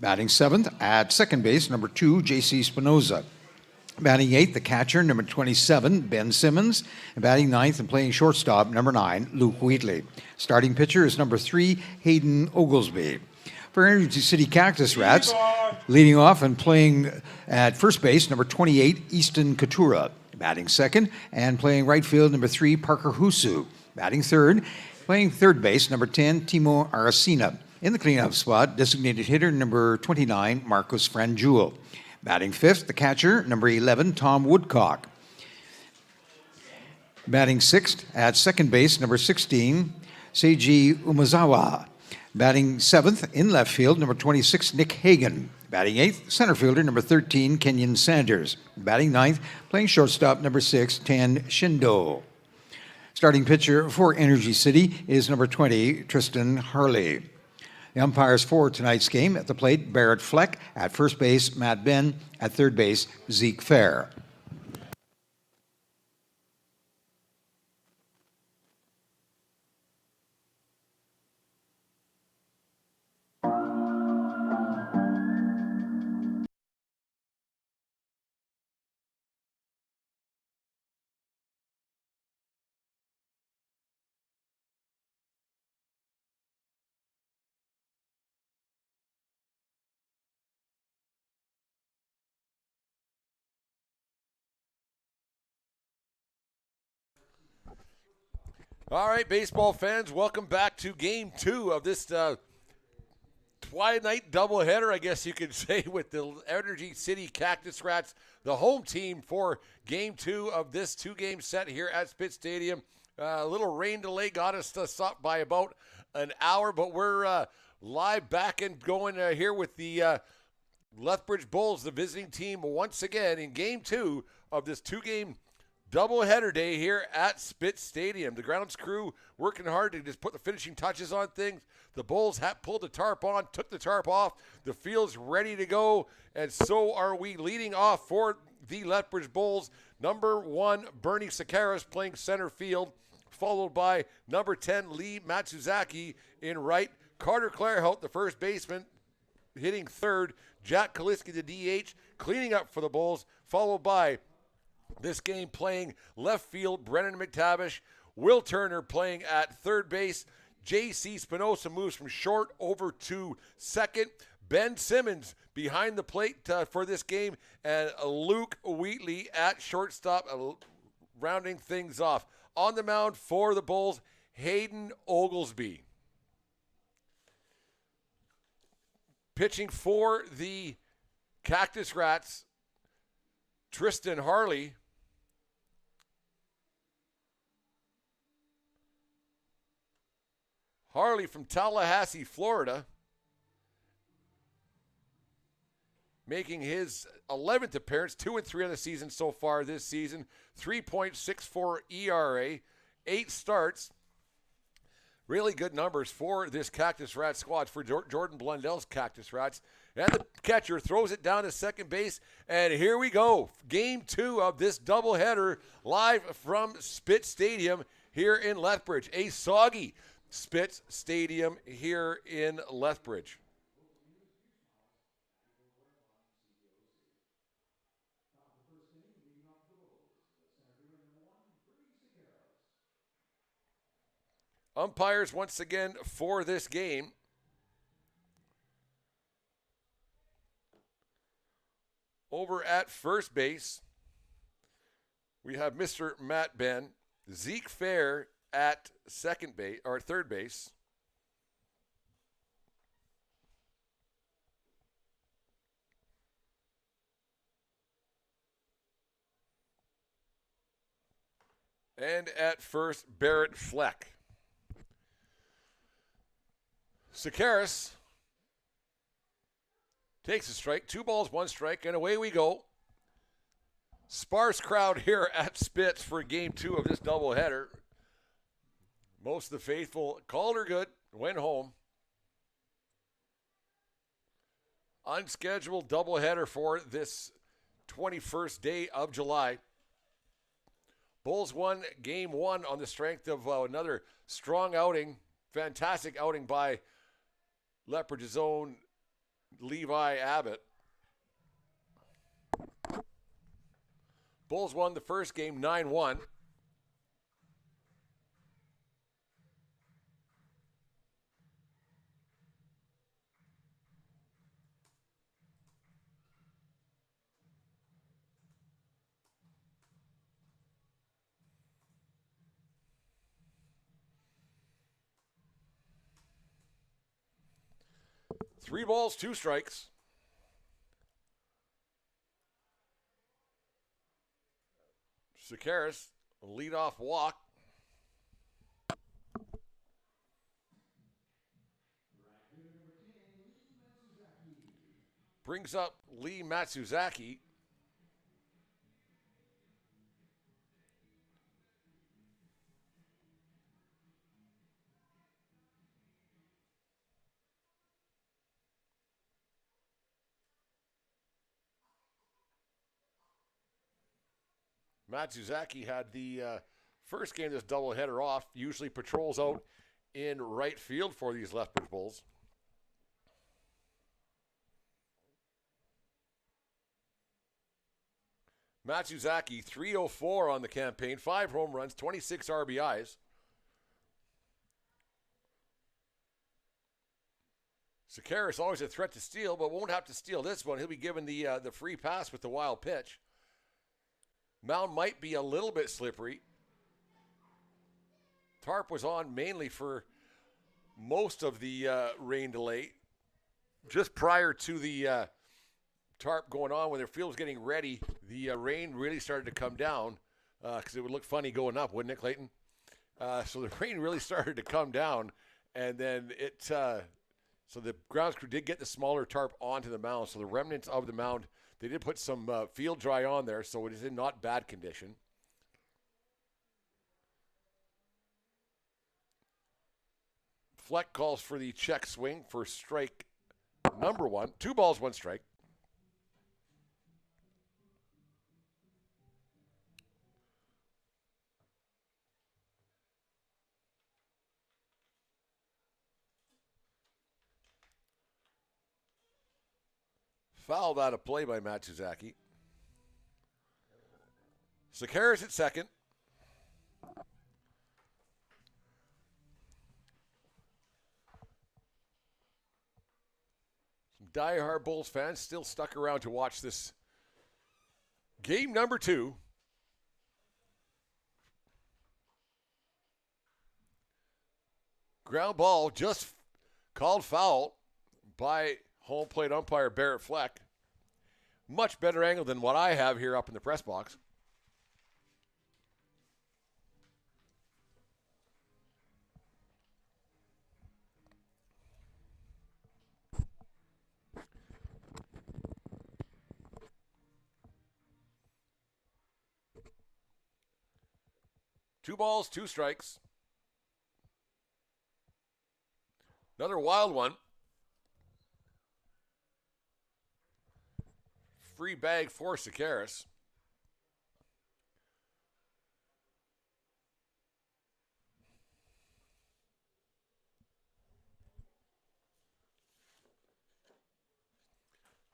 Batting seventh at second base, number 2, J.C. Spinoza. Batting eighth, the catcher, number 27, Ben Simmons. And batting ninth and playing shortstop, number 9, Luke Wheatley. Starting pitcher is number 3, Hayden Oglesby. For Energy City Cactus Rats, leading off and playing at first base, number 28, Easton Katura. Batting second and playing right field, number 3, Parker Husu. Batting third, playing third base, number 10, Timo Aracena. In the cleanup spot, designated hitter number 29, Marcus Franjul. Batting fifth, the catcher, number 11, Tom Woodcock. Batting sixth at second base, number 16, Seiji Umazawa. Batting seventh in left field, number 26, Nick Hagan. Batting eighth, center fielder, number 13, Kenyon Sanders. Batting ninth, playing shortstop, number 6, Tan Shindo. Starting pitcher for Energy City is number 20, Tristan Harley. The umpires for tonight's game: at the plate, Barrett Fleck; at first base, Matt Ben; at third base, Zeke Fair. All right, baseball fans, welcome back to Game 2 of this twilight doubleheader, I guess you could say, with the Energy City Cactus Rats, the home team for Game 2 of this two-game set here at Spitz Stadium. A little rain delay got us to stop by about an hour, but we're live back and going here with the Lethbridge Bulls, the visiting team, once again in Game 2 of this two-game doubleheader day here at Spitz Stadium. The grounds crew working hard to just put the finishing touches on things. The Bulls pulled the tarp on, took the tarp off. The field's ready to go, and so are we. Leading off for the Lethbridge Bulls, number 1, Bernie Sakaris playing center field, followed by number 10, Lee Matsuzaki in right. Carter Clairhout, the first baseman, hitting third. Jack Kaliski, the DH, cleaning up for the Bulls, followed by this game playing left field, Brennan McTavish. Will Turner playing at third base. J.C. Spinoza moves from short over to second. Ben Simmons behind the plate for this game. And Luke Wheatley at shortstop, rounding things off. On the mound for the Bulls, Hayden Oglesby. Pitching for the Cactus Rats, Tristan Harley. Harley from Tallahassee, Florida, making his 11th appearance, 2-3 on the season so far this season, 3.64 ERA, 8 starts. Really good numbers for this Cactus Rat squad, for Jordan Blundell's Cactus Rats. And the catcher throws it down to second base, and here we go. Game 2 of this doubleheader, live from Spitz Stadium here in Lethbridge. A soggy Spitz Stadium here in Lethbridge. Umpires once again for this game: over at first base, we have Mr. Matt Ben. Zeke Fair at second base, or third base. And at first, Barrett Fleck. Sakaris takes a strike, 2 balls, 1 strike, and away we go. Sparse crowd here at Spitz for Game 2 of this doubleheader. Most of the faithful called her good, went home. Unscheduled doubleheader for this 21st day of July. Bulls won game 1 on the strength of another strong outing, fantastic outing by Lethbridge's own Levi Abbott. Bulls won the first game 9-1. Three balls, two strikes. Sakaris, leadoff walk. Brings up Lee Matsuzaki. Matsuzaki had the first game of this doubleheader off. Usually patrols out in right field for these Lethbridge Bulls. Matsuzaki, 304 on the campaign, 5 home runs, 26 RBIs. Sakaris always a threat to steal, but won't have to steal this one. He'll be given the free pass with the wild pitch. Mound might be a little bit slippery. Tarp was on mainly for most of the rain delay. Just prior to the tarp going on, when their field was getting ready, the rain really started to come down because it would look funny going up, wouldn't it, Clayton? So the rain really started to come down, and then so the grounds crew did get the smaller tarp onto the mound. So the remnants of the mound, they did put some field dry on there, so it is in not bad condition. Fleck calls for the check swing for strike number 1. 2 balls, 1 strike. Fouled out of play by Matsuzaki. Sakaris at second. Some diehard Bulls fans still stuck around to watch this game number 2. Ground ball just called foul by home plate umpire Barrett Fleck. Much better angle than what I have here up in the press box. Two balls, 2 strikes. Another wild one. Free bag for Sakaris.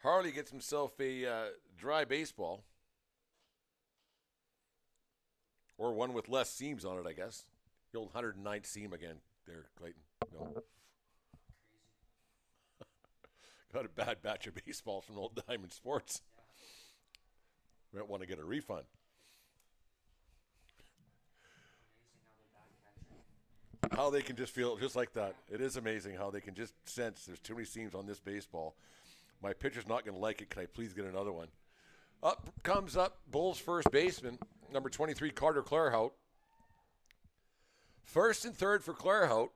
Harley gets himself a dry baseball. Or one with less seams on it, I guess. The old 109th seam again there, Clayton. No. Got a bad batch of baseballs from Old Diamond Sports. Might want to get a refund. How they can just feel just like that. It is amazing how they can just sense there's too many seams on this baseball. My pitcher's not going to like it. Can I please get another one? Up comes up Bulls first baseman, number 23, Carter Clairhout. First and third for Clairhout.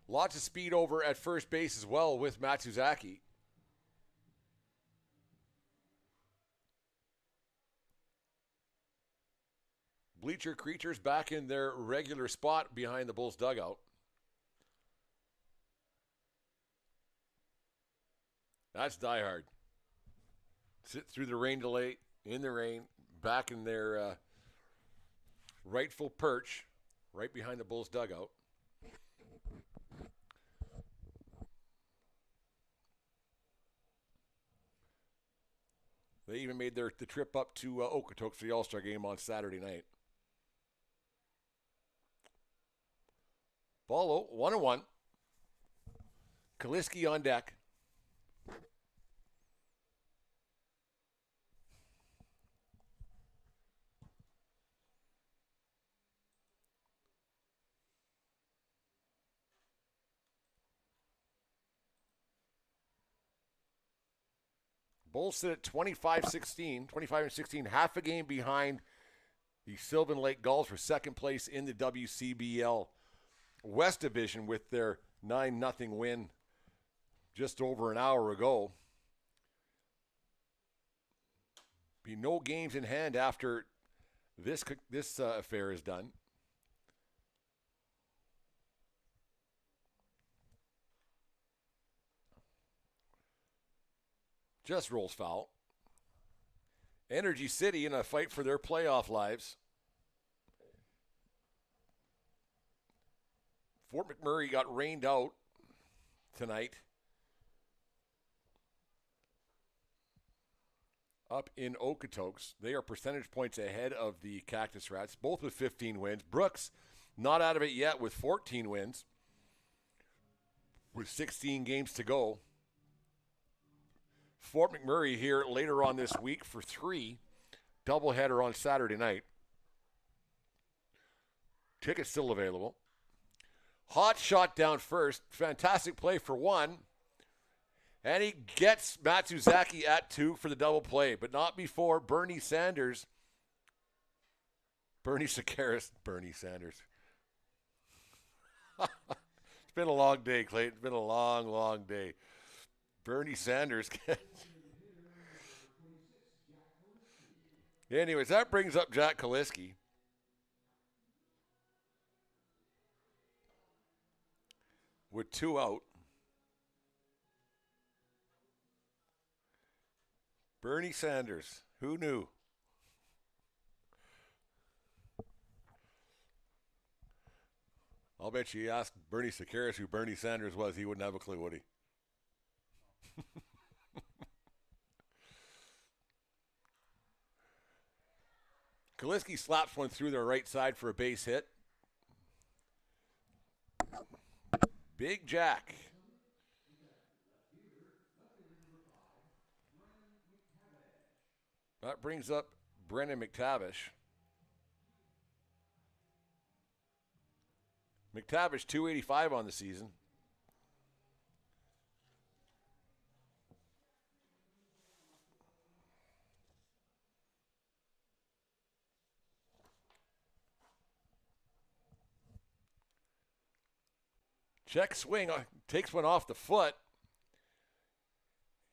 Lots of speed over at first base as well with Matsuzaki. bleacher creatures back in their regular spot behind the Bulls dugout. That's diehard. Sit through the rain delay, in the rain, back in their rightful perch, right behind the Bulls dugout. They even made the trip up to Okotoks for the All-Star game on Saturday night. Ball low, 1-1. Kaliski on deck. Bulls sit at 25-16, half a game behind the Sylvan Lake Gulls for second place in the WCBL West Division with their 9-0 win just over an hour ago. Be no games in hand after this affair is done. Just rolls foul. Energy City in a fight for their playoff lives. Fort McMurray got rained out tonight. Up in Okotoks. They are percentage points ahead of the Cactus Rats, both with 15 wins. Brooks not out of it yet with 14 wins, with 16 games to go. Fort McMurray here later on this week for 3. Doubleheader on Saturday night. Tickets still available. Hot shot down first. Fantastic play for 1. And he gets Matsuzaki at 2 for the double play, but not before Bernie Sanders. Bernie Sakaris. It's been a long day, Clayton. It's been a long, long day. Bernie Sanders. Anyways, that brings up Jack Kaliski. With 2 out. Bernie Sanders. Who knew? I'll bet you asked Bernie Sakaris who Bernie Sanders was, he wouldn't have a clue, would he? Kaliski slaps one through their right side for a base hit. Big Jack. That brings up Brennan McTavish. McTavish, 285 on the season. Check swing, takes one off the foot.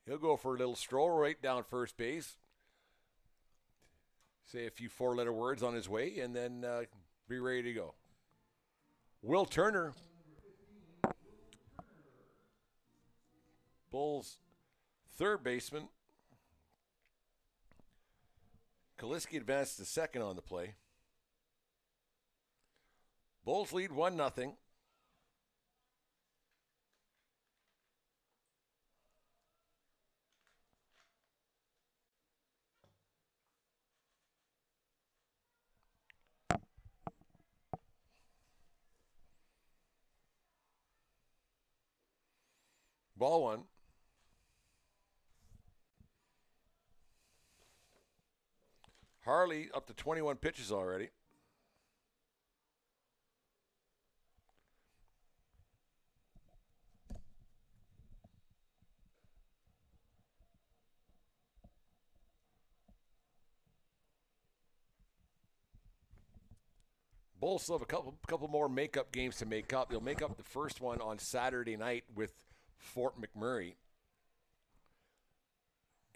He'll go for a little stroll right down first base. Say a few 4-letter words on his way, and then be ready to go. Will Turner, Bulls' third baseman. Kaliski advanced to second on the play. Bulls lead 1-0. Ball 1. Harley up to 21 pitches already. Bulls still have a couple more makeup games to make up. They'll make up the first one on Saturday night with Fort McMurray.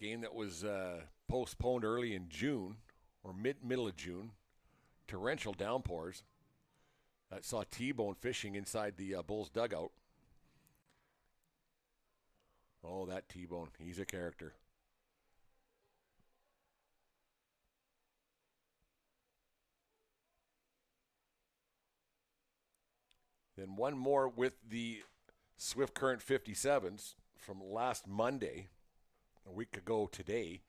Game that was postponed early in June, or middle of June, torrential downpours that saw T-Bone fishing inside the Bulls dugout. Oh, that T-Bone. He's a character. Then one more with the Swift Current 57s from last Monday, a week ago today,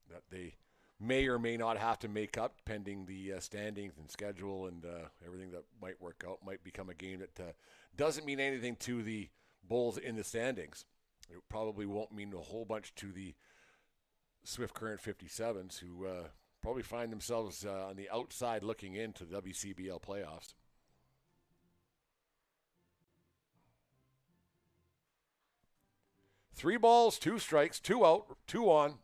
that they may or may not have to make up pending the standings and schedule and everything that might work out. Might become a game that doesn't mean anything to the Bulls in the standings. It probably won't mean a whole bunch to the Swift Current 57s, who probably find themselves on the outside looking into the WCBL playoffs. Three balls, two strikes, two out, two on.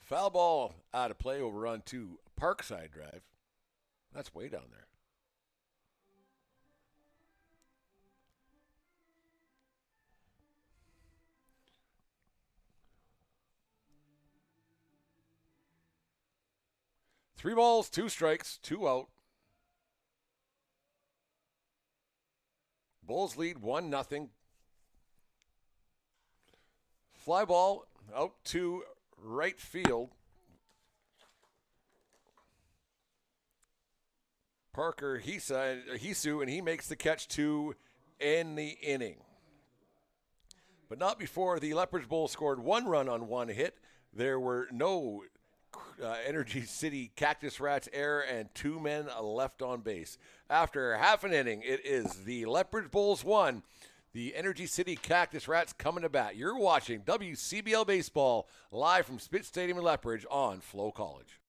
Foul ball out of play over on to Parkside Drive. That's way down there. Three balls, two strikes, two out. Bulls lead 1-0. Fly ball out to right field. Parker Hisu, and he makes the catch to end the inning. But not before the Lethbridge Bulls scored one run on one hit. There were no Energy City Cactus Rats error and two men left on base. After half an inning, it is the Lethbridge Bulls 1, the Energy City Cactus Rats coming to bat. You're watching WCBL Baseball live from Spitz Stadium in Lethbridge on FloCollege.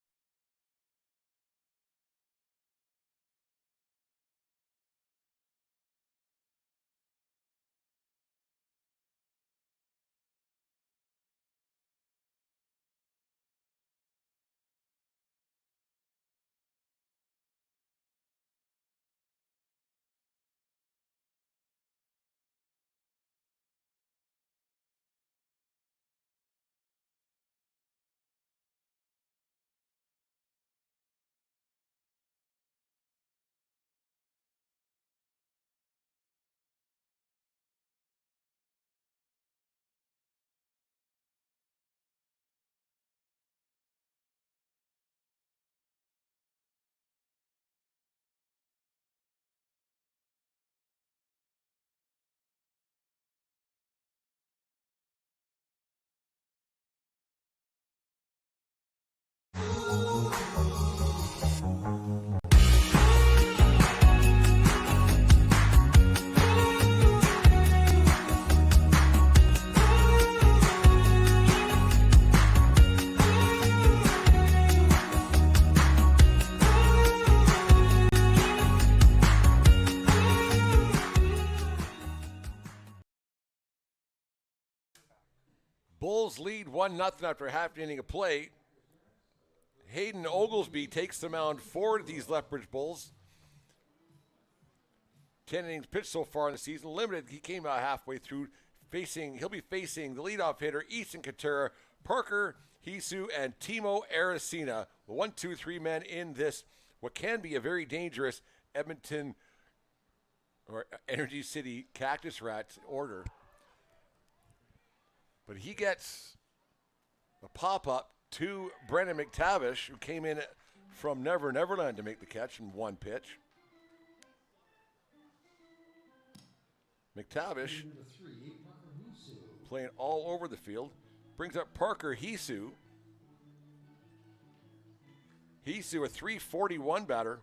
Bulls lead 1-0 after half an inning of play. Hayden Oglesby takes the mound for these Lethbridge Bulls. 10 innings pitched so far in the season. Limited, he came out halfway through. He'll be facing the leadoff hitter, Easton Katura, Parker Hisu, and Timo Aracena. The 1-2-3 men in this, what can be a very dangerous Edmonton or Energy City Cactus Rats order. But he gets a pop-up to Brennan McTavish, who came in from Neverland to make the catch in one pitch. McTavish playing all over the field. Brings up Parker Hisu. Hisu, a .341 batter.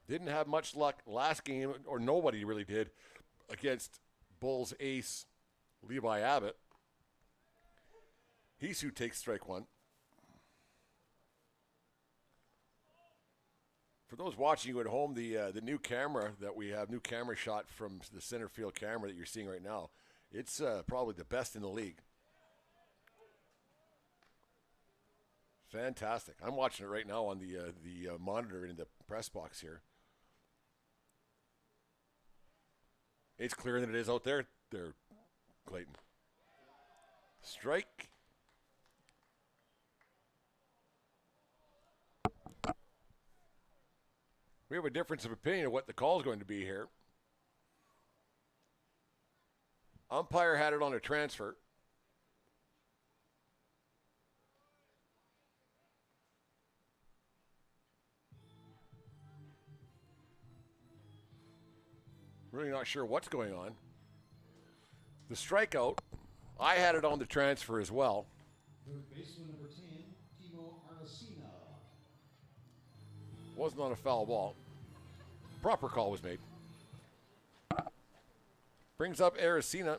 Didn't have much luck last game, or nobody really did, against Bulls ace Levi Abbott. Hisu takes strike one. For those watching you at home, the new camera that we have, new camera shot from the center field camera that you're seeing right now, it's probably the best in the league. Fantastic. I'm watching it right now on the monitor in the press box here. It's clearer than it is out there. There, Clayton. Strike. We have a difference of opinion of what the call is going to be here. Umpire had it on a transfer. Really not sure what's going on. The strikeout, I had it on the transfer as well. Third baseman number 10, Timo Aracena. Was not a foul ball. Proper call was made. Brings up Aracena.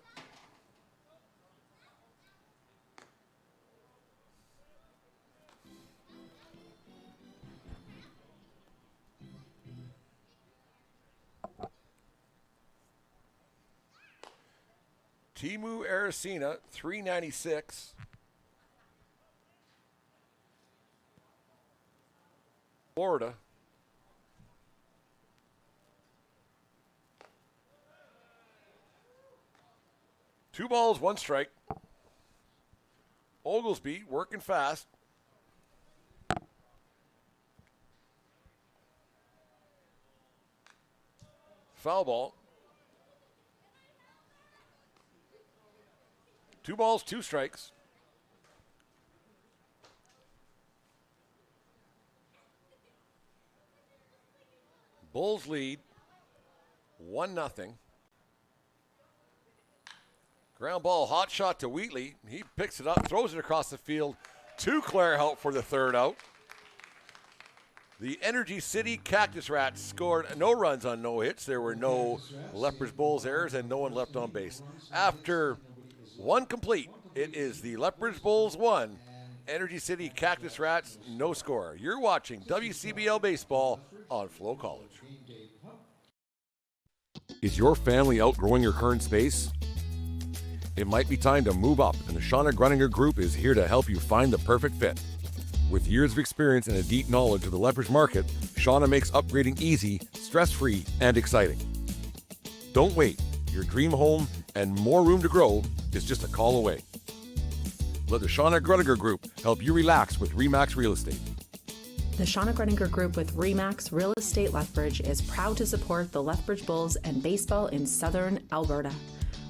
Timo Aracena, 396. Florida. Two balls, one strike. Oglesby working fast. Foul ball. Two balls, two strikes. Bulls lead 1-0. Ground ball, hot shot to Wheatley. He picks it up, throws it across the field to Claire Hout for the third out. The Energy City Cactus Rats scored no runs on no hits. There were no Lethbridge Bulls errors and no one left on base. After one complete, it is the Lethbridge Bulls 1, Energy City Cactus Rats no score. You're watching WCBL Baseball on FloCollege. Is your family outgrowing your current space? It might be time to move up, and the Shauna Grunninger Group is here to help you find the perfect fit. With years of experience and a deep knowledge of the Lethbridge market, Shauna makes upgrading easy, stress-free, and exciting. Don't wait. Your dream home and more room to grow is just a call away. Let the Shauna Grunninger Group help you relax with RE/MAX Real Estate. The Shauna Grunninger Group with RE/MAX Real Estate Lethbridge is proud to support the Lethbridge Bulls and baseball in southern Alberta.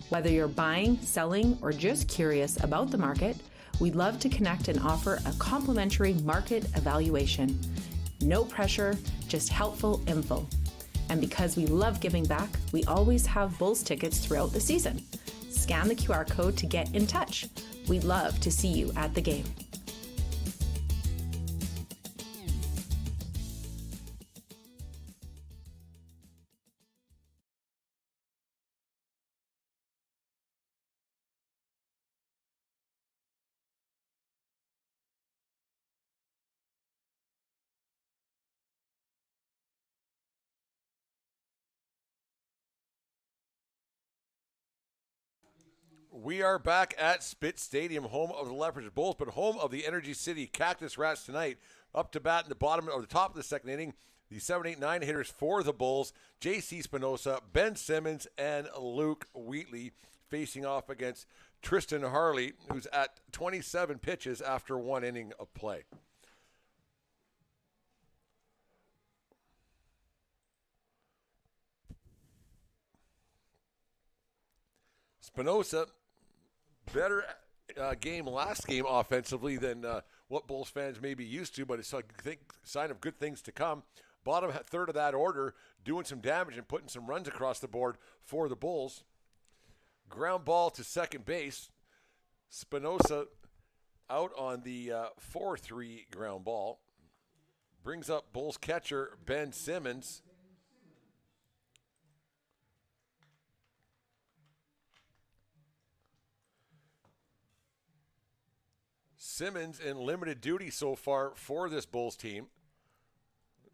Whether you're buying, selling, or just curious about the market, we'd love to connect and offer a complimentary market evaluation. No pressure, just helpful info. And because we love giving back, we always have Bulls tickets throughout the season. Scan the QR code to get in touch. We'd love to see you at the game. We are back at Spitz Stadium, home of the Lethbridge Bulls, but home of the Energy City Cactus Rats tonight. Up to bat in the bottom or the top of the second inning, the 7-8-9 hitters for the Bulls, J.C. Spinoza, Ben Simmons, and Luke Wheatley facing off against Tristan Harley, who's at 27 pitches after one inning of play. Spinoza, better game last game offensively than what Bulls fans may be used to, but it's a sign of good things to come. Bottom third of that order, doing some damage and putting some runs across the board for the Bulls. Ground ball to second base. Spinoza out on the 4-3 ground ball. Brings up Bulls catcher Ben Simmons. Simmons in limited duty so far for this Bulls team.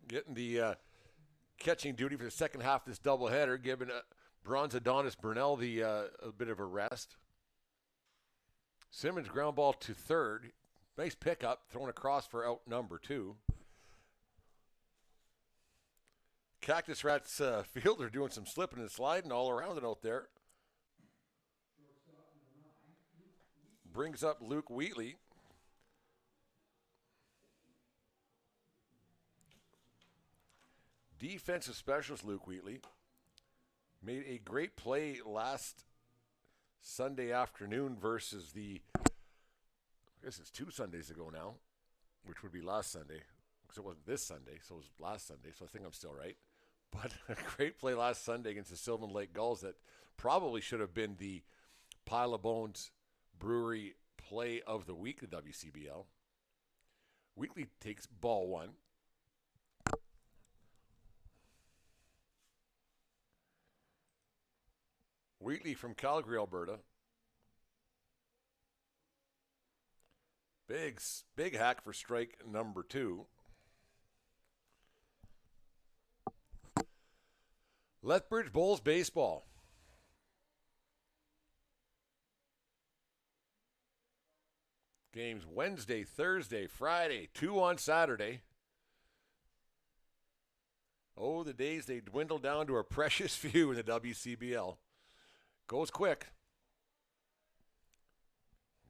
Getting the catching duty for the second half of this doubleheader, giving Bronze Adonis Burnell a bit of a rest. Simmons ground ball to third. Nice pickup, thrown across for out number 2. Cactus Rats field are doing some slipping and sliding all around it out there. Brings up Luke Wheatley. Defensive specialist Luke Wheatley made a great play last Sunday afternoon versus I guess it's 2 Sundays ago now, which would be last Sunday, because it wasn't this Sunday, so it was last Sunday, so I think I'm still right. But a great play last Sunday against the Sylvan Lake Gulls that probably should have been the Pile of Bones Brewery play of the week, the WCBL. Wheatley takes ball 1. Wheatley from Calgary, Alberta. Big hack for strike number 2. Lethbridge Bulls baseball. Games Wednesday, Thursday, Friday, 2 on Saturday. Oh, the days they dwindle down to a precious few in the WCBL. Goes quick.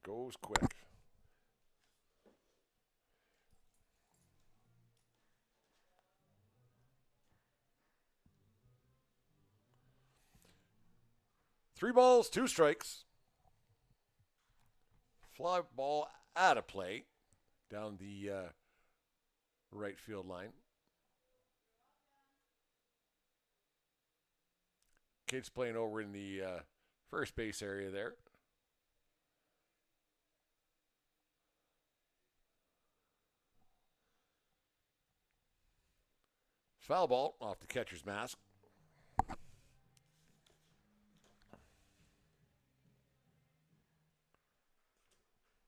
Goes quick. Three balls, 2 strikes. Fly ball out of play down the right field line. Kids playing over in the first base area there. Foul ball off the catcher's mask.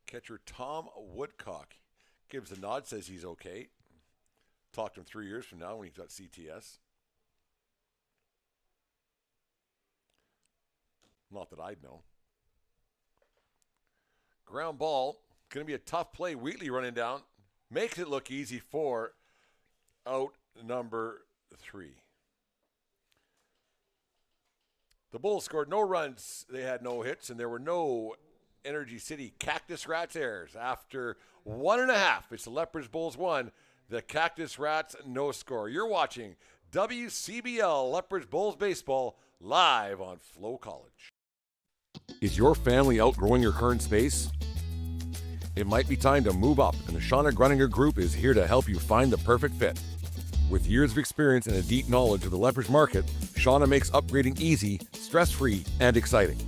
Catcher Tom Woodcock gives a nod, says he's okay. Talk to him 3 years from now when he's got CTS. Not that I'd know. Ground ball. Going to be a tough play. Wheatley running down. Makes it look easy for out number 3. The Bulls scored no runs. They had no hits, and there were no Energy City Cactus Rats errors. After 1.5, it's the Lethbridge Bulls 1, the Cactus Rats no score. You're watching WCBL Lethbridge Bulls baseball live on FloCollege. Is your family outgrowing your current space? It might be time to move up, and the Shauna Gruninger Group is here to help you find the perfect fit. With years of experience and a deep knowledge of the Lethbridge market, Shauna makes upgrading easy, stress-free, and exciting.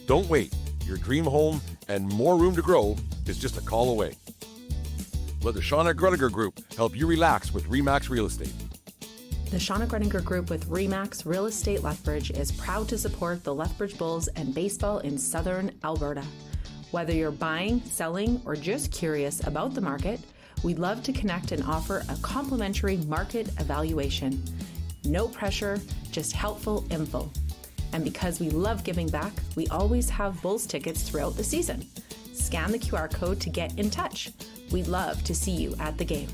Don't wait. Your dream home and more room to grow is just a call away. Let the Shauna Gruninger Group help you relax with RE/MAX Real Estate. The Shauna Gruninger Group with RE/MAX Real Estate Lethbridge is proud to support the Lethbridge Bulls and baseball in southern Alberta. Whether you're buying, selling, or just curious about the market, we'd love to connect and offer a complimentary market evaluation. No pressure, just helpful info. And because we love giving back, we always have Bulls tickets throughout the season. Scan the QR code to get in touch. We'd love to see you at the game.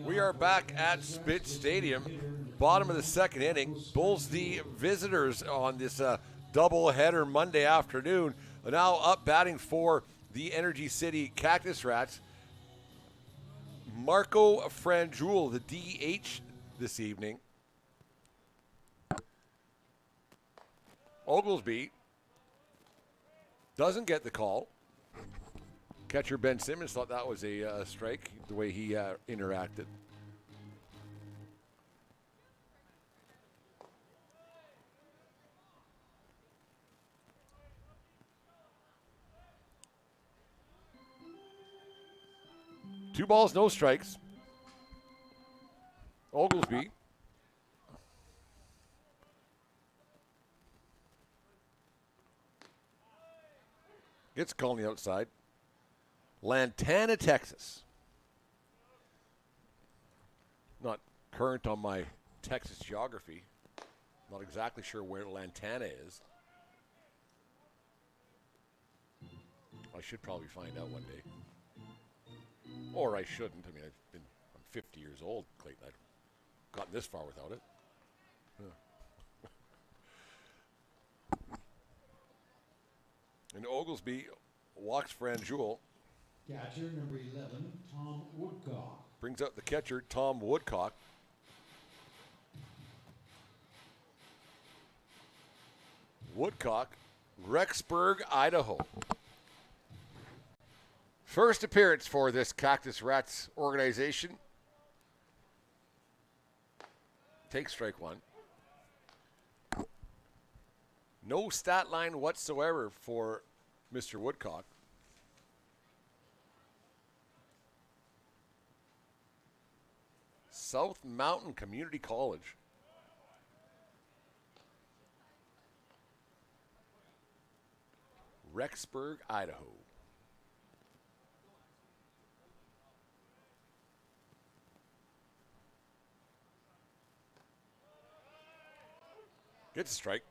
We are back at Spitz Stadium, bottom of the second inning. Bulls the visitors on this doubleheader Monday afternoon. Now up batting for the Energy City Cactus Rats. Marco Franjul, the DH this evening. Oglesby doesn't get the call. Catcher Ben Simmons thought that was a strike, the way he interacted. 2 balls, no strikes. Oglesby gets called on the outside. Lantana, Texas. Not current on my Texas geography. Not exactly sure where Lantana is. I should probably find out one day. Or I shouldn't. I mean, I'm 50 years old, Clayton. I've gotten this far without it. And Oglesby walks Franjul. Catcher number 11, Tom Woodcock. Brings up the catcher, Tom Woodcock. Woodcock, Rexburg, Idaho. First appearance for this Cactus Rats organization. Take strike one. No stat line whatsoever for Mr. Woodcock. South Mountain Community College. Rexburg, Idaho. Gets a strike.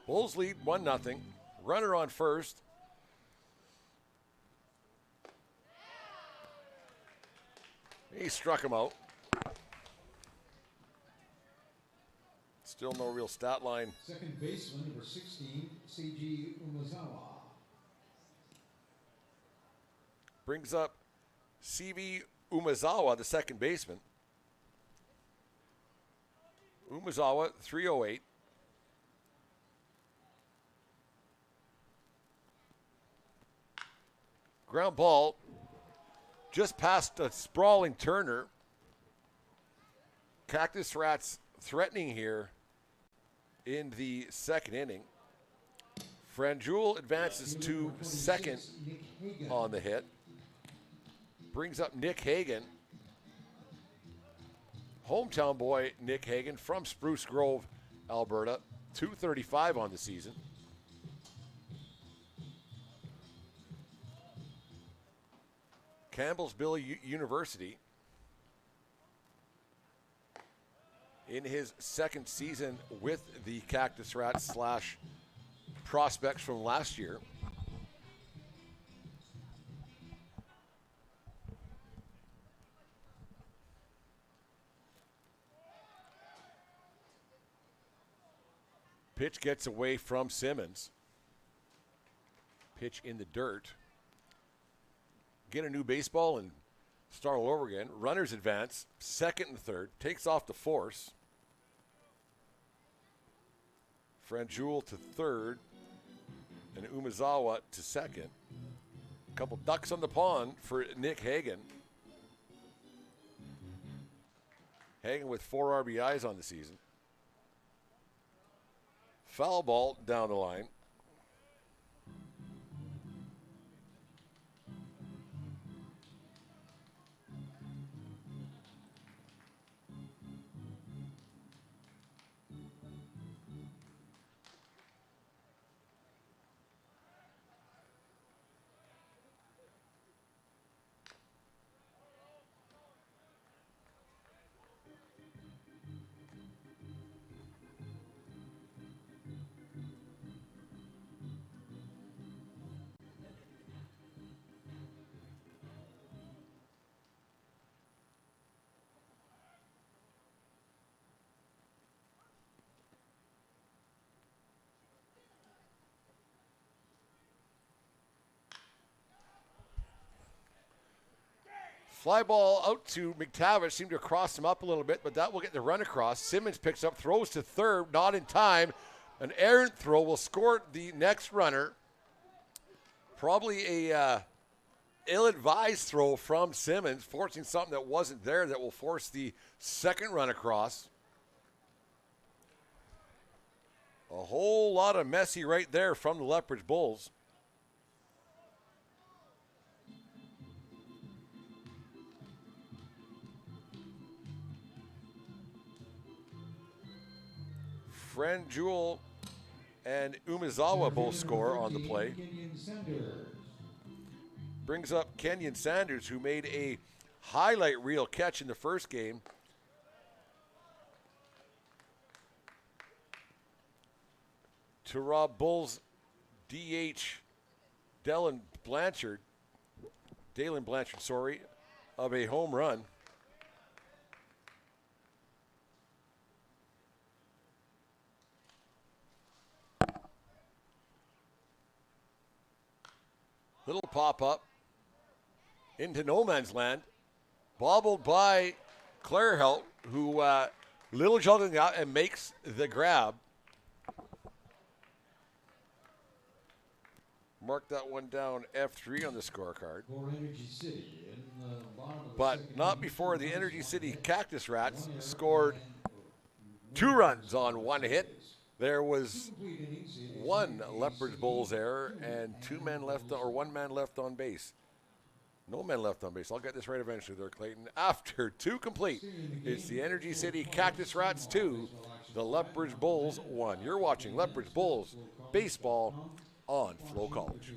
Bulls lead 1-0. Runner on first. He struck him out. Still no real stat line. Second baseman, number 16, Seiji Umezawa. Brings up CV Umezawa, the second baseman. Umezawa, 308. Ground ball just past a sprawling Turner. Cactus Rats threatening here in the second inning. Franjul advances to second on the hit. Brings up Nick Hagan. Hometown boy Nick Hagan from Spruce Grove, Alberta. 235 on the season. Campbellsville University. In his second season with the Cactus Rats / prospects from last year. Pitch gets away from Simmons. Pitch in the dirt. Get a new baseball and start all over again. Runners advance, second and third. Takes off the force. Franjul to third. And Umezawa to second. A couple ducks on the pond for Nick Hagan. Hagan with 4 RBIs on the season. Foul ball down the line. Fly ball out to McTavish. Seemed to cross him up a little bit, but that will get the run across. Simmons picks up, throws to third, not in time. An errant throw will score the next runner. Probably a ill-advised throw from Simmons, forcing something that wasn't there that will force the second run across. A whole lot of messy right there from the Lethbridge Bulls. Friend Jewel and Umezawa both score on the play. Brings up Kenyon Sanders, who made a highlight reel catch in the first game. To rob Bulls DH Dalen Blanchard, of a home run. Little pop-up into no man's land. Bobbled by Clairhout, who little juggling out and makes the grab. Mark that one down, F3 on the scorecard. But not before the Energy City Cactus Rats scored 2 runs on 1 hit. There was 1 Lethbridge Bulls error and 1 man left on base. No men left on base. I'll get this right eventually there, Clayton. After 2 complete, it's the Energy City Cactus Rats 2, the Lethbridge Bulls 1. You're watching Lethbridge Bulls baseball on FloCollege.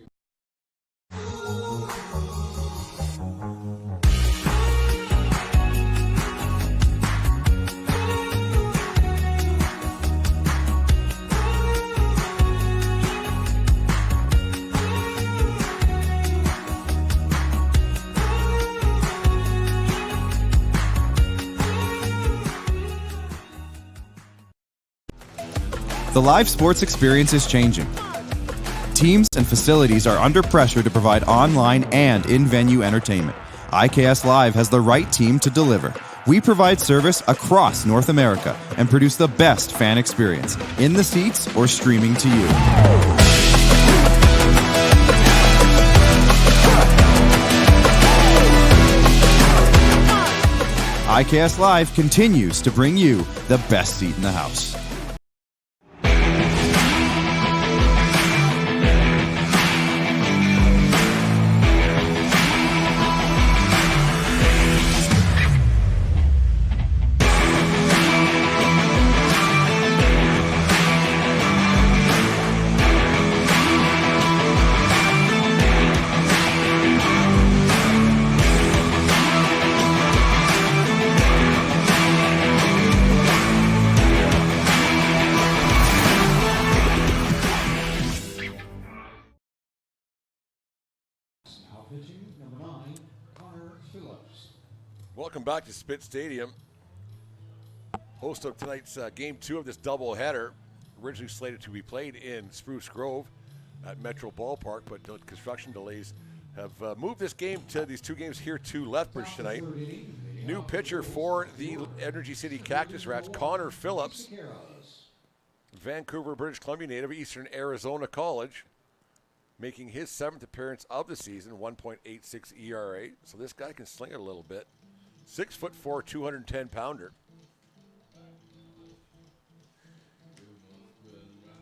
The live sports experience is changing. Teams and facilities are under pressure to provide online and in-venue entertainment. IKS Live has the right team to deliver. We provide service across North America and produce the best fan experience, in the seats or streaming to you. IKS Live continues to bring you the best seat in the house. Welcome back to Spit Stadium. Host of tonight's Game 2 of this doubleheader, originally slated to be played in Spruce Grove at Metro Ballpark, but construction delays have moved this game to these 2 games here to Lethbridge tonight. New pitcher for the Energy City Cactus Rats, Connor Phillips, Vancouver, British Columbia native, Eastern Arizona College, making his 7th appearance of the season, 1.86 ERA. So this guy can sling it a little bit. 6'4", 210-pounder.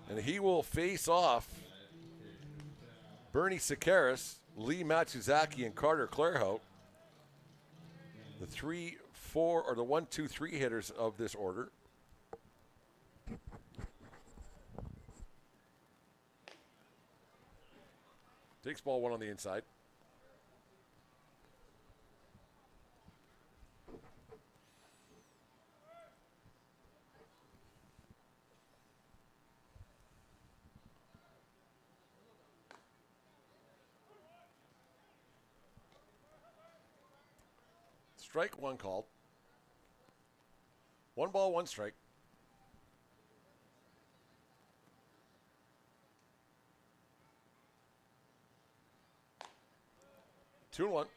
And he will face off Bernie Sakaris, Lee Matsuzaki, and Carter Clairhout. The 3, 4, or the 1, 2, 3 hitters of this order. Takes ball 1 on the inside. Strike 1 called. 1 ball, 1 strike. Two and 1.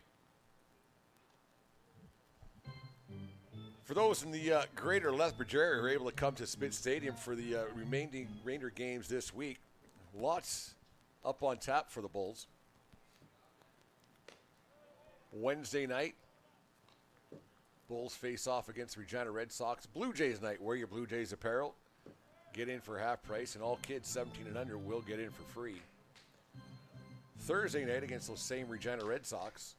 For those in the greater Lethbridge area who are able to come to Spit Stadium for the remainder games this week, lots up on tap for the Bulls. Wednesday night, Bulls face off against Regina Red Sox. Blue Jays night, wear your Blue Jays apparel. get in for half price, and all kids 17 and under will get in for free. Thursday night against those same Regina Red Sox,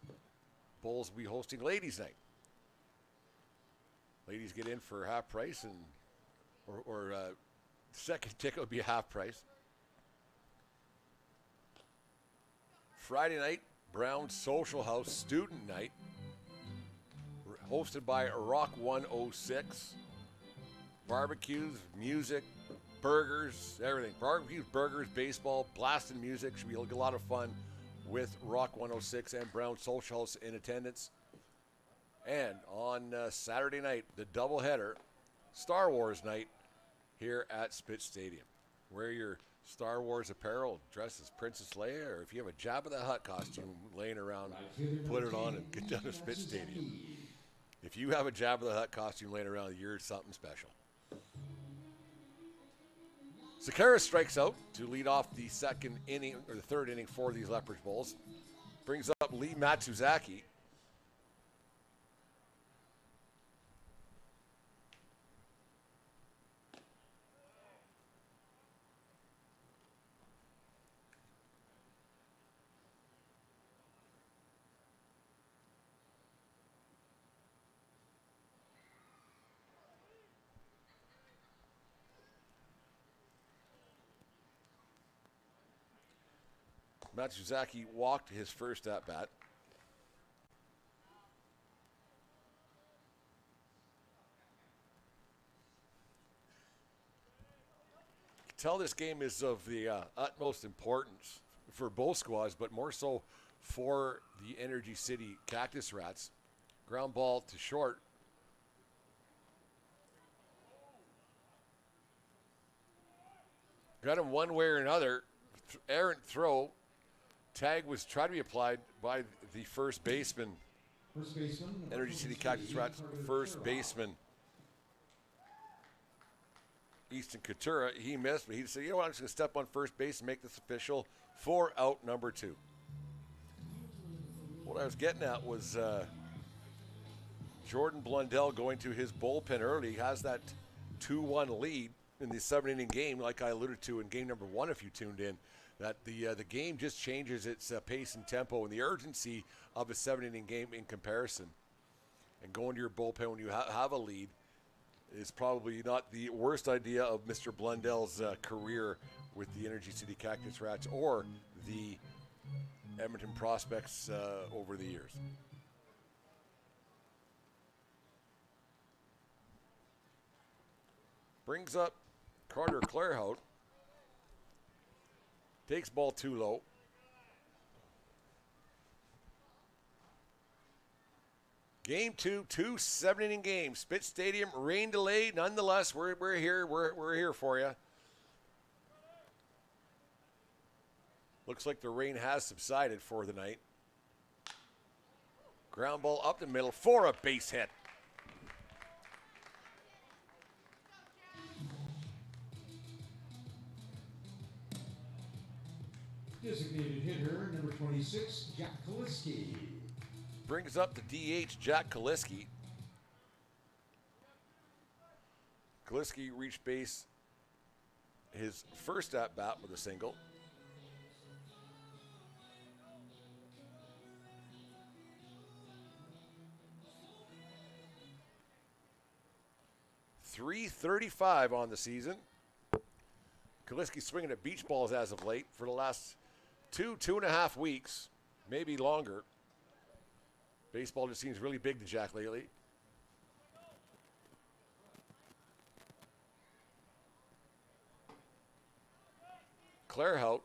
Bulls will be hosting Ladies Night. Ladies get in for half price, and or second ticket will be half price. Friday night, Brown Social House Student Night, hosted by Rock 106. Barbecues, music, burgers, everything. Barbecues, burgers, baseball, blasting music. Should be a lot of fun with Rock 106 and Brown Social House in attendance. And on Saturday night, the doubleheader, Star Wars night here at Spitz Stadium. Wear your Star Wars apparel, dress as Princess Leia, or if you have a Jabba the Hutt costume laying around, put it on and get down to Spitz Stadium. If you have a Jabba the Hutt costume laying around, you're something special. Sakara strikes out to lead off the second inning, or the third inning for these Lethbridge Bulls. Brings up Lee Matsuzaki. Matsuzaki walked his first at bat. You can tell this game is of the utmost importance for both squads, but more so for the Energy City Cactus Rats. Ground ball to short. Got him one way or another. Errant throw. Tag was tried to be applied by the first baseman. Energy City Cactus Rats first baseman, Easton Coutura. He missed, but he said, you know what, I'm just going to step on first base and make this official for out number 2. What I was getting at was Jordan Blundell going to his bullpen early. He has that 2-1 lead in the 7-inning game, like I alluded to in game number 1 if you tuned in. That the game just changes its pace and tempo and the urgency of a 7-inning game in comparison. And going to your bullpen when you have a lead is probably not the worst idea of Mr. Blundell's career with the Energy City Cactus Rats or the Edmonton Prospects over the years. Brings up Carter Clairhout. Takes ball too low. Game 2, 2 7-inning games. Spitz Stadium, rain delay. Nonetheless, we're here. We're here for you. Looks like the rain has subsided for the night. Ground ball up the middle for a base hit. Designated hitter, number 26, Jack Kaliski. Brings up the DH, Jack Kaliski. Kaliski reached base his first at-bat with a single. .335 on the season. Kaliski swinging at beach balls as of late for the last 2.5 weeks, maybe longer. Baseball just seems really big to Jack lately. Clairhout,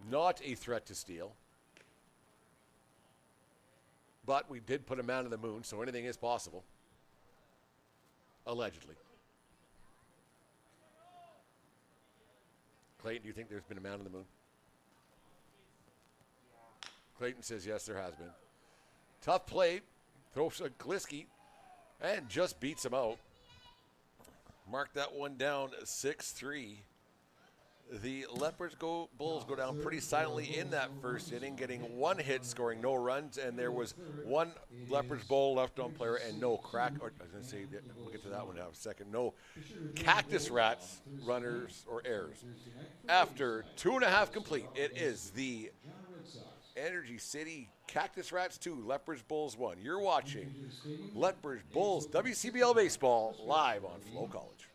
not a threat to steal. But we did put a man on the moon, so anything is possible. Allegedly. Clayton, do you think there's been a man on the moon? Clayton says yes, there has been. Tough play. Throws a Kaliski and just beats him out. Mark that one down 6-3. The Lethbridge Bulls go down pretty silently in that first inning, getting 1 hit, scoring no runs, and there was 1 Lethbridge Bull left on player and no crack. Or I was going to say, we'll get to that one in a second. No Cactus Rats runners or errors. After 2.5 complete, it is the Energy City Cactus Rats 2, Lethbridge Bulls 1. You're watching Lethbridge Bulls WCBL Baseball live on FloCollege.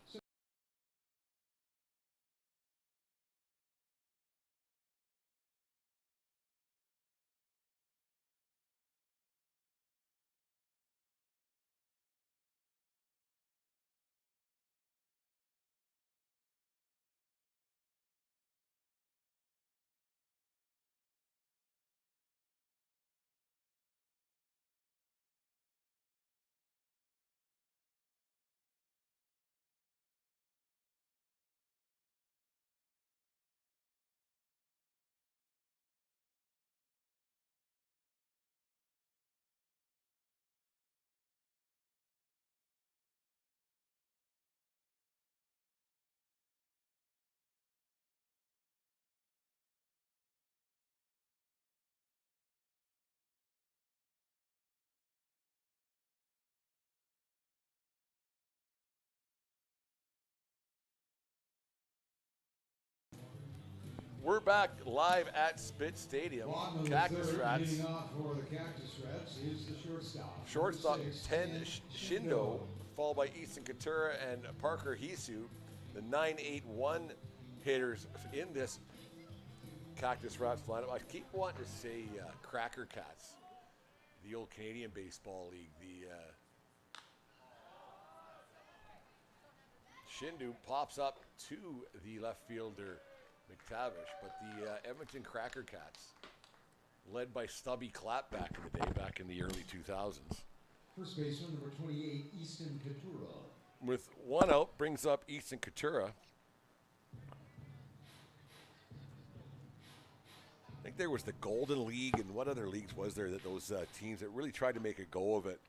We're back live at Spitz Stadium. Cactus Rats. Leading off for the Cactus Rats is the shortstop. Shortstop Number 6, 10 Shindo, followed by Easton Katura and Parker Hisu. The 9-8-1 hitters in this Cactus Rats lineup. I keep wanting to say Cracker Cats, the old Canadian Baseball League. The Shindu pops up to the left fielder McTavish, but the Edmonton Cracker Cats, led by Stubby Clapp back in the day, back in the early 2000s. First baseman, number 28, Easton Katura. With 1 out, brings up Easton Katura. I think there was the Golden League, and what other leagues was there that those teams that really tried to make a go of it?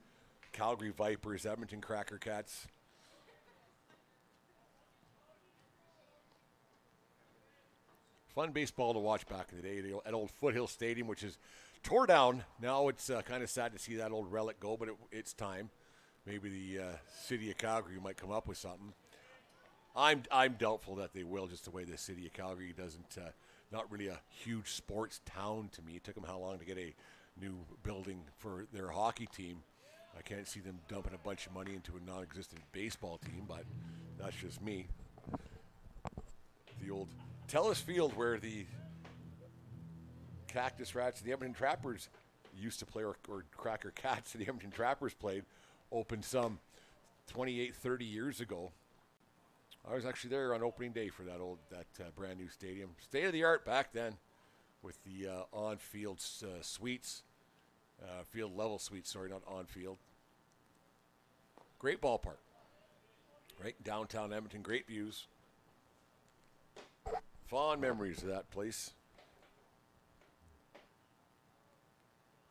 Calgary Vipers, Edmonton Cracker Cats. Fun baseball to watch back in the day at old Foothill Stadium, which is tore down. Now it's kind of sad to see that old relic go, but it's time. Maybe the city of Calgary might come up with something. I'm doubtful that they will, just the way the city of Calgary doesn't, not really a huge sports town to me. It took them how long to get a new building for their hockey team. I can't see them dumping a bunch of money into a non-existent baseball team, but that's just me. The old Telus Field, where the Cactus Rats, the Edmonton Trappers used to play, or Cracker Cats, the Edmonton Trappers played, opened some 28, 30 years ago. I was actually there on opening day for that brand new stadium. State of the art back then, with the on-field suites, field level suites, sorry, not on-field. Great ballpark, right in downtown Edmonton, great views. Fond memories of that place.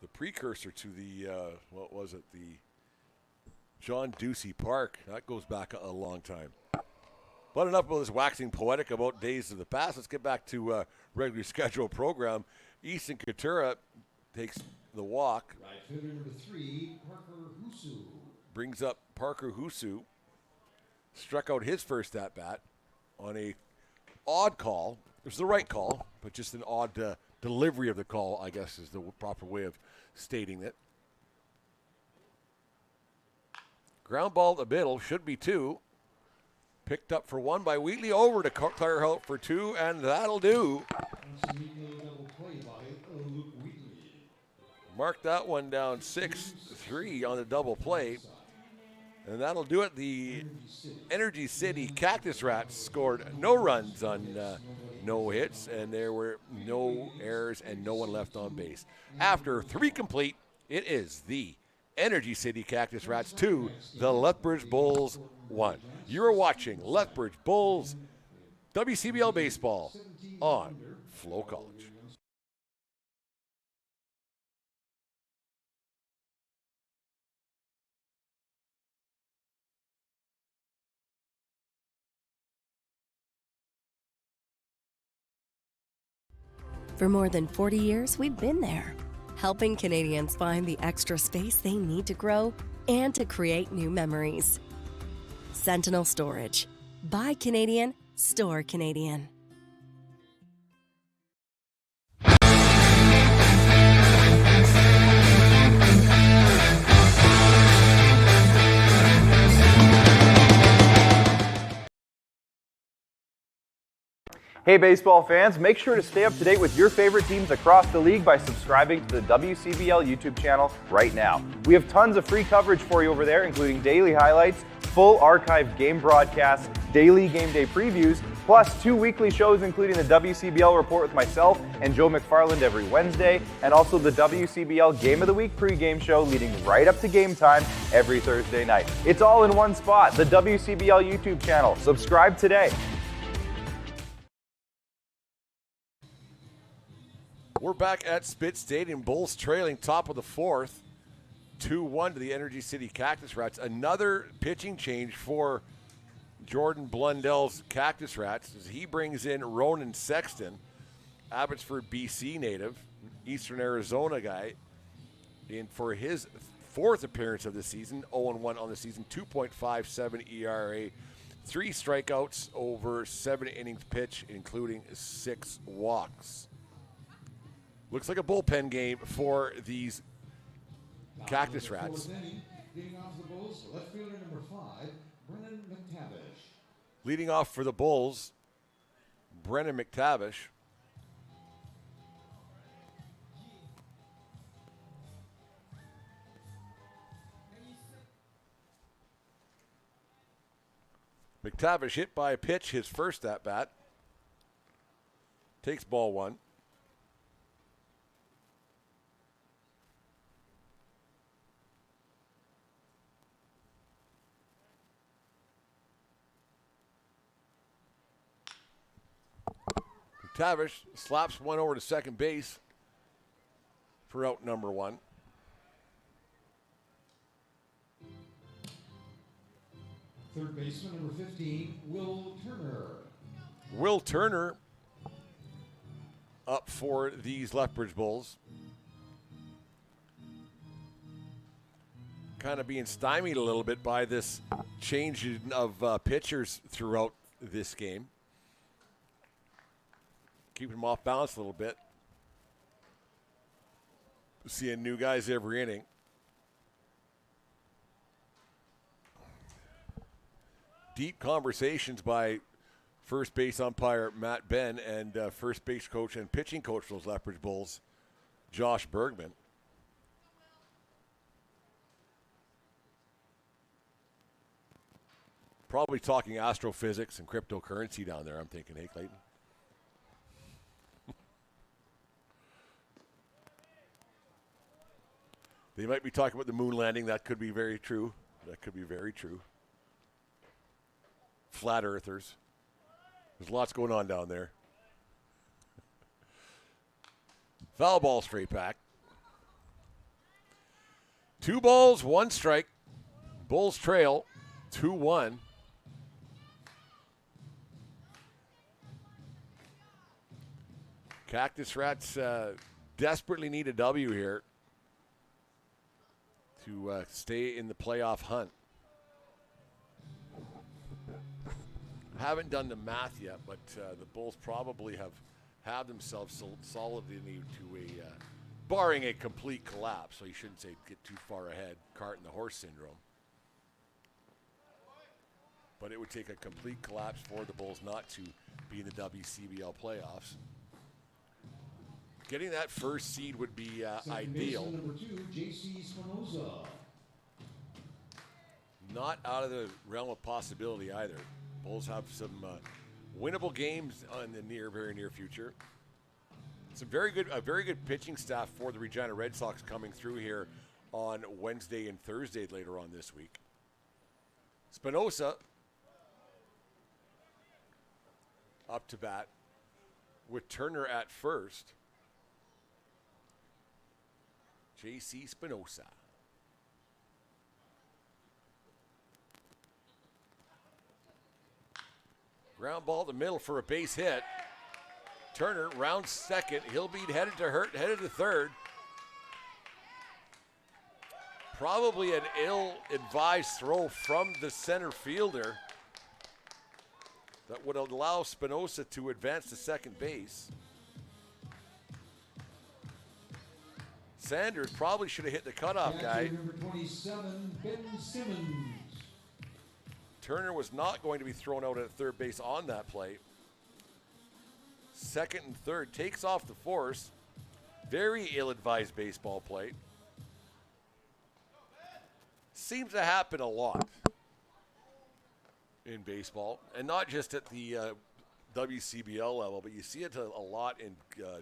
The precursor to the, what was it, the John Ducey Park. That goes back a long time. But enough about this waxing poetic about days of the past. Let's get back to regularly scheduled program. Easton Katura takes the walk. Right fielder number 3, Parker Husu. Brings up Parker Husu. Struck out his first at-bat on a odd call. It was the right call, but just an odd delivery of the call, I guess, is the proper way of stating it. Ground ball to the middle, should be 2. Picked up for 1 by Wheatley, over to Claire Hout for 2, and that'll do. Mark that one down 6-3 on the double play. And that'll do it. The Energy City Cactus Rats scored no runs on no hits, and there were no errors and no one left on base. After 3 complete, it is the Energy City Cactus Rats 2, the Lethbridge Bulls 1. You're watching Lethbridge Bulls WCBL Baseball on FloCollege. For more than 40 years, we've been there, helping Canadians find the extra space they need to grow and to create new memories. Sentinel Storage. Buy Canadian, store Canadian. Hey baseball fans, make sure to stay up to date with your favorite teams across the league by subscribing to the WCBL YouTube channel right now. We have tons of free coverage for you over there, including daily highlights, full archive game broadcasts, daily game day previews, plus 2 weekly shows including the WCBL Report with myself and Joe McFarland every Wednesday, and also the WCBL Game of the Week pregame show leading right up to game time every Thursday night. It's all in one spot, the WCBL YouTube channel. Subscribe today. We're back at Spitz Stadium. Bulls trailing top of the fourth, 2-1 to the Energy City Cactus Rats. Another pitching change for Jordan Blundell's Cactus Rats as he brings in Ronan Sexton, Abbotsford, BC native, Eastern Arizona guy, in for his fourth appearance of the season, 0-1 on the season, 2.57 ERA, 3 strikeouts over 7 innings pitched, including 6 walks. Looks like a bullpen game for these Cactus Rats. Leading off for the Bulls, Brennan McTavish. McTavish hit by a pitch, his first at bat. Takes ball 1. McTavish slaps one over to second base for out number 1. Third baseman, number 15, Will Turner. Will Turner up for these Lethbridge Bulls. Kind of being stymied a little bit by this change of pitchers throughout this game. Keeping them off balance a little bit. Seeing new guys every inning. Deep conversations by first base umpire Matt Ben and first base coach and pitching coach for those Lethbridge Bulls, Josh Bergman. Probably talking astrophysics and cryptocurrency down there, I'm thinking, hey, Clayton. They might be talking about the moon landing. That could be very true. That could be very true. Flat earthers. There's lots going on down there. Foul ball straight back. 2 balls, 1 strike. Bulls trail 2-1. Cactus Rats desperately need a W here to stay in the playoff hunt. Haven't done the math yet, but the Bulls probably have themselves solidly to a, barring a complete collapse, so you shouldn't say get too far ahead, cart and the horse syndrome. But it would take a complete collapse for the Bulls not to be in the WCBL playoffs. Getting that first seed would be ideal. Number 2, J.C. Spinoza. Not out of the realm of possibility either. Bulls have some winnable games in the very near future. A very good pitching staff for the Regina Red Sox coming through here on Wednesday and Thursday later on this week. Spinoza up to bat with Turner at first. J.C. Spinoza. Ground ball to the middle for a base hit. Turner rounds second. He'll be headed to third. Probably an ill-advised throw from the center fielder that would allow Spinoza to advance to second base. Sanders probably should have hit the cutoff guy. Number 27, Ben Simmons. Turner was not going to be thrown out at third base on that play. Second and third takes off the force. Very ill-advised baseball play. Seems to happen a lot in baseball, and not just at the WCBL level, but you see it a lot in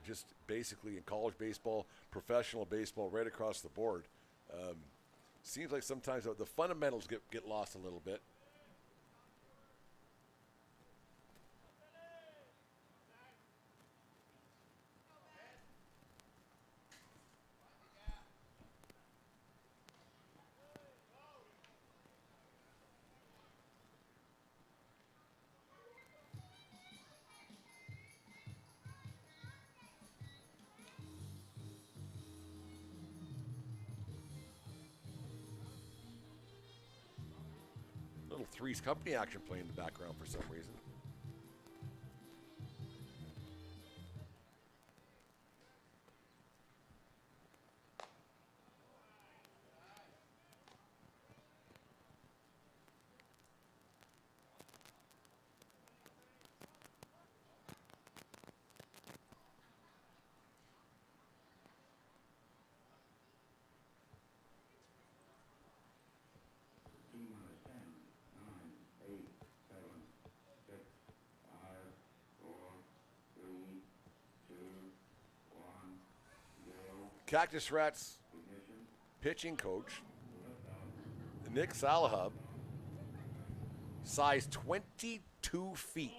just basically in college baseball, professional baseball, right across the board. Seems like sometimes the fundamentals get lost a little bit. Little Three's Company action playing in the background for some reason. Cactus Rats pitching coach, Nick Salahub, size 22 feet.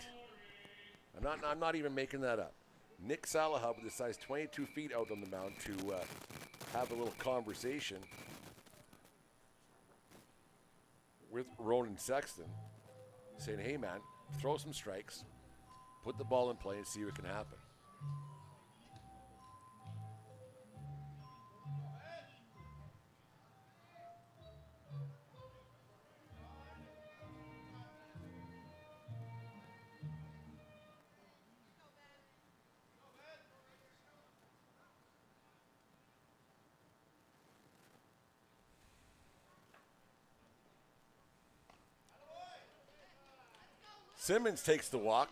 I'm not even making that up. Nick Salahub with a size 22 feet out on the mound to have a little conversation with Ronan Sexton, saying, hey man, throw some strikes, put the ball in play and see what can happen. Simmons takes the walk.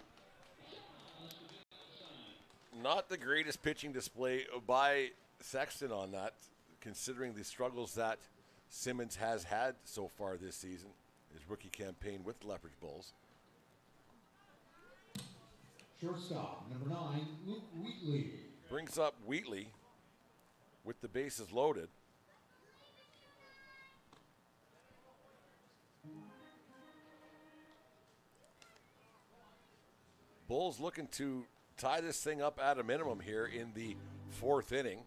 Not the greatest pitching display by Sexton on that, considering the struggles that Simmons has had so far this season, his rookie campaign with the Lethbridge Bulls. Shortstop, number 9, Luke Wheatley. Brings up Wheatley with the bases loaded. Bulls looking to tie this thing up at a minimum here in the 4th inning.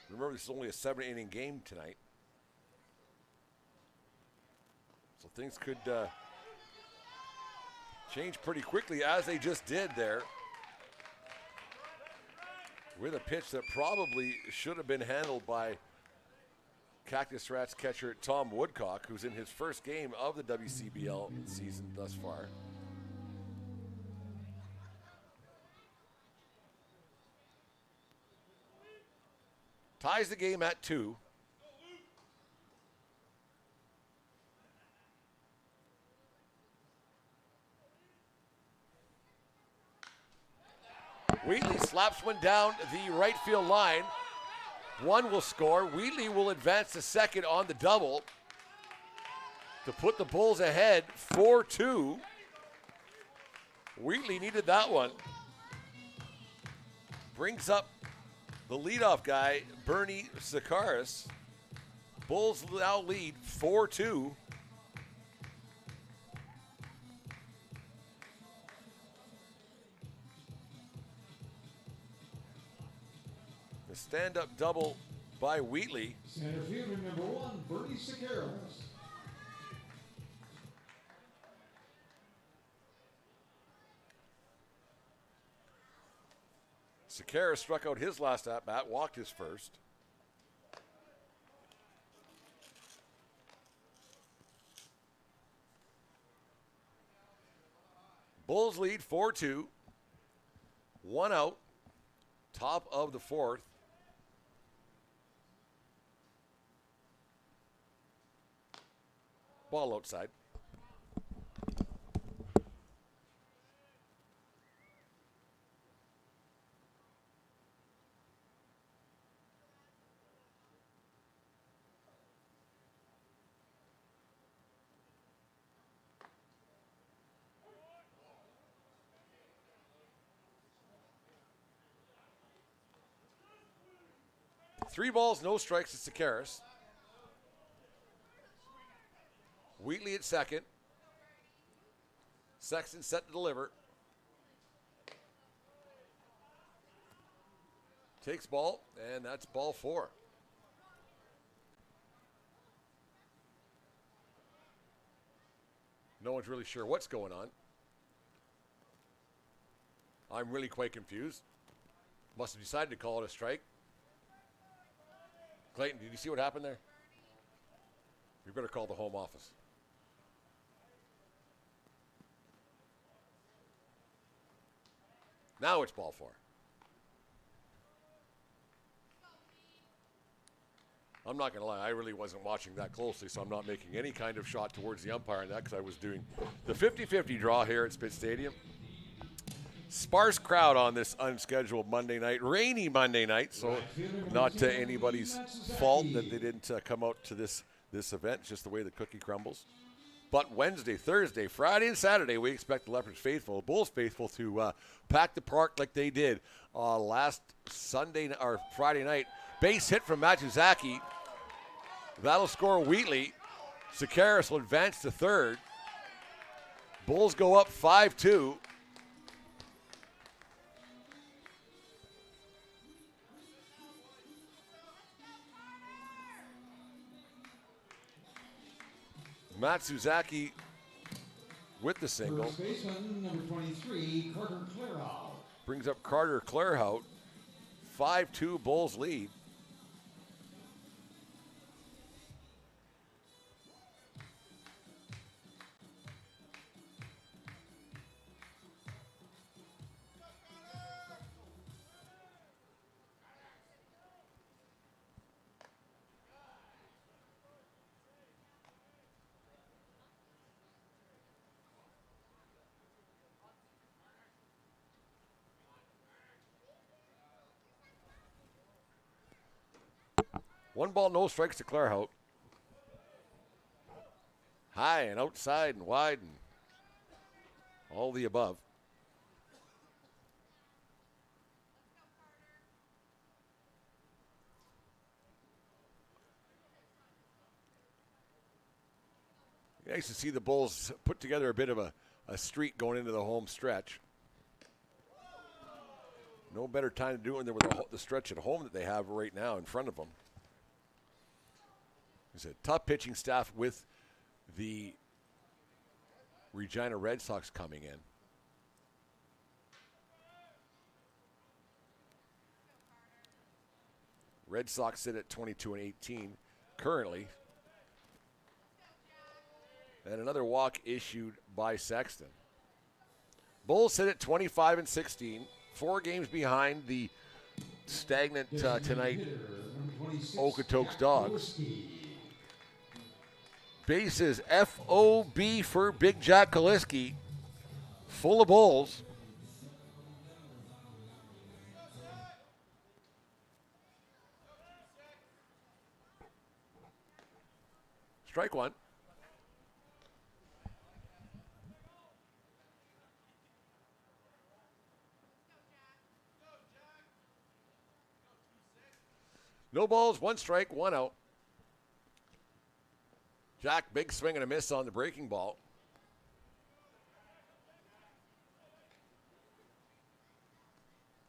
Remember, this is only a 7-inning game tonight. So things could change pretty quickly, as they just did there, with a pitch that probably should have been handled by Cactus Rats catcher Tom Woodcock, who's in his first game of the WCBL season thus far. Ties the game at 2. Wheatley slaps one down the right field line. One will score. Wheatley will advance to second on the double to put the Bulls ahead 4-2. Wheatley needed that one. Brings up the leadoff guy, Bernie Sakaris. Bulls now lead 4-2. The stand-up double by Wheatley. Center fielder number 1, Bernie Sakaris. Sakara struck out his last at-bat, walked his first. Bulls lead 4-2. 1 out. Top of the fourth. Ball outside. Three balls, no strikes to Sakaris. Wheatley at second. Sexton set to deliver. Takes ball, and that's ball 4. No one's really sure what's going on. I'm really quite confused. Must have decided to call it a strike. Clayton, did you see what happened there? You better call the home office. Now it's ball 4. I'm not going to lie, I really wasn't watching that closely, so I'm not making any kind of shot towards the umpire in that because I was doing the 50-50 draw here at Spitz Stadium. Sparse crowd on this unscheduled Monday night, rainy Monday night, so not anybody's fault that they didn't come out to this event. It's just the way the cookie crumbles. But Wednesday, Thursday, Friday, and Saturday, we expect the Lethbridge faithful, the Bulls faithful, to pack the park like they did last Sunday or Friday night. Base hit from Matsuzaki. That'll score Wheatley. Sakaris will advance to third. Bulls go up 5-2. Matsuzaki with the single. First baseman, number 23, Carter Clairhout. Brings up Carter Clairhout. 5-2 Bulls lead. One ball, no strikes to Clairhout. High and outside and wide and all the above. Nice to see the Bulls put together a bit of a streak going into the home stretch. No better time to do it than with the stretch at home that they have right now in front of them. It's a tough pitching staff with the Regina Red Sox coming in. Red Sox sit at 22-18 currently. And another walk issued by Sexton. Bulls sit at 25-16, 4 games behind the stagnant tonight Okotoks Dogs. Bases FOB for Big Jack Kaliski. Full of Bulls. Strike one. No balls, 1 strike, 1 out. Jack, big swing and a miss on the breaking ball.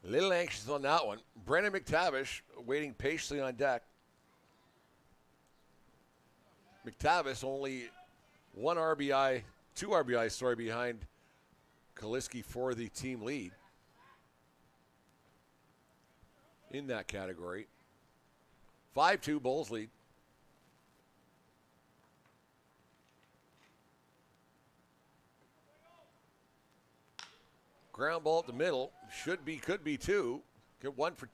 A little anxious on that one. Brennan McTavish waiting patiently on deck. McTavish only 2 RBI, behind Kaliski for the team lead. in that category. 5-2 Bulls lead. Ground ball at the middle. Should be, could be two. Get one for.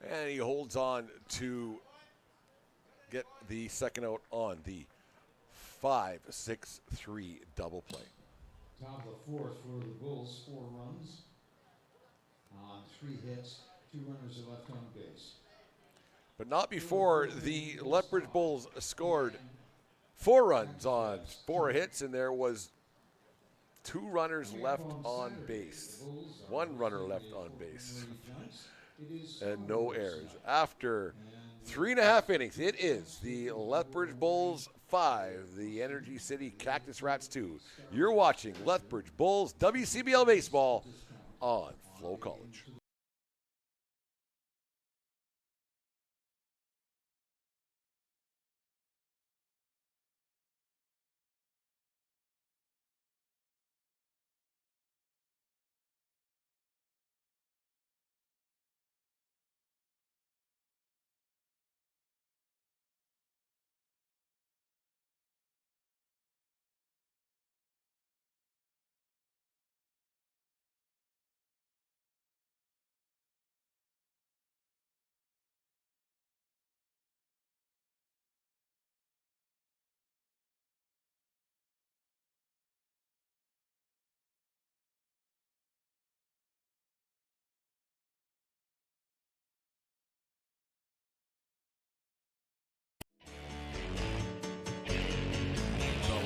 And he holds on to get the second out on the 5-6-3 double play. Top of the fourth for the Bulls, 4 runs on 3 hits, 2 runners are left on base. But not before the Lethbridge Bulls scored 4 runs on 4 hits, and there was 2 runners left on base. 1 runner left on base. And no errors. After 3.5 innings, it is the Lethbridge Bulls 5, the Energy City Cactus Rats 2. You're watching Lethbridge Bulls WCBL Baseball on FloCollege.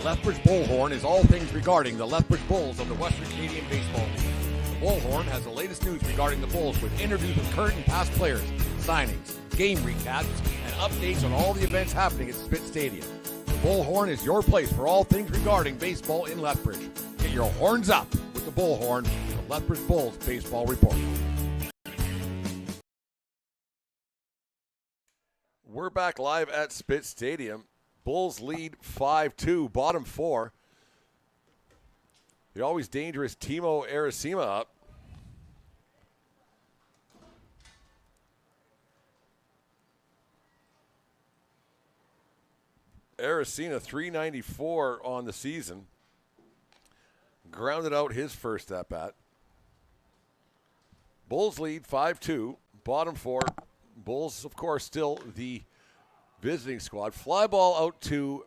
Lethbridge Bullhorn is all things regarding the Lethbridge Bulls of the Western Canadian Baseball League. The Bullhorn has the latest news regarding the Bulls with interviews with current and past players, signings, game recaps, and updates on all the events happening at Spit Stadium. The Bullhorn is your place for all things regarding baseball in Lethbridge. Get your horns up with the Bullhorn, the Lethbridge Bulls Baseball Report. We're back live at Spit Stadium. Bulls lead 5-2, bottom 4. The always dangerous Timo Aracima up. Aracina 394 on the season. Grounded out his first at bat. Bulls lead 5-2, bottom 4. Bulls, of course, still the visiting squad. Fly ball out to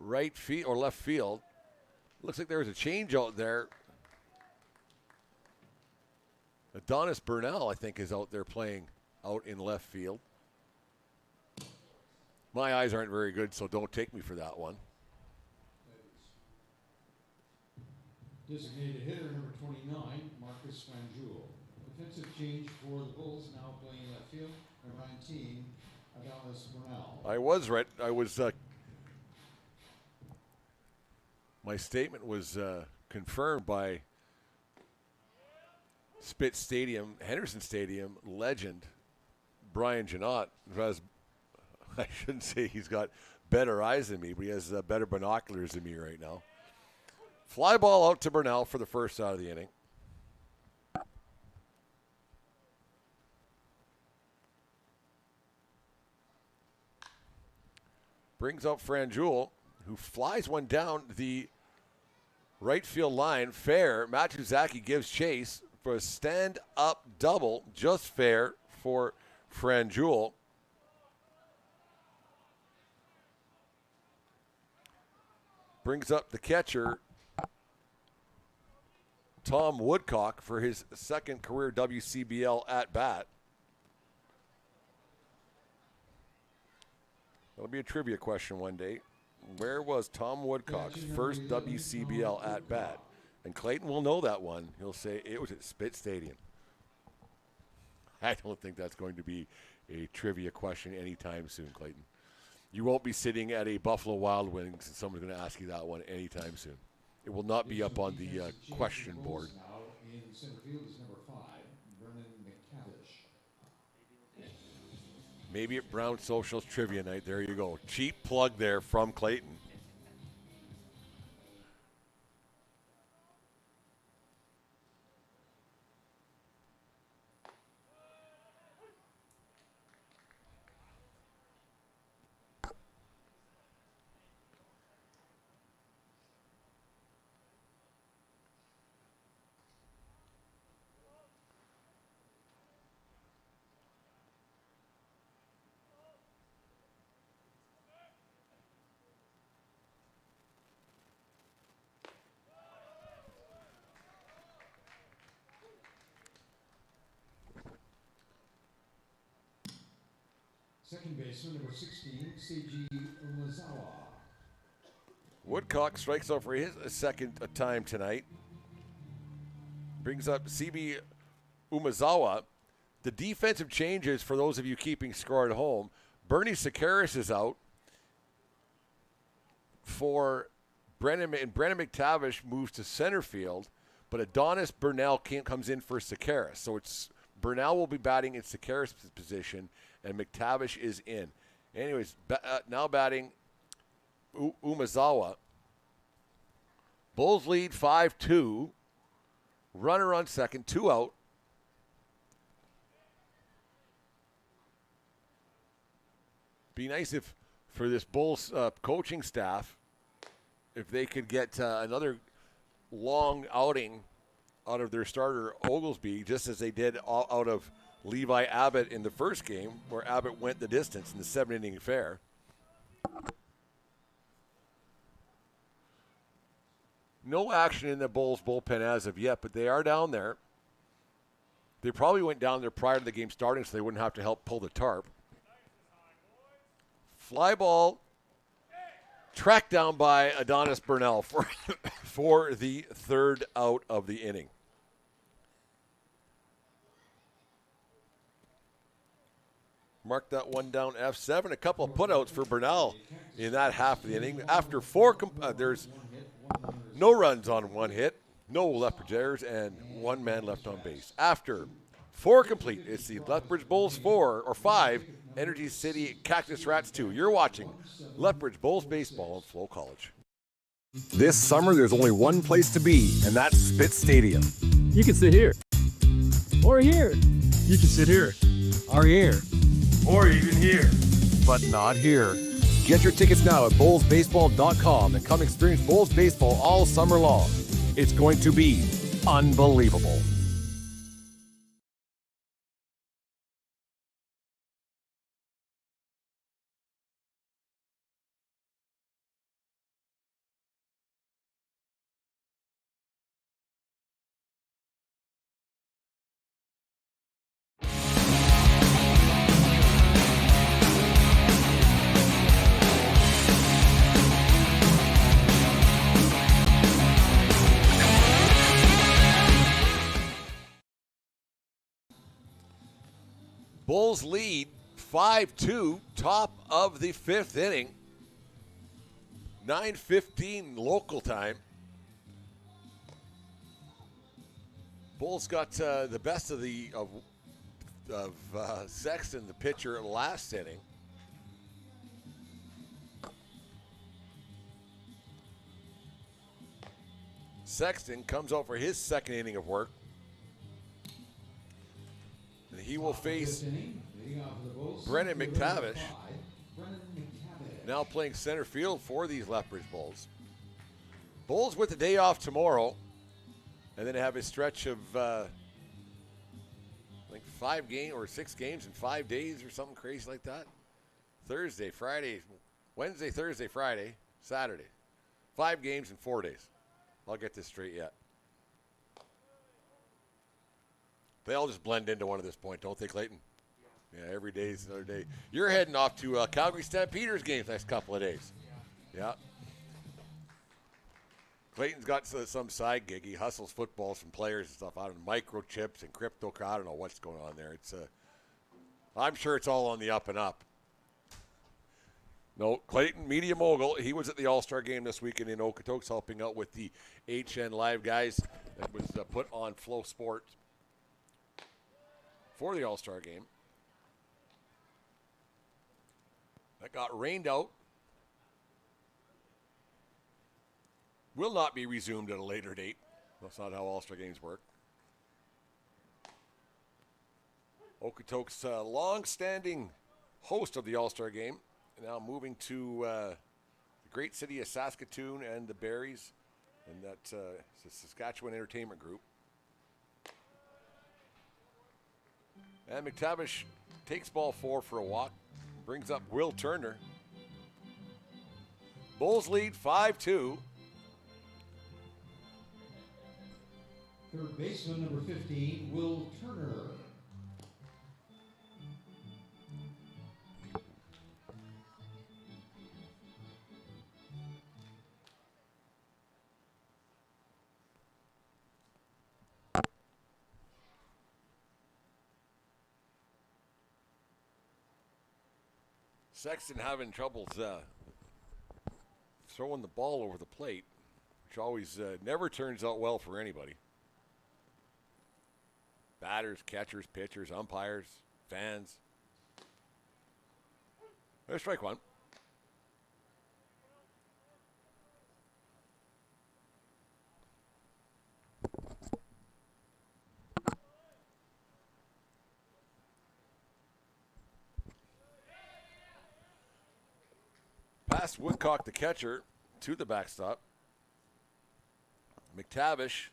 right field or left field. Looks like there was a change out there. Adonis Burnell, I think, is out there playing out in left field. My eyes aren't very good, so don't take me for that one. Designated hitter number 29, Marcus Franjul. Defensive change for the Bulls, now playing left field. Number 19, Adonis Burnell. I was right. I was. My statement was confirmed by Spit Stadium, Henderson Stadium legend Brian Janot. I shouldn't say he's got better eyes than me, but he has better binoculars than me right now. Fly ball out to Burnell for the first out of the inning. Brings up Franjul, who flies one down the right field line. Fair. Matuzaki gives chase for a stand-up double. Just fair for Franjul. Brings up the catcher, Tom Woodcock, for his second career WCBL at-bat. That'll be a trivia question one day. Where was Tom Woodcock's first WCBL at-bat? And Clayton will know that one. He'll say it was at Spit Stadium. I don't think that's going to be a trivia question anytime soon, Clayton. You won't be sitting at a Buffalo Wild Wings and someone's going to ask you that one anytime soon. It will not be up on the question board. Now in center field is number 5, Vernon McCavish. Maybe at Brown Socials Trivia Night. There you go. Cheap plug there from Clayton. Second baseman, number 16, Seiji Umezawa. Woodcock strikes out for his second time tonight. Brings up CB Umezawa. The defensive changes for those of you keeping score at home. Bernie Sakaris is out for Brennan, and Brennan McTavish moves to center field, but Adonis Burnell comes in for Sakaris. So it's Burnell will be batting in Sakaris' position, and McTavish is in. Anyways, now batting Umezawa. Bulls lead 5-2. Runner on second, 2 out. Be nice if, for this Bulls coaching staff, if they could get another long outing out of their starter Oglesby, just as they did out of Levi Abbott in the first game, where Abbott went the distance in the 7-inning affair. No action in the Bulls bullpen as of yet, but they are down there. They probably went down there prior to the game starting so they wouldn't have to help pull the tarp. Fly ball tracked down by Adonis Burnell for the third out of the inning. Mark that one down, F7. A couple of putouts for Burnell in that half of the inning. After there's no runs on one hit, no Lethbridge errors, and one man left on base. After 4 complete, it's the Lethbridge Bulls 5, Energy City Cactus Rats 2. You're watching Lethbridge Bulls baseball on FloCollege. This summer, there's only one place to be, and that's Spitz Stadium. You can sit here. Or here. You can sit here. Or here. Or even here. But not here. Get your tickets now at bullsbaseball.com and come experience Bulls baseball all summer long. It's going to be unbelievable. Bulls lead 5-2, top of the 5th inning. 9:15 local time. Bulls got the best of Sexton, the pitcher, last inning. Sexton comes out for his second inning of work. And he will face Brennan McTavish, now playing center field for these Lethbridge Bulls. Bulls with the day off tomorrow, and then have a stretch of like 5 games or 6 games in 5 days or something crazy like that. Thursday, Friday, Wednesday, Thursday, Friday, Saturday. 5 games in 4 days. I'll get this straight yet. They all just blend into one at this point, don't they, Clayton? Yeah, every day is another day. You're heading off to Calgary Stampeders games next couple of days. Yeah. Clayton's got some side gig. He hustles footballs from players and stuff out of microchips and crypto. I don't know what's going on there. I'm sure it's all on the up and up. No, Clayton, media mogul. He was at the All-Star game this weekend in Okotoks, helping out with the HN Live guys that was put on Flow Sport for the All-Star game. That got rained out. Will not be resumed at a later date. That's not how All-Star games work. Okotoks, long-standing host of the All-Star game, now moving to the great city of Saskatoon and the Berries, and that's the Saskatchewan Entertainment Group. And McTavish takes ball 4 for a walk, brings up Will Turner. Bulls lead 5-2. Third baseman, number 15, Will Turner. Sexton having troubles throwing the ball over the plate, which always never turns out well for anybody. Batters, catchers, pitchers, umpires, fans. There's strike one. Past Woodcock, the catcher, to the backstop. McTavish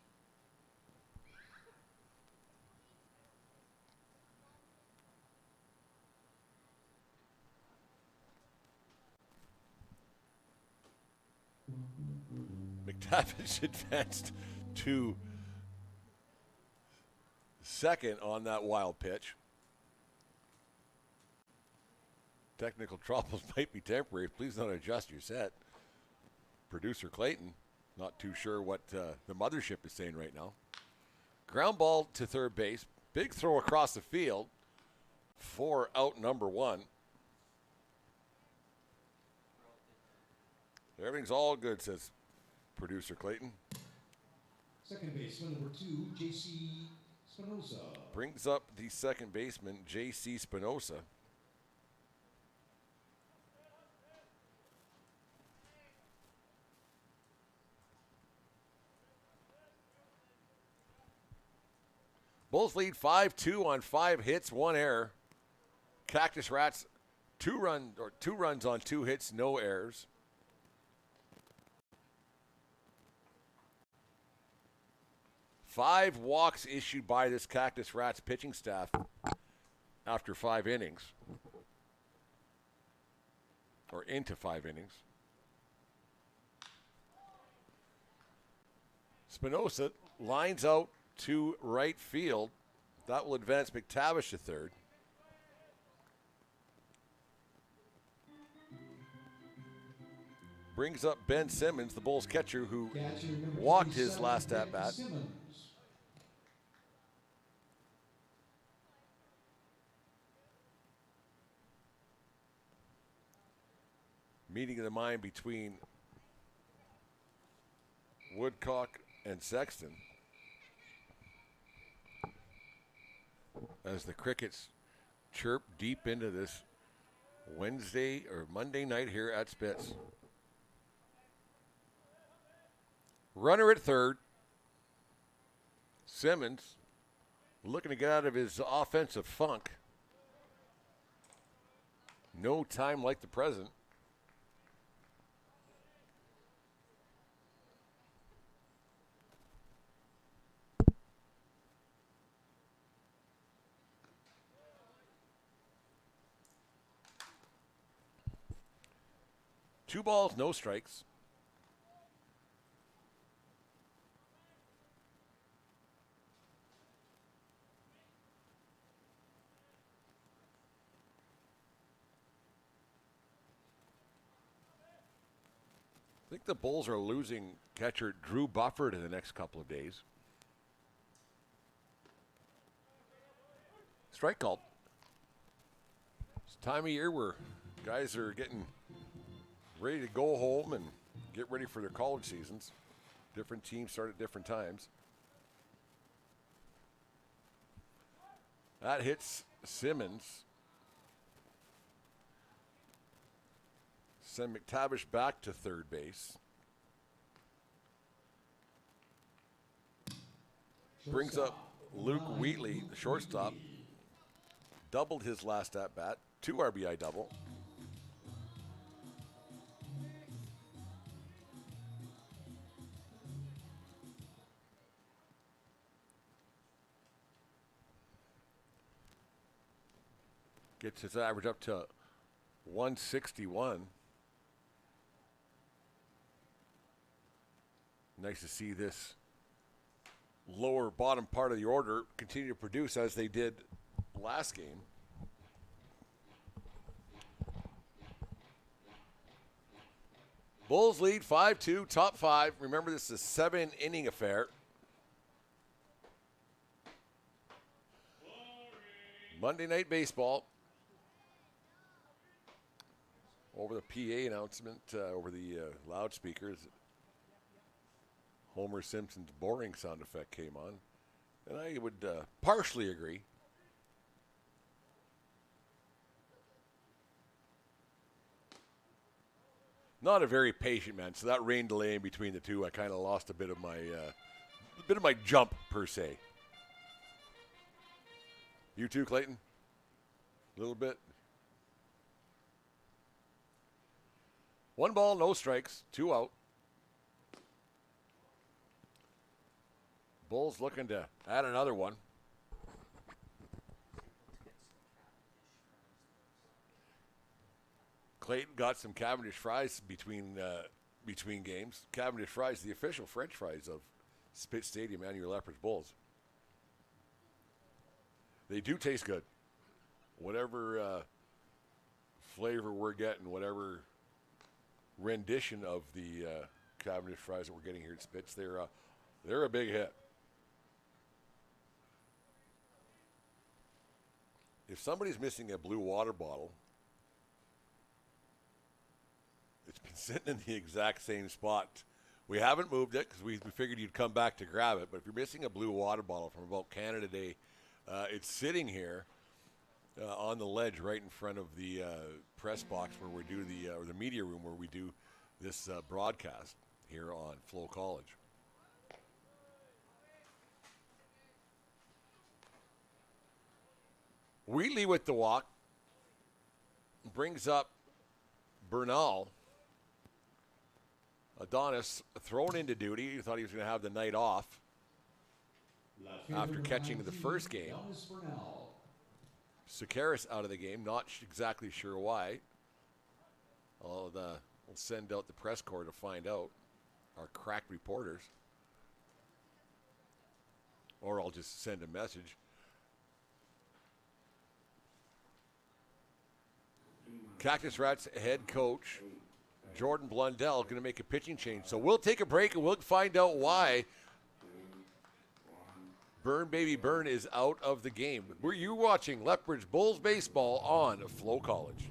advanced to second on that wild pitch. Technical troubles might be temporary. Please don't adjust your set. Producer Clayton, not too sure what the mothership is saying right now. Ground ball to third base. Big throw across the field for out number one. Everything's all good, says producer Clayton. Second baseman, number 2, J.C. Spinoza. Brings up the second baseman, J.C. Spinoza. Bulls lead 5-2 on 5 hits, 1 error. Cactus Rats 2 runs on 2 hits, no errors. Five walks issued by this Cactus Rats pitching staff after 5 innings. Or into 5 innings. Spinoza lines out to right field. That will advance McTavish to third. Brings up Ben Simmons, the Bulls catcher, who walked his last at-bat. Meeting of the mind between Woodcock and Sexton as the Crickets chirp deep into this Wednesday or Monday night here at Spitz. Runner at third. Simmons looking to get out of his offensive funk. No time like the present. Two balls, no strikes. I think the Bulls are losing catcher Drew Bufford in the next couple of days. Strike called. It's time of year where guys are getting ready to go home and get ready for their college seasons. Different teams start at different times. That hits Simmons. Send McTavish back to third base. Brings up Luke Wheatley, the shortstop. Doubled his last at-bat. 2 RBI double. Gets his average up to 161. Nice to see this lower bottom part of the order continue to produce as they did last game. Bulls lead 5-2, top 5. Remember, this is a 7-inning affair. Monday Night Baseball. over the PA announcement, over the loudspeakers, Homer Simpson's boring sound effect came on. And I would partially agree. Not a very patient man, so that rain delay in between the two, I kind of lost a bit of my jump per se. You too, Clayton? A little bit. 1 ball, no strikes, 2 out. Bulls looking to add another one. Clayton got some Cavendish fries between games. Cavendish fries, the official French fries of Spitz Stadium and your Lethbridge Bulls. They do taste good. Whatever flavor we're getting, whatever rendition of the Cavendish fries that we're getting here at Spitz, they're a big hit. If somebody's missing a blue water bottle, it's been sitting in the exact same spot. We haven't moved it because we figured you'd come back to grab it. But if you're missing a blue water bottle from about Canada Day, it's sitting here on the ledge right in front of the press box where we do or the media room where we do this broadcast here on FloCollege. Wheatley with the walk brings up Bernal. Adonis thrown into duty. He thought he was going to have the night off after catching the first game. Sakaris out of the game, not exactly sure why. We'll send out the press corps to find out, our crack reporters. Or I'll just send a message. Cactus Rats head coach Jordan Blundell going to make a pitching change. So we'll take a break and we'll find out why Burn Baby Burn is out of the game. You're watching Lethbridge Bulls baseball on FloCollege.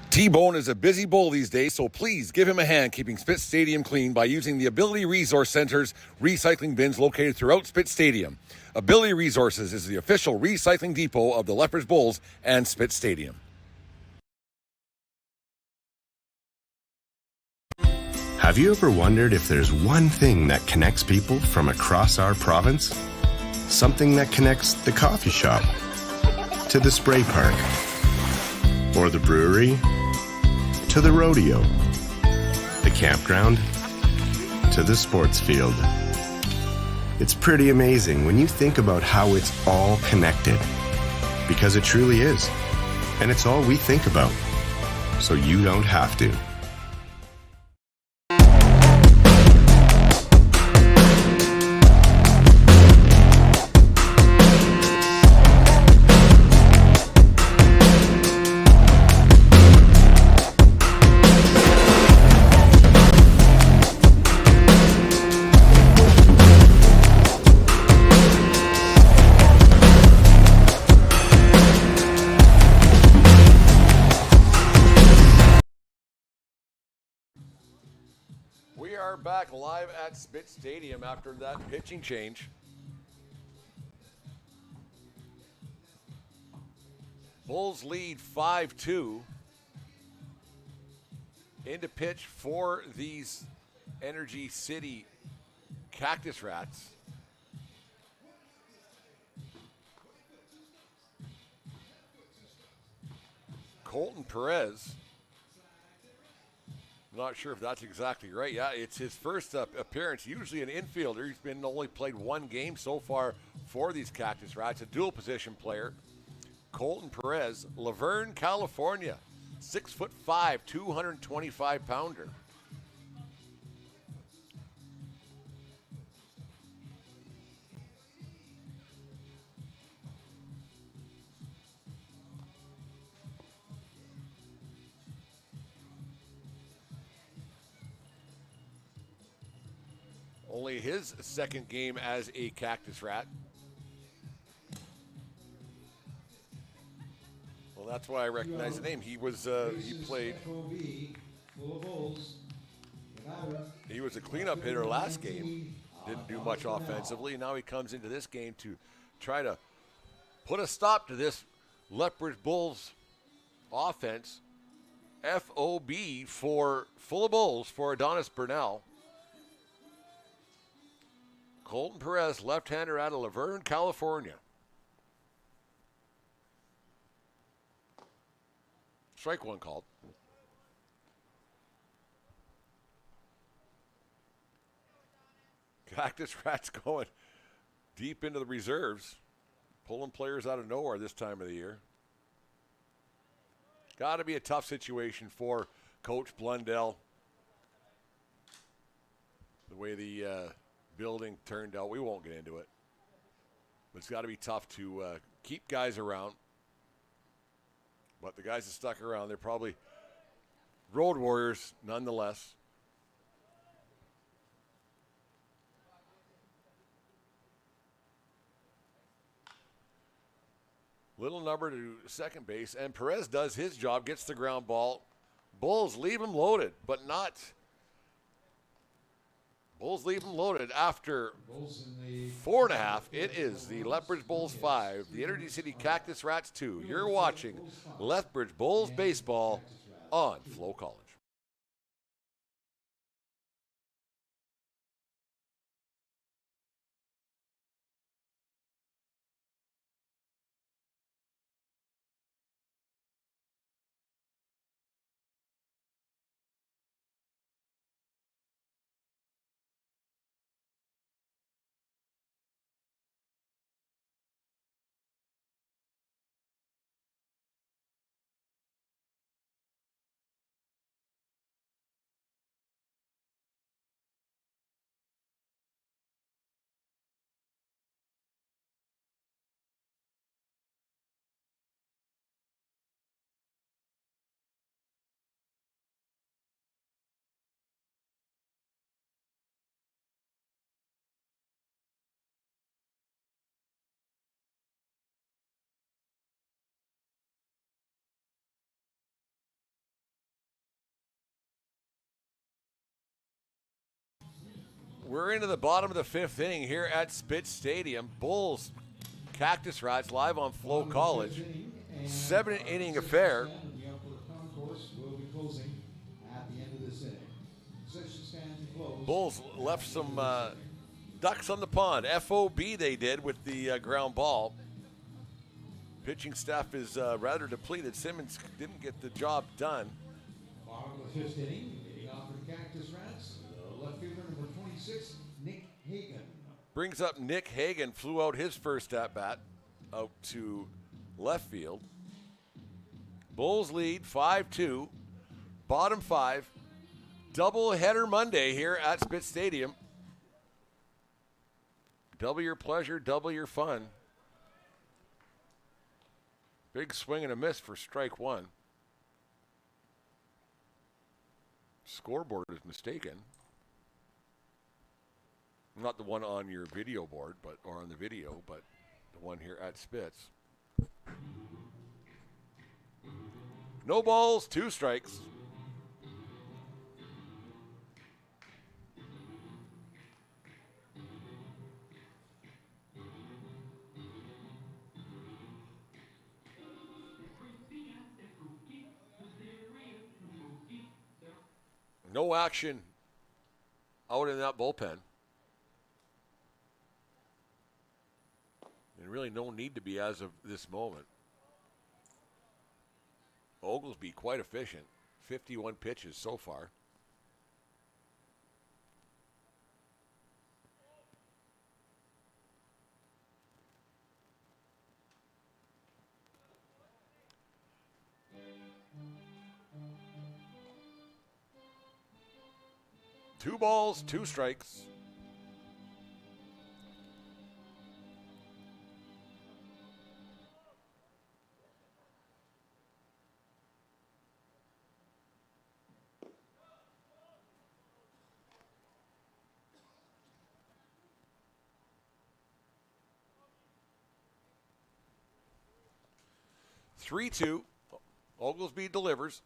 T-Bone is a busy bull these days, so please give him a hand keeping Spitz Stadium clean by using the Ability Resource Center's recycling bins located throughout Spitz Stadium. Ability Resources is the official recycling depot of the Lethbridge Bulls and Spitz Stadium. Have you ever wondered if there's one thing that connects people from across our province? Something that connects the coffee shop to the spray park, or the brewery to the rodeo, the campground to the sports field. It's pretty amazing when you think about how it's all connected, because it truly is. And it's all we think about, so you don't have to. We are back live at Spitz Stadium after that pitching change. Bulls lead 5-2. Into pitch for these Energy City Cactus Rats. Colton Perez. Not sure if that's exactly right. Yeah, it's his first appearance. Usually an infielder. He's been only played one game so far for these Cactus Rats. A dual position player. Colton Perez, Laverne, California. 6'5", 225-pounder. Only his second game as a Cactus Rat. Well, that's why I recognize the name. He was he played. He was a cleanup hitter last game. Didn't do much offensively. Now he comes into this game to try to put a stop to this Lethbridge Bulls offense. FOB for full of Bulls for Adonis Burnell. Colton Perez, left-hander out of Laverne, California. Strike one called. Cactus Rats going deep into the reserves, pulling players out of nowhere this time of the year. Got to be a tough situation for Coach Blundell. The way the building turned out, we won't get into it. But it's got to be tough to keep guys around. But the guys that stuck around, they're probably road warriors nonetheless. Little number to second base, and Perez does his job, gets the ground ball. Bulls leave him loaded, but not. Bulls leave him loaded after 4.5. It is the Lethbridge Bulls 5, the Energy City Cactus Rats 2. You're watching Lethbridge Bulls baseball on FloCollege. We're into the bottom of the fifth inning here at Spitz Stadium. Bulls, Cactus Rats live on FloCollege. 7-inning affair. Bulls left some ducks on the pond. FOB they did with the ground ball. Pitching staff is rather depleted. Simmons didn't get the job done. Bottom of the fifth inning, leading off for the Cactus Rats, left fielder number 26, Nick Hagan. Brings up Nick Hagan, flew out his first at-bat out to left field. Bulls lead 5-2, bottom 5. Double-header Monday here at Spitz Stadium. Double your pleasure, double your fun. Big swing and a miss for strike one. Scoreboard is mistaken. Not the one on your video board, or on the video, but the one here at Spitz. No balls, 2 strikes. No action out in that bullpen. And really no need to be as of this moment. Oglesby quite efficient. 51 pitches so far. Two balls, 2 strikes. 3-2. Oglesby delivers.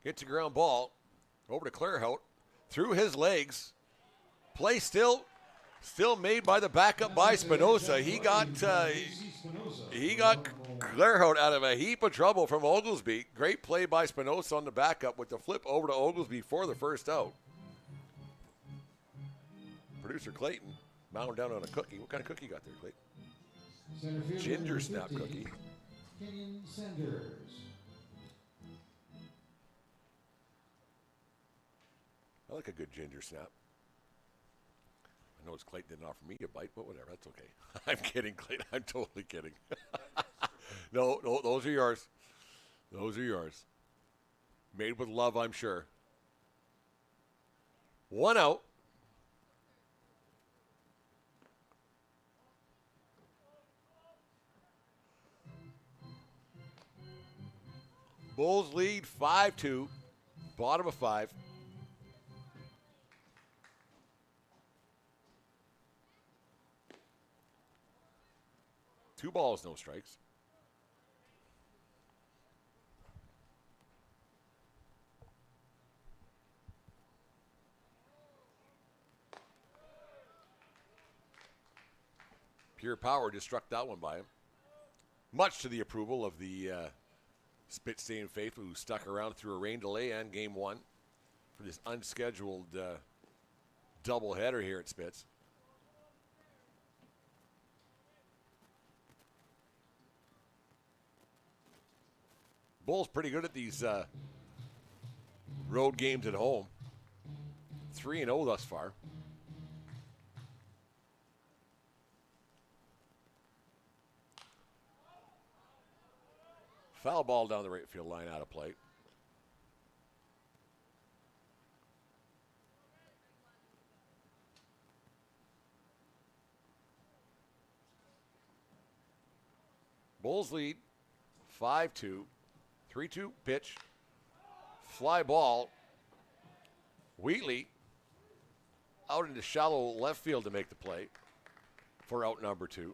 Gets a ground ball over to Clairhout. Through his legs. Play still made by the backup by Spinoza. He got Clairhout out of a heap of trouble from Oglesby. Great play by Spinoza on the backup with the flip over to Oglesby for the first out. Producer Clayton mowing down on a cookie. What kind of cookie you got there, Clayton? Ginger snap cookie. Kenyon Sanders. I like a good ginger snap. I know Clayton didn't offer me a bite, but whatever. That's okay. I'm kidding, Clayton. I'm totally kidding. No, those are yours. Those are yours. Made with love, I'm sure. 1 out. Bulls lead 5-2. Bottom of 5. Two balls, no strikes. Pure Power just struck that one by him. Much to the approval of the Spit Stadium faithful who stuck around through a rain delay and game 1 for this unscheduled doubleheader here at Spitz. Bulls pretty good at these road games at home. 3-0 thus far. Foul ball down the right field line, out of play. Bulls lead 5-2. 3-2 pitch. Fly ball. Wheatley out into shallow left field to make the play for out number 2.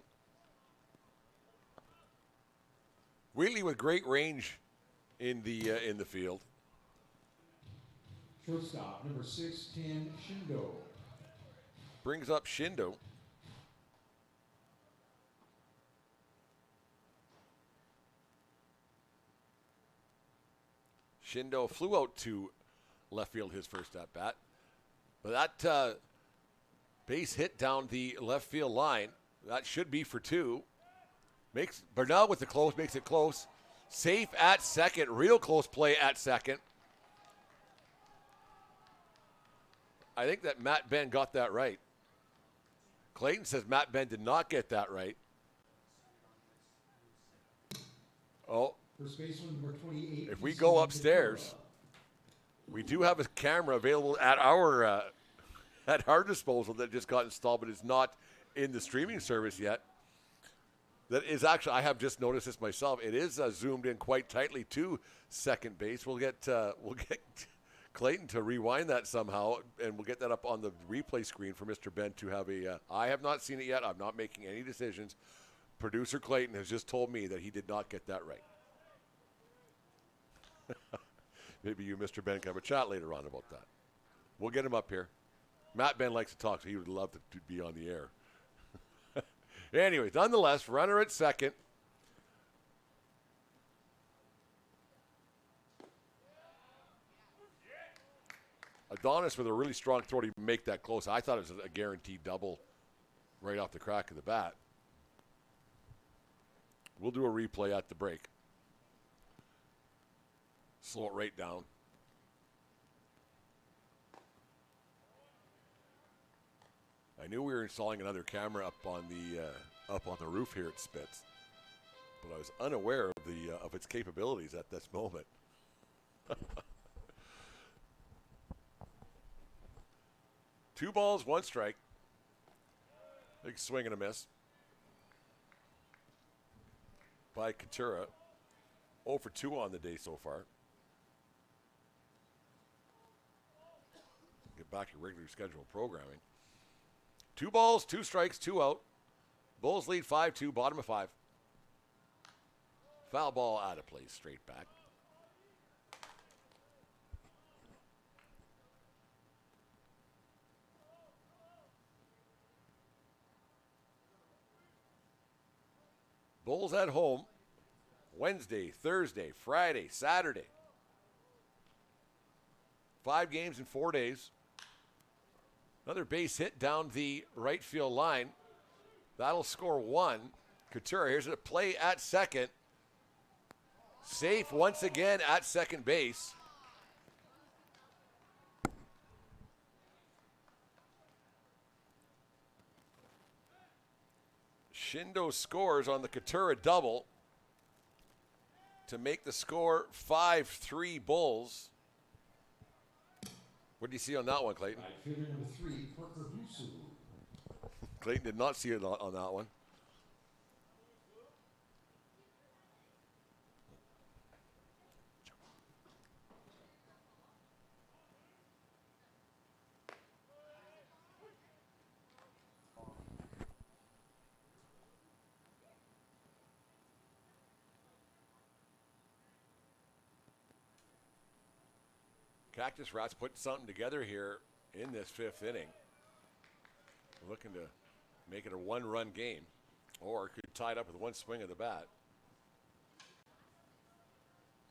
Wheatley with great range in the field. Shortstop, number 610, Shindo. Brings up Shindo. Shindo flew out to left field his first at bat. But that base hit down the left field line. That should be for 2. Makes Bernal with the close, makes it close. Safe at second, real close play at second. I think that Matt Ben got that right. Clayton says Matt Ben did not get that right. Oh, First baseman, number 28. if we go upstairs, we do have a camera available at our disposal that just got installed, but is not in the streaming service yet. That is actually, I have just noticed this myself. It is zoomed in quite tightly to second base. We'll get Clayton to rewind that somehow, and we'll get that up on the replay screen for Mr. Ben to have a. I have not seen it yet. I'm not making any decisions. Producer Clayton has just told me that he did not get that right. Maybe you, Mr. Ben, can have a chat later on about that. We'll get him up here. Matt Ben likes to talk, so he would love to be on the air. Anyways, nonetheless, runner at second. Adonis with a really strong throw to make that close. I thought it was a guaranteed double right off the crack of the bat. We'll do a replay at the break. Slow it right down. I knew we were installing another camera up on the roof here at Spitz, but I was unaware of its capabilities at this moment. 2 balls, 1 strike. Big swing and a miss by Katura. 0 for 2 on the day so far. Get back to regularly scheduled programming. 2 balls, 2 strikes, 2 out. Bulls lead 5-2, bottom of 5. Foul ball out of play, straight back. Bulls at home Wednesday, Thursday, Friday, Saturday. 5 games in 4 days. Another base hit down the right field line. That'll score 1. Couture, here's a play at second. Safe once again at second base. Shindo scores on the Couture double to make the score 5-3 Bulls. What do you see on that one, Clayton? Fielder number 3, Parker Husu. Clayton did not see it on that one. Cactus Rats put something together here in this 5th inning. Looking to make it a 1-run game, or could tie it up with 1 swing of the bat.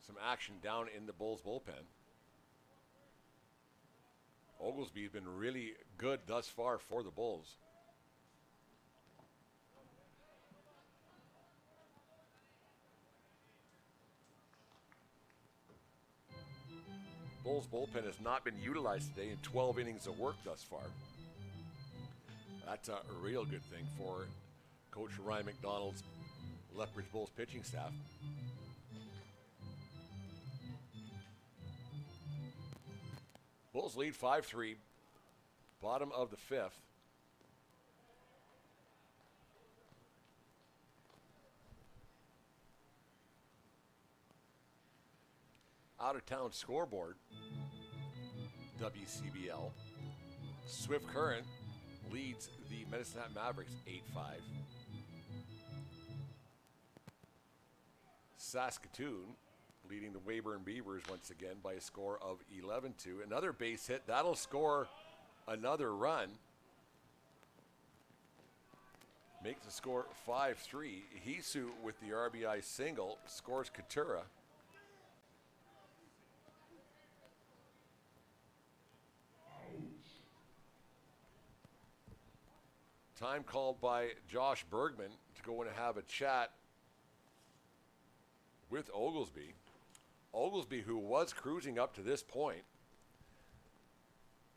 Some action down in the Bulls bullpen. Oglesby's been really good thus far for the Bulls. Bulls bullpen has not been utilized today in 12 innings of work thus far. That's a real good thing for Coach Ryan McDonald's Lethbridge Bulls pitching staff. Bulls lead 5-3, bottom of the 5th. Out-of-town scoreboard, WCBL. Swift Current leads the Medicine Hat Mavericks 8-5. Saskatoon leading the Weyburn Beavers once again by a score of 11-2. Another base hit, that'll score another run. Makes the score 5-3. Hisu with the RBI single scores Couture. Time called by Josh Bergman to go in and have a chat with Oglesby. Oglesby, who was cruising up to this point.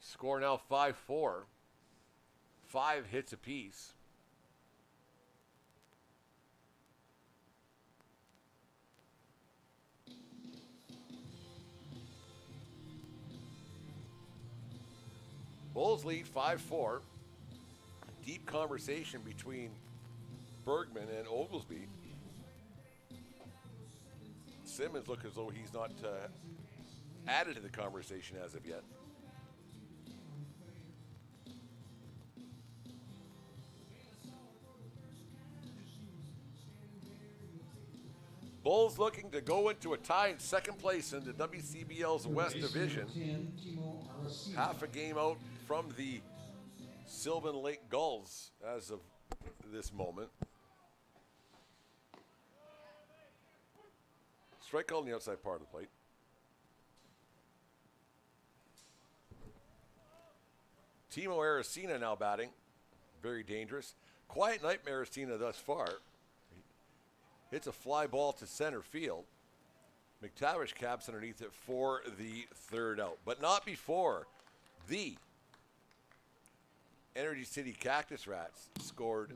Score now 5-4. 5 hits apiece. Bulls lead 5-4. Deep conversation between Bergman and Oglesby. Simmons looks as though he's not added to the conversation as of yet. Bulls looking to go into a tie in second place in the WCBL's West Division. Half a game out from the Sylvan Lake Gulls as of this moment. Strike called on the outside part of the plate. Timo Aracena now batting. Very dangerous. Quiet night Aracena thus far. Hits a fly ball to center field. McTavish caps underneath it for the 3rd out. But not before the Energy City Cactus Rats scored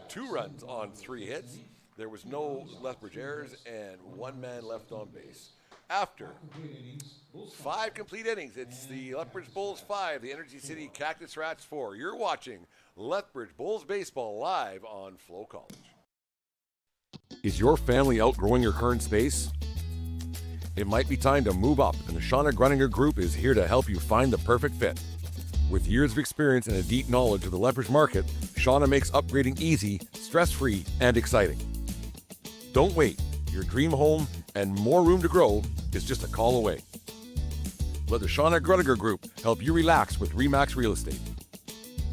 2 runs on 3 hits. There was no Lethbridge errors and 1 man left on base. After 5 complete innings, it's the Lethbridge Bulls 5, the Energy City Cactus Rats 4. You're watching Lethbridge Bulls Baseball live on FloCollege. Is your family outgrowing your current space? It might be time to move up, and the Shauna Gruninger Group is here to help you find the perfect fit. With years of experience and a deep knowledge of the Lethbridge market, Shauna makes upgrading easy, stress-free, and exciting. Don't wait. your dream home and more room to grow is just a call away. Let the Shauna Gruniger Group help you relax with RE/MAX Real Estate.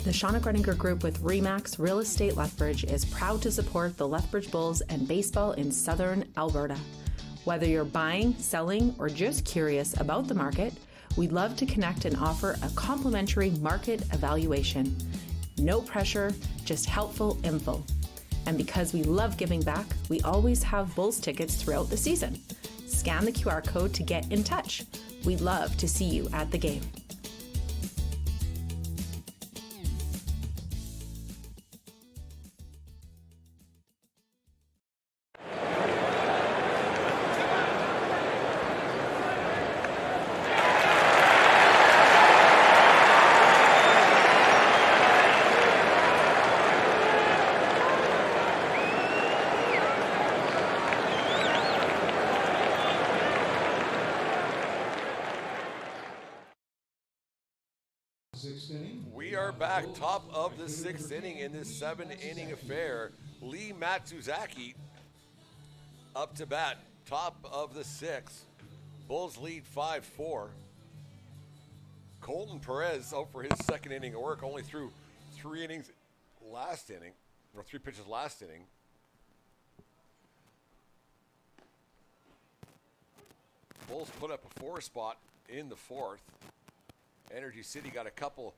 The Shauna Gruniger Group with RE/MAX Real Estate Lethbridge is proud to support the Lethbridge Bulls and baseball in southern Alberta. Whether you're buying, selling, or just curious about the market, we'd love to connect and offer a complimentary market evaluation. No pressure, just helpful info. And because we love giving back, we always have Bulls tickets throughout the season. Scan the QR code to get in touch. We'd love to see you at the game. We are back, top of the sixth inning in this 7-inning affair. Lee Matsuzaki up to bat, top of the sixth. Bulls lead 5-4. Colton Perez out for his second inning of work, only threw 3 innings last inning, or 3 pitches last inning. Bulls put up a 4 spot in the fourth. Energy City got a couple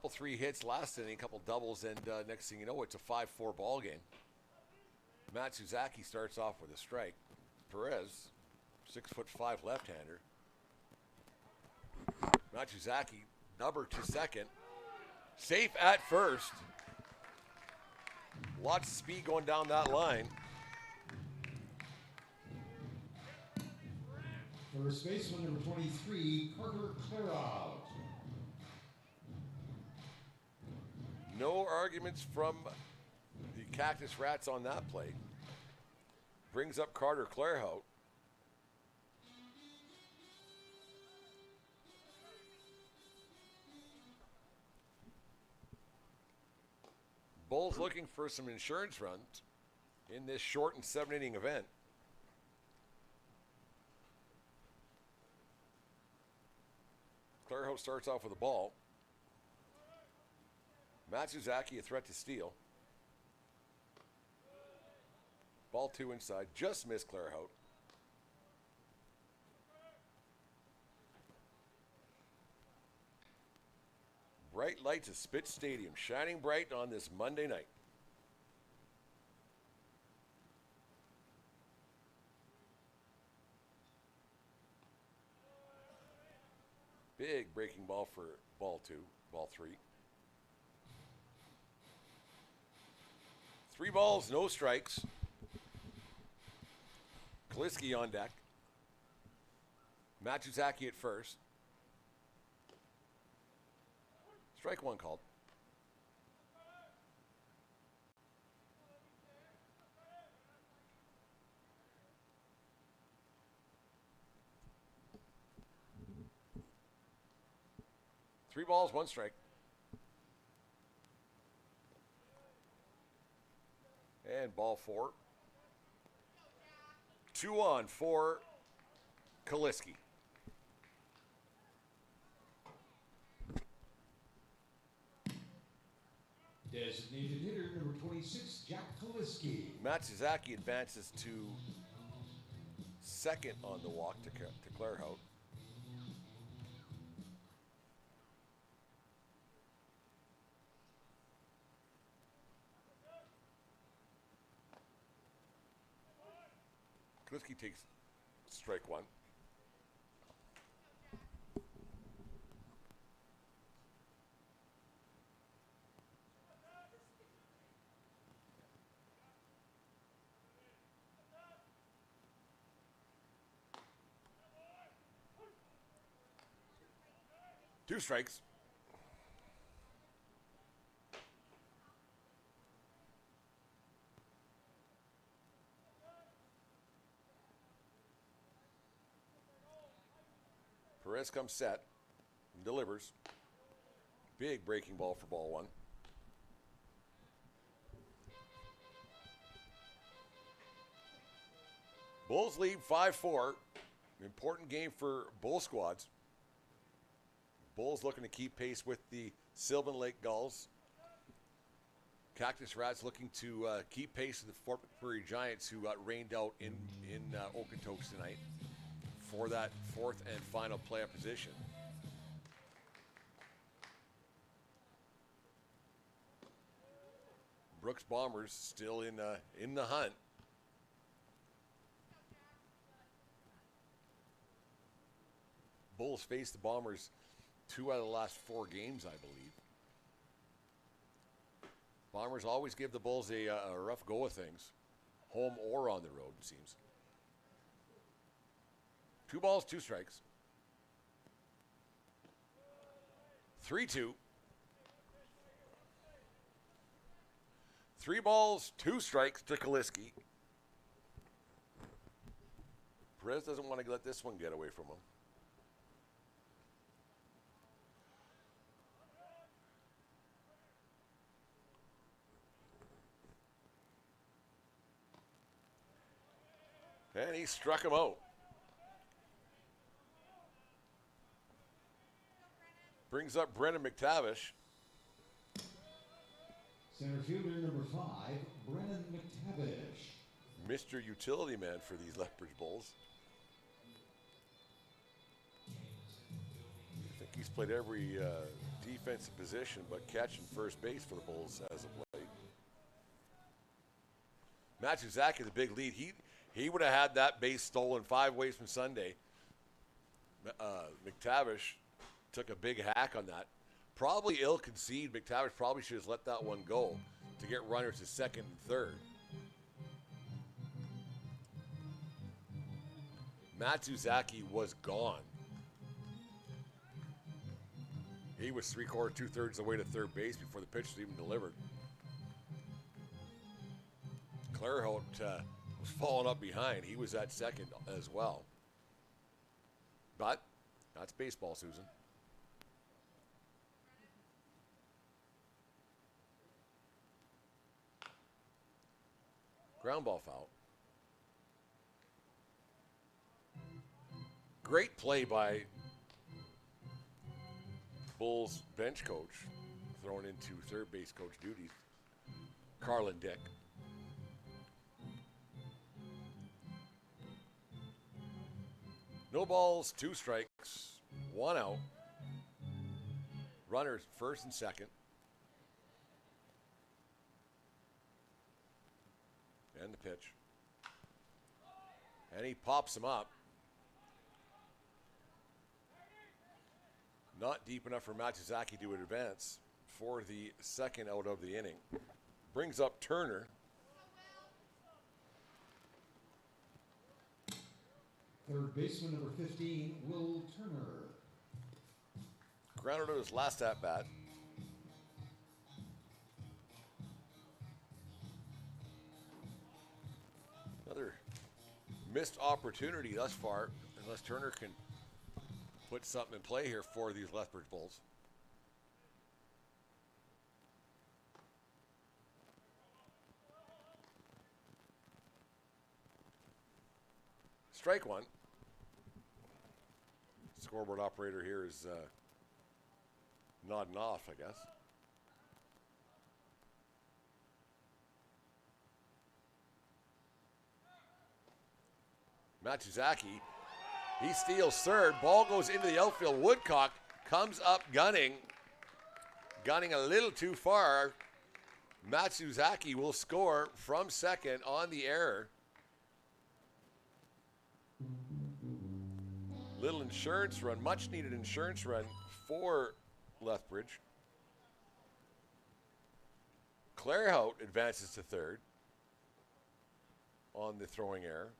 3 hits last inning, a couple doubles, and next thing you know, it's a 5-4 ball game. Matsuzaki starts off with a strike. Perez, 6'5" left-hander. Matsuzaki, number to second. Safe at first. Lots of speed going down that line. First baseman number 23, Carter Clarout. No arguments from the Cactus Rats on that play. Brings up Carter Clairhout. Bulls looking for some insurance runs in this shortened 7-inning event. Clairhout starts off with a ball. Matsuzaki a threat to steal. Ball 2 inside, just missed Clairhout. Bright lights of Spitz Stadium, shining bright on this Monday night. Big breaking ball for ball 2, ball 3. 3 balls, no strikes. Kaliski on deck. Matsuzaki at first. Strike 1 called. Three balls, 1 strike. And ball 4. 2 on for Kaliski. Designated hitter number 26, Jack Kaliski. Matsuzaki advances to second on the walk to Clairhout. Kaliski takes strike 1. Two strikes. Perez comes set and delivers. Big breaking ball for ball 1. Bulls lead 5-4. Important game for both squads. Bulls looking to keep pace with the Sylvan Lake Gulls. Cactus Rats looking to keep pace with the Fort McMurray Giants, who got rained out in Okotoks tonight for that fourth and final playoff position. Brooks Bombers still in the hunt. Bulls faced the Bombers 2 out of the last 4 games, I believe. Bombers always give the Bulls a rough go of things, home or on the road, it seems. 2 balls, 2 strikes. 3-2. 3 balls, 2 strikes to Kaliski. Perez doesn't want to let this one get away from him. And he struck him out. Brings up Brennan McTavish. Center fielder number 5, Brennan McTavish. Mr. Utility Man for these Lethbridge Bulls. I think he's played every defensive position but catching first base for the Bulls as of late. Matsuzaki, the big lead. He would have had that base stolen 5 ways from Sunday. McTavish took a big hack on that. Probably ill-conceived. McTavish probably should have let that one go to get runners to second and third. Matsuzaki was gone. He was 3/4, 2/3 of the way to third base before the pitch was even delivered. Clairhout was falling up behind. He was at second as well. But that's baseball, Susan. Ground ball foul. Great play by Bulls bench coach, thrown into third base coach duties, Carlin Dick. No balls, 2 strikes, 1 out. Runners first and second. And the pitch. And he pops him up. Not deep enough for Matsuzaki to advance for the second out of the inning. Brings up Turner. Third baseman number 15, Will Turner. Grounded to his last at bat. Another missed opportunity thus far, unless Turner can put something in play here for these Lethbridge Bulls. Strike 1. Scoreboard operator here is nodding off, I guess. Matsuzaki, he steals third. Ball goes into the outfield. Woodcock comes up gunning a little too far. Matsuzaki will score from second on the error. Little insurance run, much needed insurance run for Lethbridge. Clairhout advances to third on the throwing error.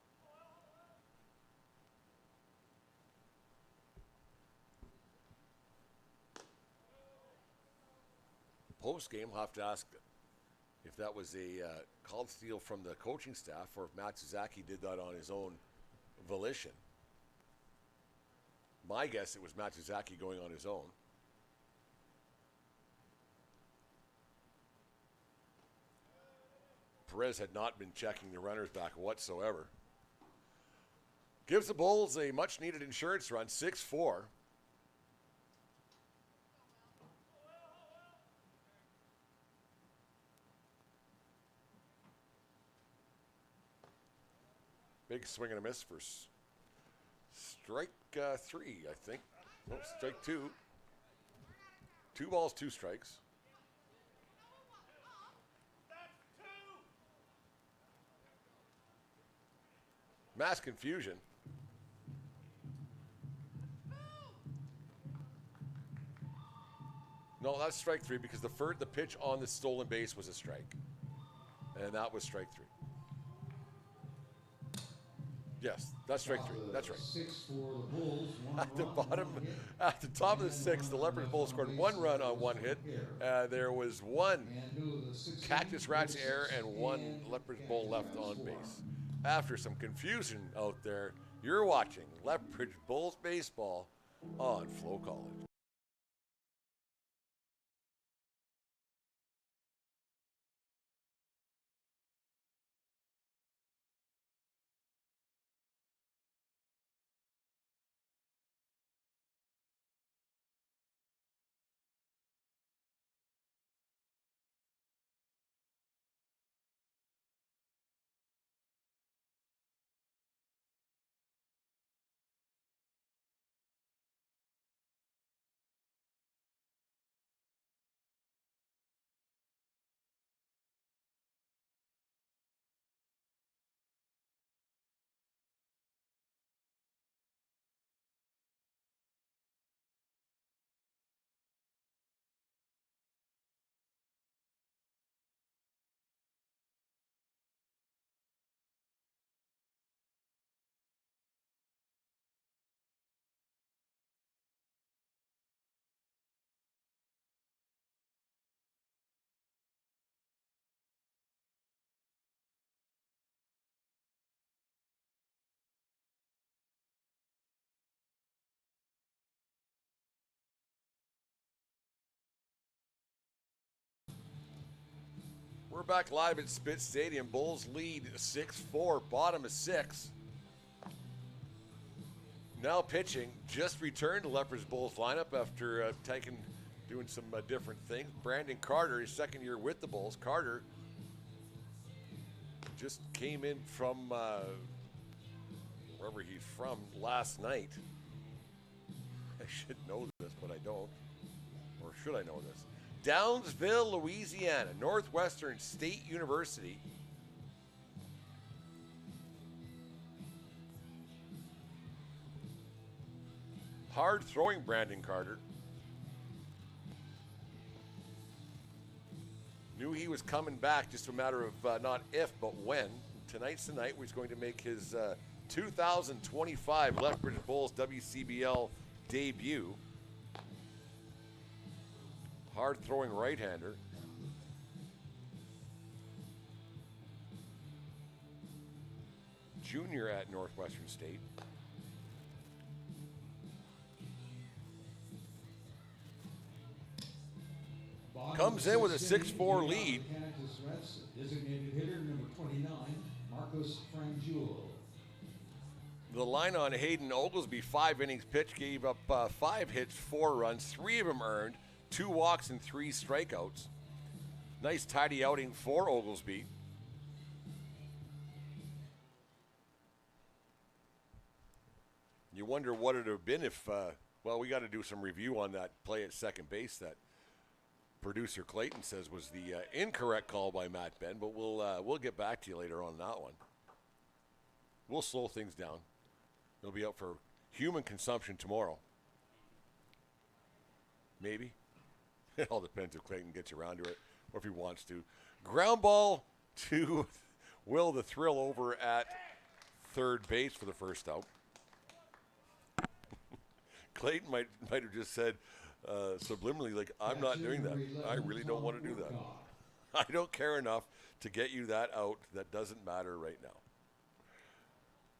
Post game, we'll have to ask if that was a called steal from the coaching staff or if Matsuzaki did that on his own volition. My guess it was Matsuzaki going on his own. Perez had not been checking the runners back whatsoever. Gives the Bulls a much-needed insurance run, 6-4. Big swing and a miss for strike 3, I think. No, strike 2. 2 balls, 2 strikes. Mass confusion. No, that's strike 3 because the pitch on the stolen base was a strike. And that was strike 3. Yes, that's strike 3. That's right. 6 for the Bulls. At the top of the 6th, the Lethbridge Bulls scored 1 run on 1 hit. There was 1 Cactus Rats error and 1 Lethbridge Bull left on base. After some confusion out there, you're watching Lethbridge Bulls baseball on FloCollege. We're back live at Spitz Stadium. Bulls lead 6-4, bottom of 6. Now pitching, just returned to Lethbridge Bulls lineup after doing some different things. Brandon Carter, his second year with the Bulls. Carter just came in from wherever he's from last night. I should know this, but I don't. Or should I know this? Downsville, Louisiana, Northwestern State University. Hard throwing Brandon Carter. Knew he was coming back, just a matter of not if, but when. Tonight's the night where he's going to make his 2025 Lethbridge Bulls WCBL debut. Hard throwing right-hander. Junior at Northwestern State. Comes in with a 6-4 lead. Designated hitter number 29, Marcos Frangio. The line on Hayden Oglesby, 5 innings pitched, gave up 5 hits, 4 runs, 3 of them earned, 2 walks and 3 strikeouts. Nice tidy outing for Oglesby. You wonder what it would have been if, well, we got to do some review on that play at second base that producer Clayton says was the incorrect call by Matt Ben, but we'll get back to you later on that one. We'll slow things down. It'll be out for human consumption tomorrow. Maybe. It all depends if Clayton gets around to it or if he wants to. Ground ball to Will the Thrill over at third base for the first out. Clayton might have just said subliminally, like, I'm not doing that. I really don't want to do that. I don't care enough to get you that out. That doesn't matter right now.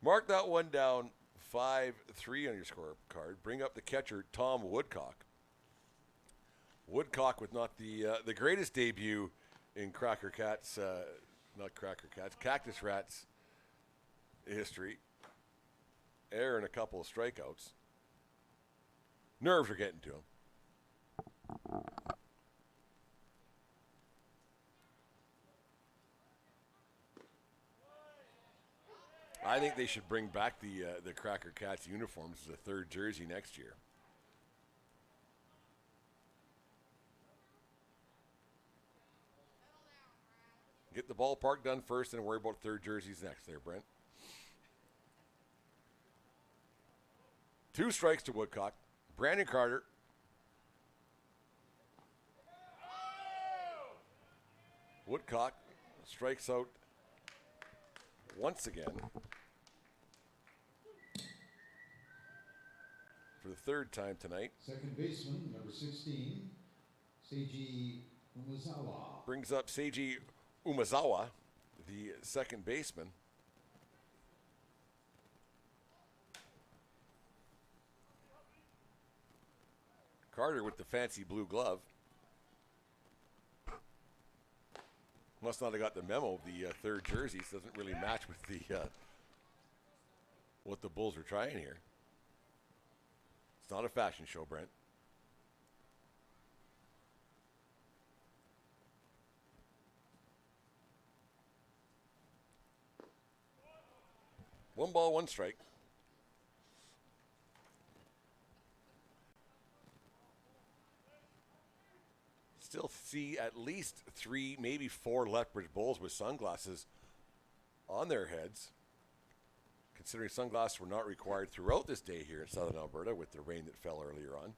Mark that one down, 5-3 on your scorecard. Bring up the catcher, Tom Woodcock. Woodcock with not the greatest debut in Cactus Rats history. error and a couple of strikeouts. Nerves are getting to him. I think they should bring back the Cracker Cats uniforms as a third jersey next year. Get the ballpark done first and worry about third jerseys next there, Brent. 2 strikes to Woodcock. Brandon Carter. Woodcock strikes out once again for the third time tonight. Second baseman, number 16, Seiji Umazawa. Brings up Seiji Umazawa, the second baseman. Carter with the fancy blue glove. Must not have got the memo. The third jersey doesn't really match with the what the Bulls are trying here. It's not a fashion show, Brent. One ball, one strike. Still see at least 3, maybe 4 Lethbridge Bulls with sunglasses on their heads, considering sunglasses were not required throughout this day here in southern Alberta with the rain that fell earlier on.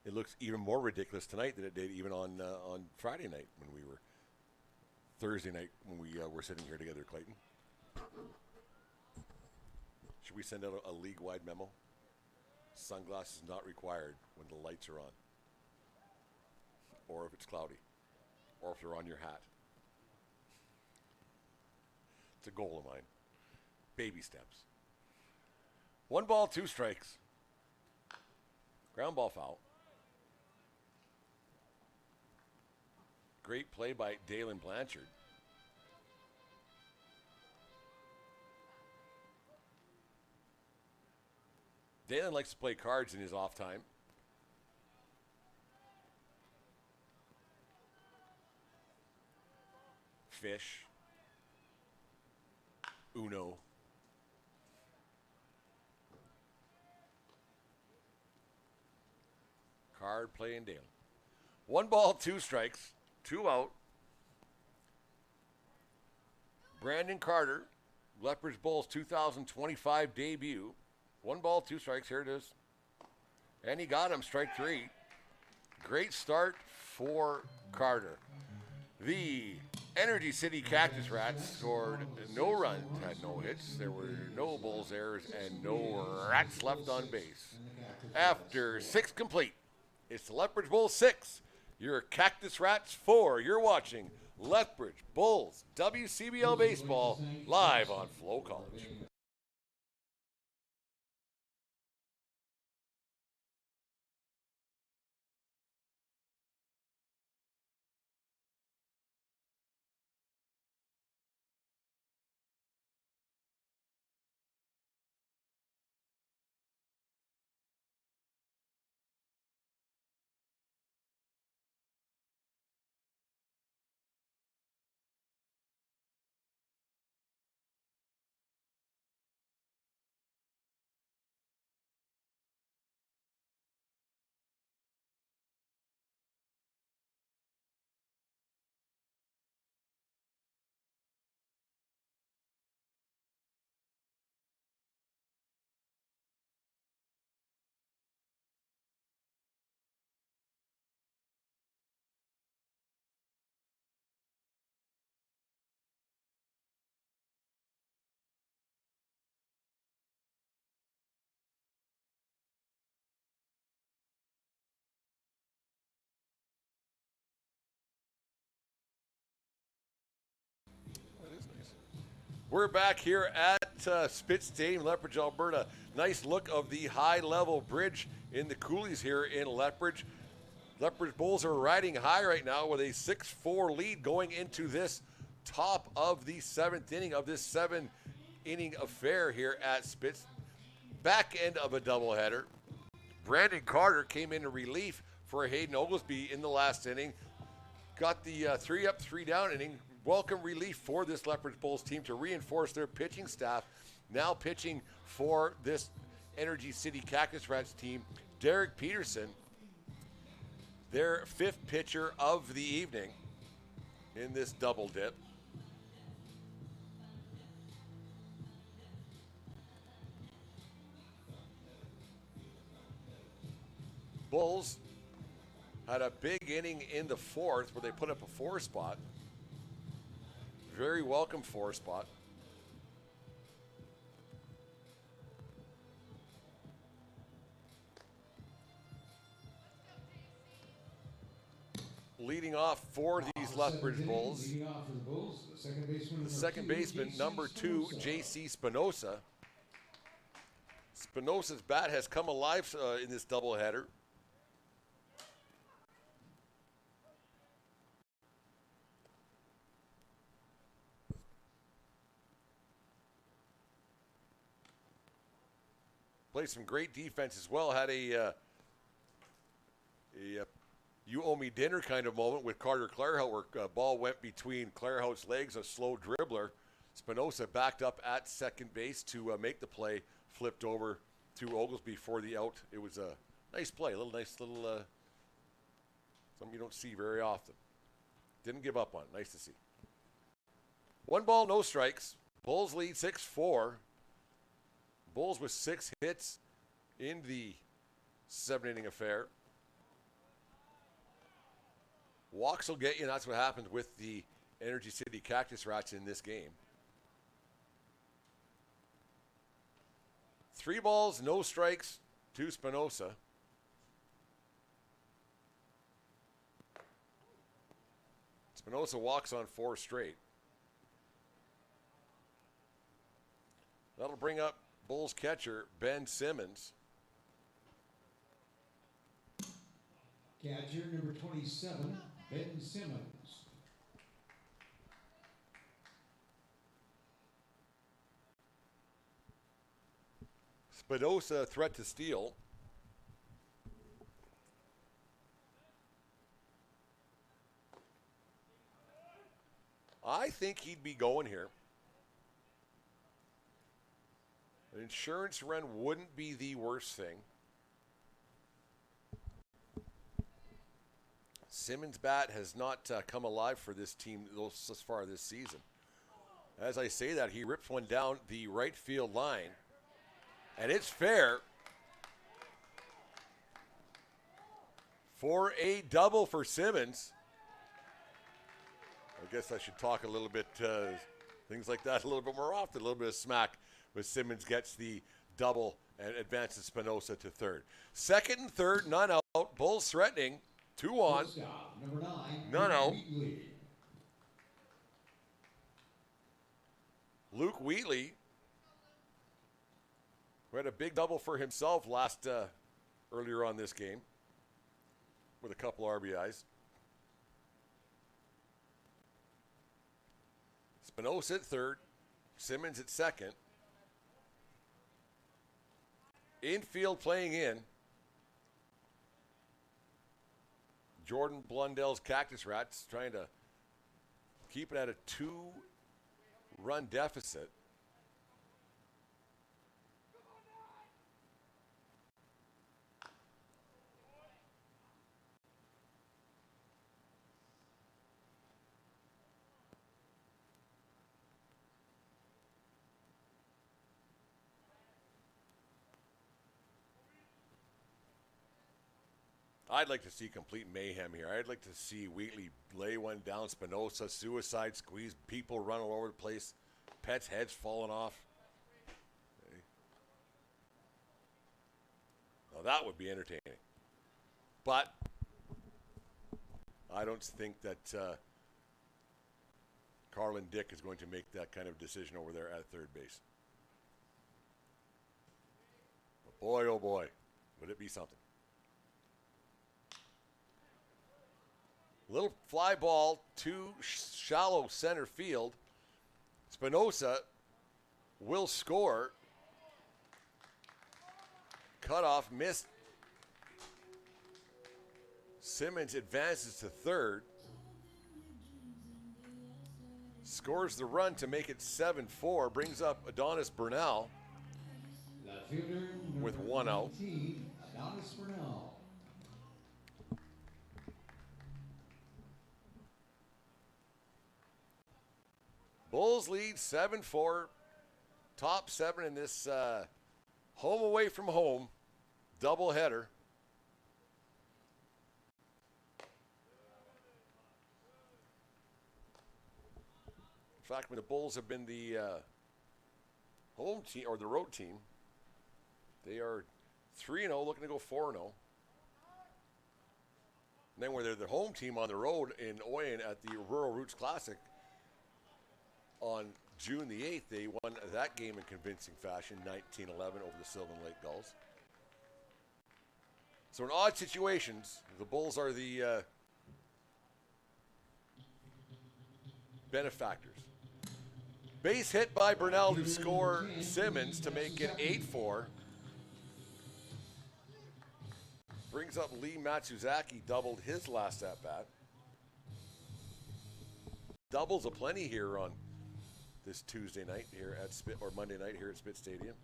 It looks even more ridiculous tonight than it did even on Friday night when we were, Thursday night when we were sitting here together, Clayton. Should we send out a league-wide memo? Sunglasses not required when the lights are on. Or if it's cloudy, or if they're on your hat. It's a goal of mine. Baby steps. 1 ball, 2 strikes. Ground ball foul. Great play by Dalen Blanchard. Dalen likes to play cards in his off time. Fish, Uno. Card playing Dale. 1 ball, 2 strikes, 2 out. Brandon Carter, Lethbridge Bulls 2025 debut. 1 ball, 2 strikes. Here it is. And he got him, strike 3. Great start for Carter. The Energy City Cactus Rats scored no runs, had no hits. There were no Bulls errors and no Rats left on base. After 6 complete, it's the Lethbridge Bulls 6, your Cactus Rats 4. You're watching Lethbridge Bulls WCBL Baseball live on FloCollege. We're back here at Spit Stadium, Lethbridge, Alberta. Nice look of the high-level bridge in the coulees here in Lethbridge. Lethbridge Bulls are riding high right now with a 6-4 lead going into this top of the 7th inning of this 7 inning affair here at Spitz. Back end of a doubleheader. Brandon Carter came in relief for Hayden Oglesby in the last inning. Got the 3 up, 3 down inning. Welcome relief for this Lethbridge Bulls team to reinforce their pitching staff. Now pitching for this Energy City Cactus Rats team, Derek Peterson, their 5th pitcher of the evening in this double dip. Bulls had a big inning in the 4th where they put up a 4 spot. Very welcome 4 spot. Leading off for these Lethbridge Bulls, the second baseman, number 2, J.C. Spinoza. Spinoza's bat has come alive in this doubleheader. Played some great defense as well. Had a you owe me dinner kind of moment with Carter Clairhout, where ball went between Clairhout's legs, a slow dribbler. Spinoza backed up at second base to make the play, flipped over to Oglesby for the out. It was a nice play, nice little something you don't see very often. Didn't give up on it. Nice to see. 1 ball, no strikes. Bulls lead 6-4. Bulls with 6 hits in the 7-inning affair. Walks will get you, and that's what happened with the Energy City Cactus Rats in this game. 3 balls, no strikes to Spinoza. Spinoza walks on 4 straight. That'll bring up Bulls catcher Ben Simmons. Catcher number 27, Ben Simmons. Spinoza, threat to steal. I think he'd be going here. An insurance run wouldn't be the worst thing. Simmons' bat has not come alive for this team thus far this season. As I say that, he rips one down the right field line. And it's fair for a double for Simmons. I guess I should talk a little bit, things like that a little bit more often, a little bit of smack. But Simmons gets the double and advances Spinoza to third. Second and third, none out. Bulls threatening. 2 on. Number 9, None out. Wheatley. Luke Wheatley, who had a big double for himself earlier on this game with a couple RBIs. Spinoza at third, Simmons at second. Infield playing in. Jordan Blundell's Cactus Rats trying to keep it at a 2-run deficit. I'd like to see complete mayhem here. I'd like to see Wheatley lay one down, Spinoza, suicide squeeze, people run all over the place, pets' heads falling off. Okay. Now that would be entertaining. But I don't think that Carlin Dick is going to make that kind of decision over there at third base. But boy, oh boy, would it be something. Little fly ball to shallow center field. Spinoza will score. Cutoff missed. Simmons advances to third. Scores the run to make it 7-4. Brings up Adonis Burnell with 1 out. Adonis Burnell. Bulls lead 7-4. Top 7 in this home away from home doubleheader. In fact, when the Bulls have been the home team or the road team, they are 3-0, looking to go 4-0. And then when they're the home team on the road in Oyen at the Rural Roots Classic on June the 8th, they won that game in convincing fashion, 19-11 over the Sylvan Lake Gulls. So in odd situations, the Bulls are the benefactors. Base hit by Burnell to score Simmons to make it 8-4. Brings up Lee Matsuzaki, doubled his last at-bat. Doubles aplenty here on this Tuesday night here at Spit, or Monday night here at Spit Stadium.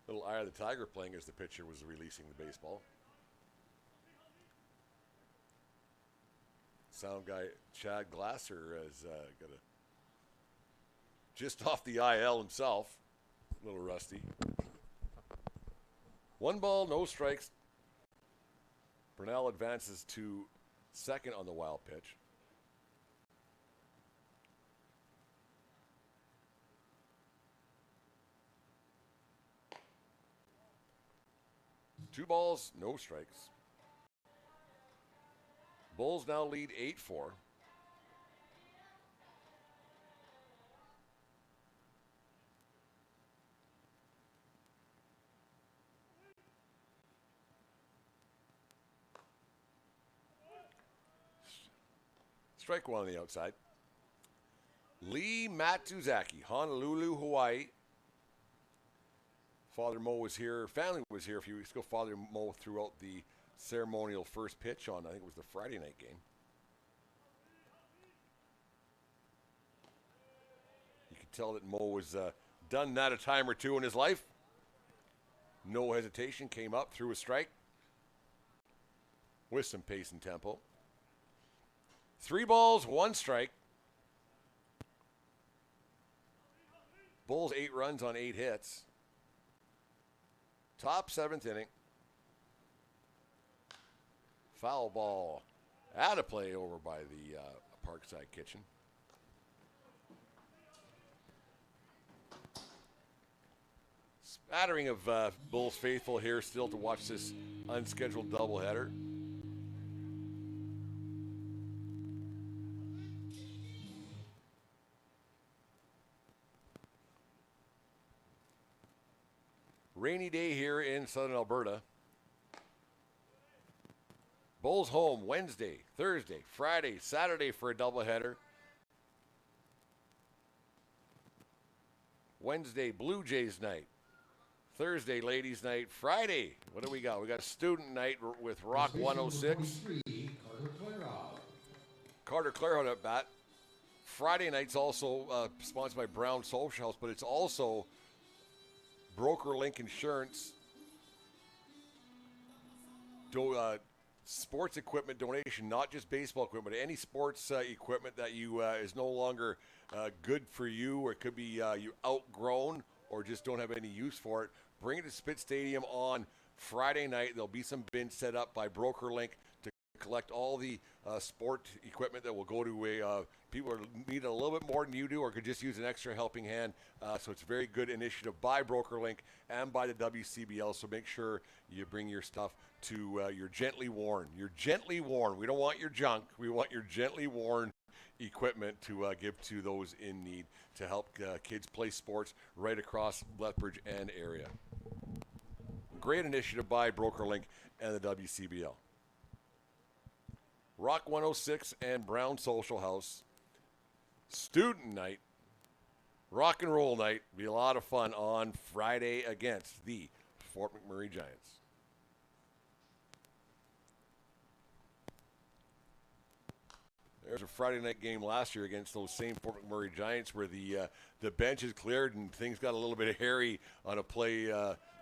Little Eye of the Tiger playing as the pitcher was releasing the baseball. Sound guy Chad Glasser has got a just off the IL himself, a little rusty. 1 ball, no strikes. Burnell advances to second on the wild pitch. Two balls, no strikes. Bulls now lead 8-4. Strike one on the outside. Lee Matsuzaki, Honolulu, Hawaii. Father Mo was here, family was here a few weeks ago. Father Mo threw out the ceremonial first pitch on, I think it was the Friday night game. You could tell that Mo was done that a time or two in his life. No hesitation, came up, threw a strike with some pace and tempo. 3 balls, 1 strike. Bulls 8 runs on 8 hits. Top 7th inning. Foul ball out of play over by the Parkside Kitchen. Spattering of Bulls faithful here still to watch this unscheduled doubleheader. Rainy day here in southern Alberta. Bulls home Wednesday, Thursday, Friday, Saturday for a doubleheader. Wednesday, Blue Jays night. Thursday, ladies night. Friday, what do we got? We got student night with Rock 106. Carter Clairhout at bat. Friday night's also sponsored by Brown Social House, but it's also Broker Link Insurance sports equipment donation, not just baseball equipment, any sports equipment that you is no longer good for you, or it could be you outgrown or just don't have any use for it. Bring it to Spit Stadium on Friday night. There'll be some bins set up by Broker Link to collect all the sport equipment that will go to people who need a little bit more than you do, or could just use an extra helping hand. So it's a very good initiative by Broker Link and by the WCBL. So make sure you bring your stuff to your gently worn. Your gently worn. We don't want your junk. We want your gently worn equipment to give to those in need to help kids play sports right across Lethbridge and area. Great initiative by Broker Link and the WCBL. Rock 106 and Brown Social House. Student night, rock and roll night. Be a lot of fun on Friday against the Fort McMurray Giants. There's a Friday night game last year against those same Fort McMurray Giants where the bench is cleared and things got a little bit hairy on a play.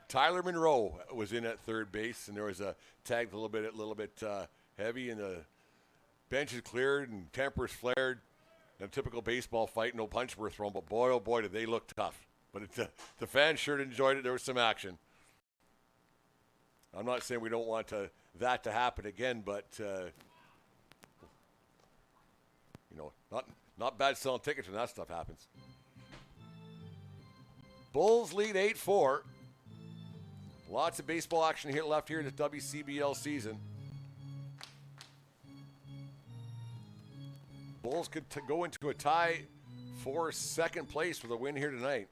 Tyler Monroe was in at third base, and there was a tag a little bit heavy, and the bench is cleared and tempers flared. A typical baseball fight, no punch were thrown, but boy, oh boy, did they look tough. But the fans sure enjoyed it. There was some action. I'm not saying we don't want that to happen again, but not bad selling tickets when that stuff happens. Bulls lead 8-4. Lots of baseball action here left here in the WCBL season. Bulls could go into a tie for second place with a win here tonight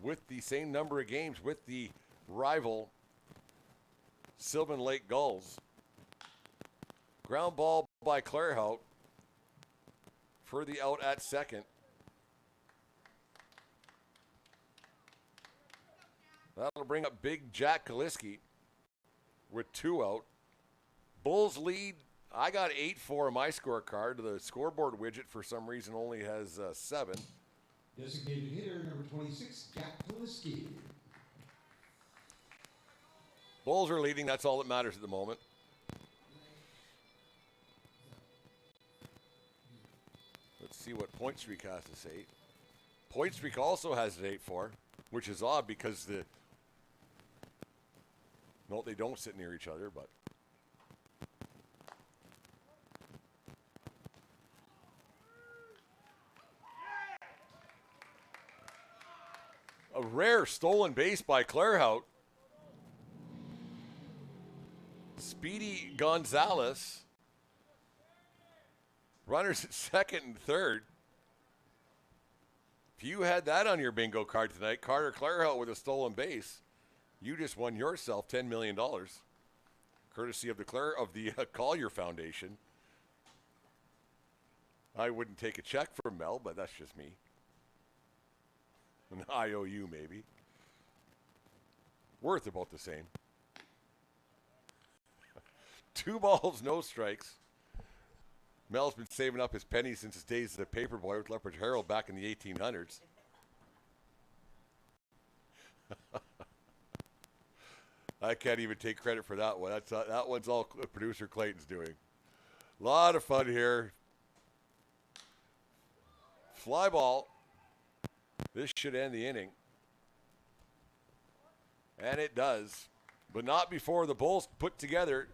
with the same number of games with the rival Sylvan Lake Gulls. Ground ball by Clairhout for the out at second. That'll bring up big Jack Kaliski with 2 out. Bulls lead. I got 8-4 on my scorecard. The scoreboard widget, for some reason, only has 7. Designated hitter number 26, Jack Kaliski. Bulls are leading. That's all that matters at the moment. Let's see what Point Streak has to say. Point Streak also has an 8-4, which is odd because no, they don't sit near each other, but a rare stolen base by Clairhout. Speedy Gonzalez. Runners at second and third. If you had that on your bingo card tonight, Carter Clairhout with a stolen base, you just won yourself $10 million, courtesy of the Collier Foundation. I wouldn't take a check from Mel, but that's just me. An IOU maybe. Worth about the same. 2 balls, no strikes. Mel's been saving up his pennies since his days as a paper boy with Lethbridge Herald back in the 1800s. I can't even take credit for that one. That one's all producer Clayton's doing. A lot of fun here. Fly ball. This should end the inning. And it does. But not before the Bulls put together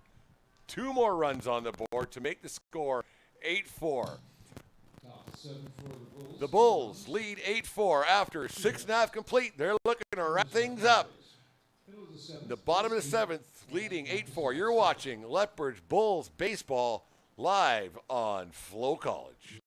2 more runs on the board to make the score 8-4. The Bulls lead 8-4 after 6.5 complete. They're looking to wrap things up. The bottom of the 7th, leading 8-4. You're watching Lethbridge Bulls baseball live on FloCollege.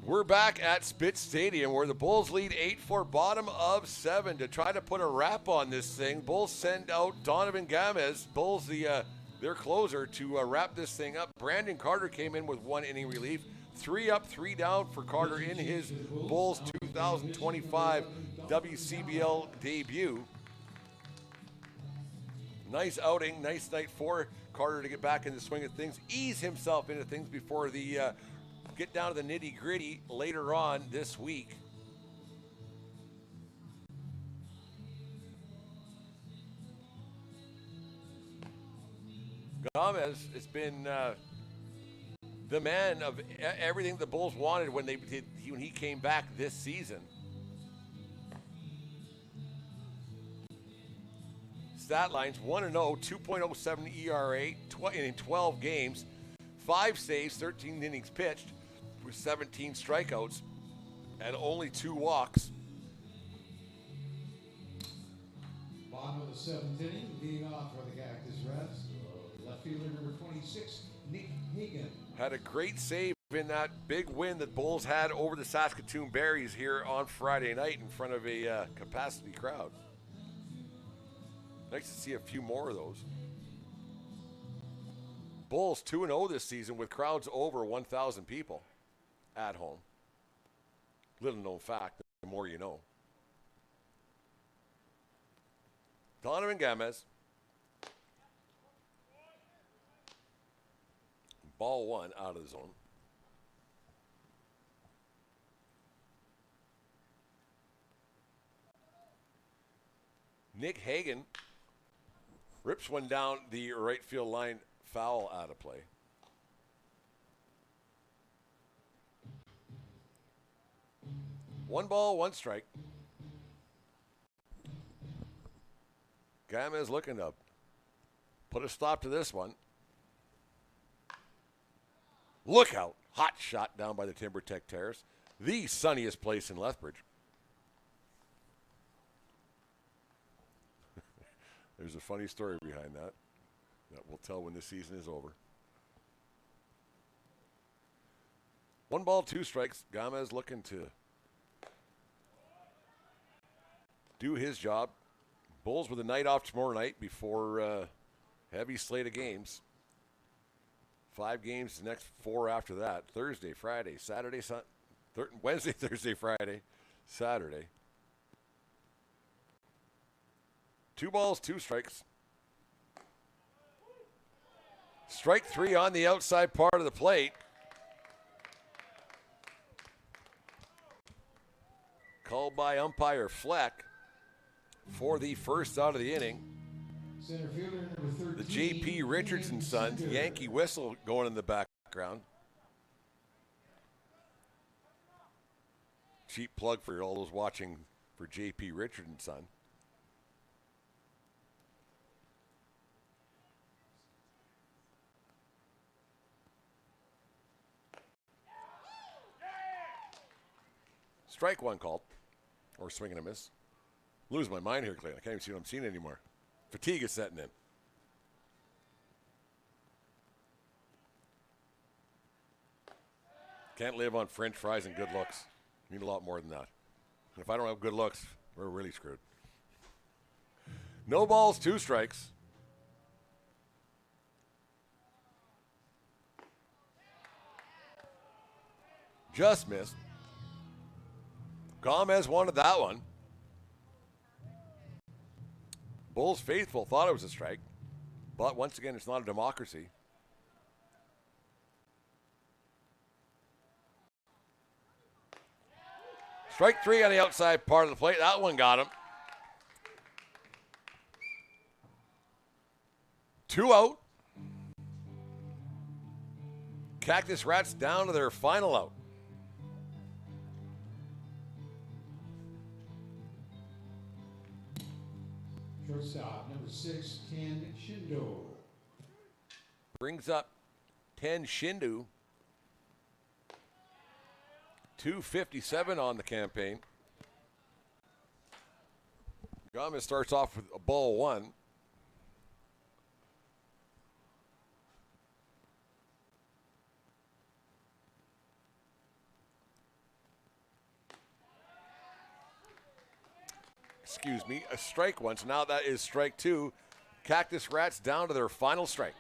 We're back at Spitz Stadium where the Bulls lead 8-4, bottom of 7 to try to put a wrap on this thing. Bulls send out Donovan Gamez, Bulls their closer, to wrap this thing up. Brandon Carter came in with 1 inning relief. 3 up, 3 down for Carter in his Bulls 2025 WCBL debut. Nice outing, nice night for Carter to get back in the swing of things, ease himself into things before the get down to the nitty-gritty later on this week. Gomez has been the man of everything the Bulls wanted when he came back this season. Stat lines: 1-0, 2.07 ERA in 12 games, 5 saves, 13 innings pitched, with 17 strikeouts and only 2 walks. Bottom of the 7th inning, leading off for the Cactus Rats, left fielder number 26, Nick Hagan. Had a great save in that big win that Bulls had over the Saskatchewan Berries here on Friday night in front of a capacity crowd. Nice to see a few more of those. Bulls 2-0 this season with crowds over 1,000 people at home. Little known fact, the more you know. Donovan Gomez. Ball 1 out of the zone. Nick Hagan rips one down the right field line, foul out of play. One ball, one strike. Gomez looking to put a stop to this one. Look out. Hot shot down by the Timber Tech Terrace. The sunniest place in Lethbridge. There's a funny story behind that we'll tell when the season is over. 1 ball, 2 strikes. Gomez looking to do his job. Bulls with a night off tomorrow night before heavy slate of games. 5 games, the next 4 after that. Thursday, Friday, Saturday, Wednesday, Thursday, Friday, Saturday. 2 balls, 2 strikes. Strike 3 on the outside part of the plate. Called by umpire Fleck for the first out of the inning. Center fielder number 13, The J.P. Richardson Sons Yankee whistle going in the background. Cheap plug for all those watching for J.P. Richardson Son. Strike 1 called, or swing and a miss. Lose my mind here, Clay. I can't even see what I'm seeing anymore. Fatigue is setting in. Can't live on French fries and good looks. Need a lot more than that. And if I don't have good looks, we're really screwed. No balls, 2 strikes. Just missed. Gomez wanted that one. Bulls faithful thought it was a strike, but once again, it's not a democracy. Strike 3 on the outside part of the plate. That one got him. 2 out. Cactus Rats down to their final out. Shortstop number 6, Ken Shindo. Brings up 10 Shindu. 257 on the campaign. Gomez starts off with a ball 1. Excuse me, a strike 1. So now that is strike 2. Cactus Rats down to their final strike.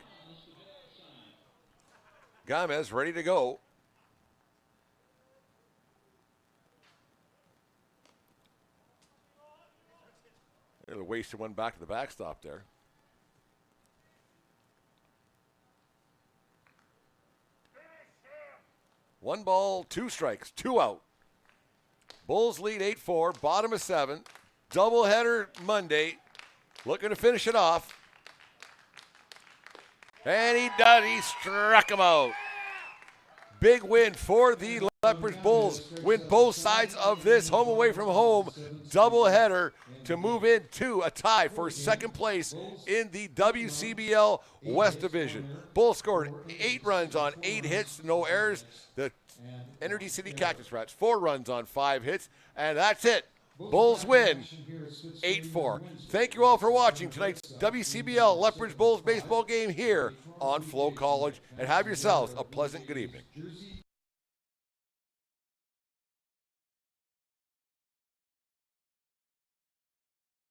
Gomez ready to go. They wasted one back to the backstop there. One ball, two strikes, two out. Bulls lead 8-4, bottom of 7. Doubleheader Monday. Looking to finish it off. And he does. He struck him out. Big win for the Lethbridge Bulls. Win both sides of this home away from home doubleheader to move into a tie for second place in the WCBL West Division. Bulls scored 8 runs on 8 hits, no errors. The Energy City Cactus Rats 4 runs on 5 hits, and that's it. Bulls win 8-4. Thank you all for watching tonight's WCBL Lethbridge Bulls baseball game here on FloCollege, and have yourselves a pleasant good evening.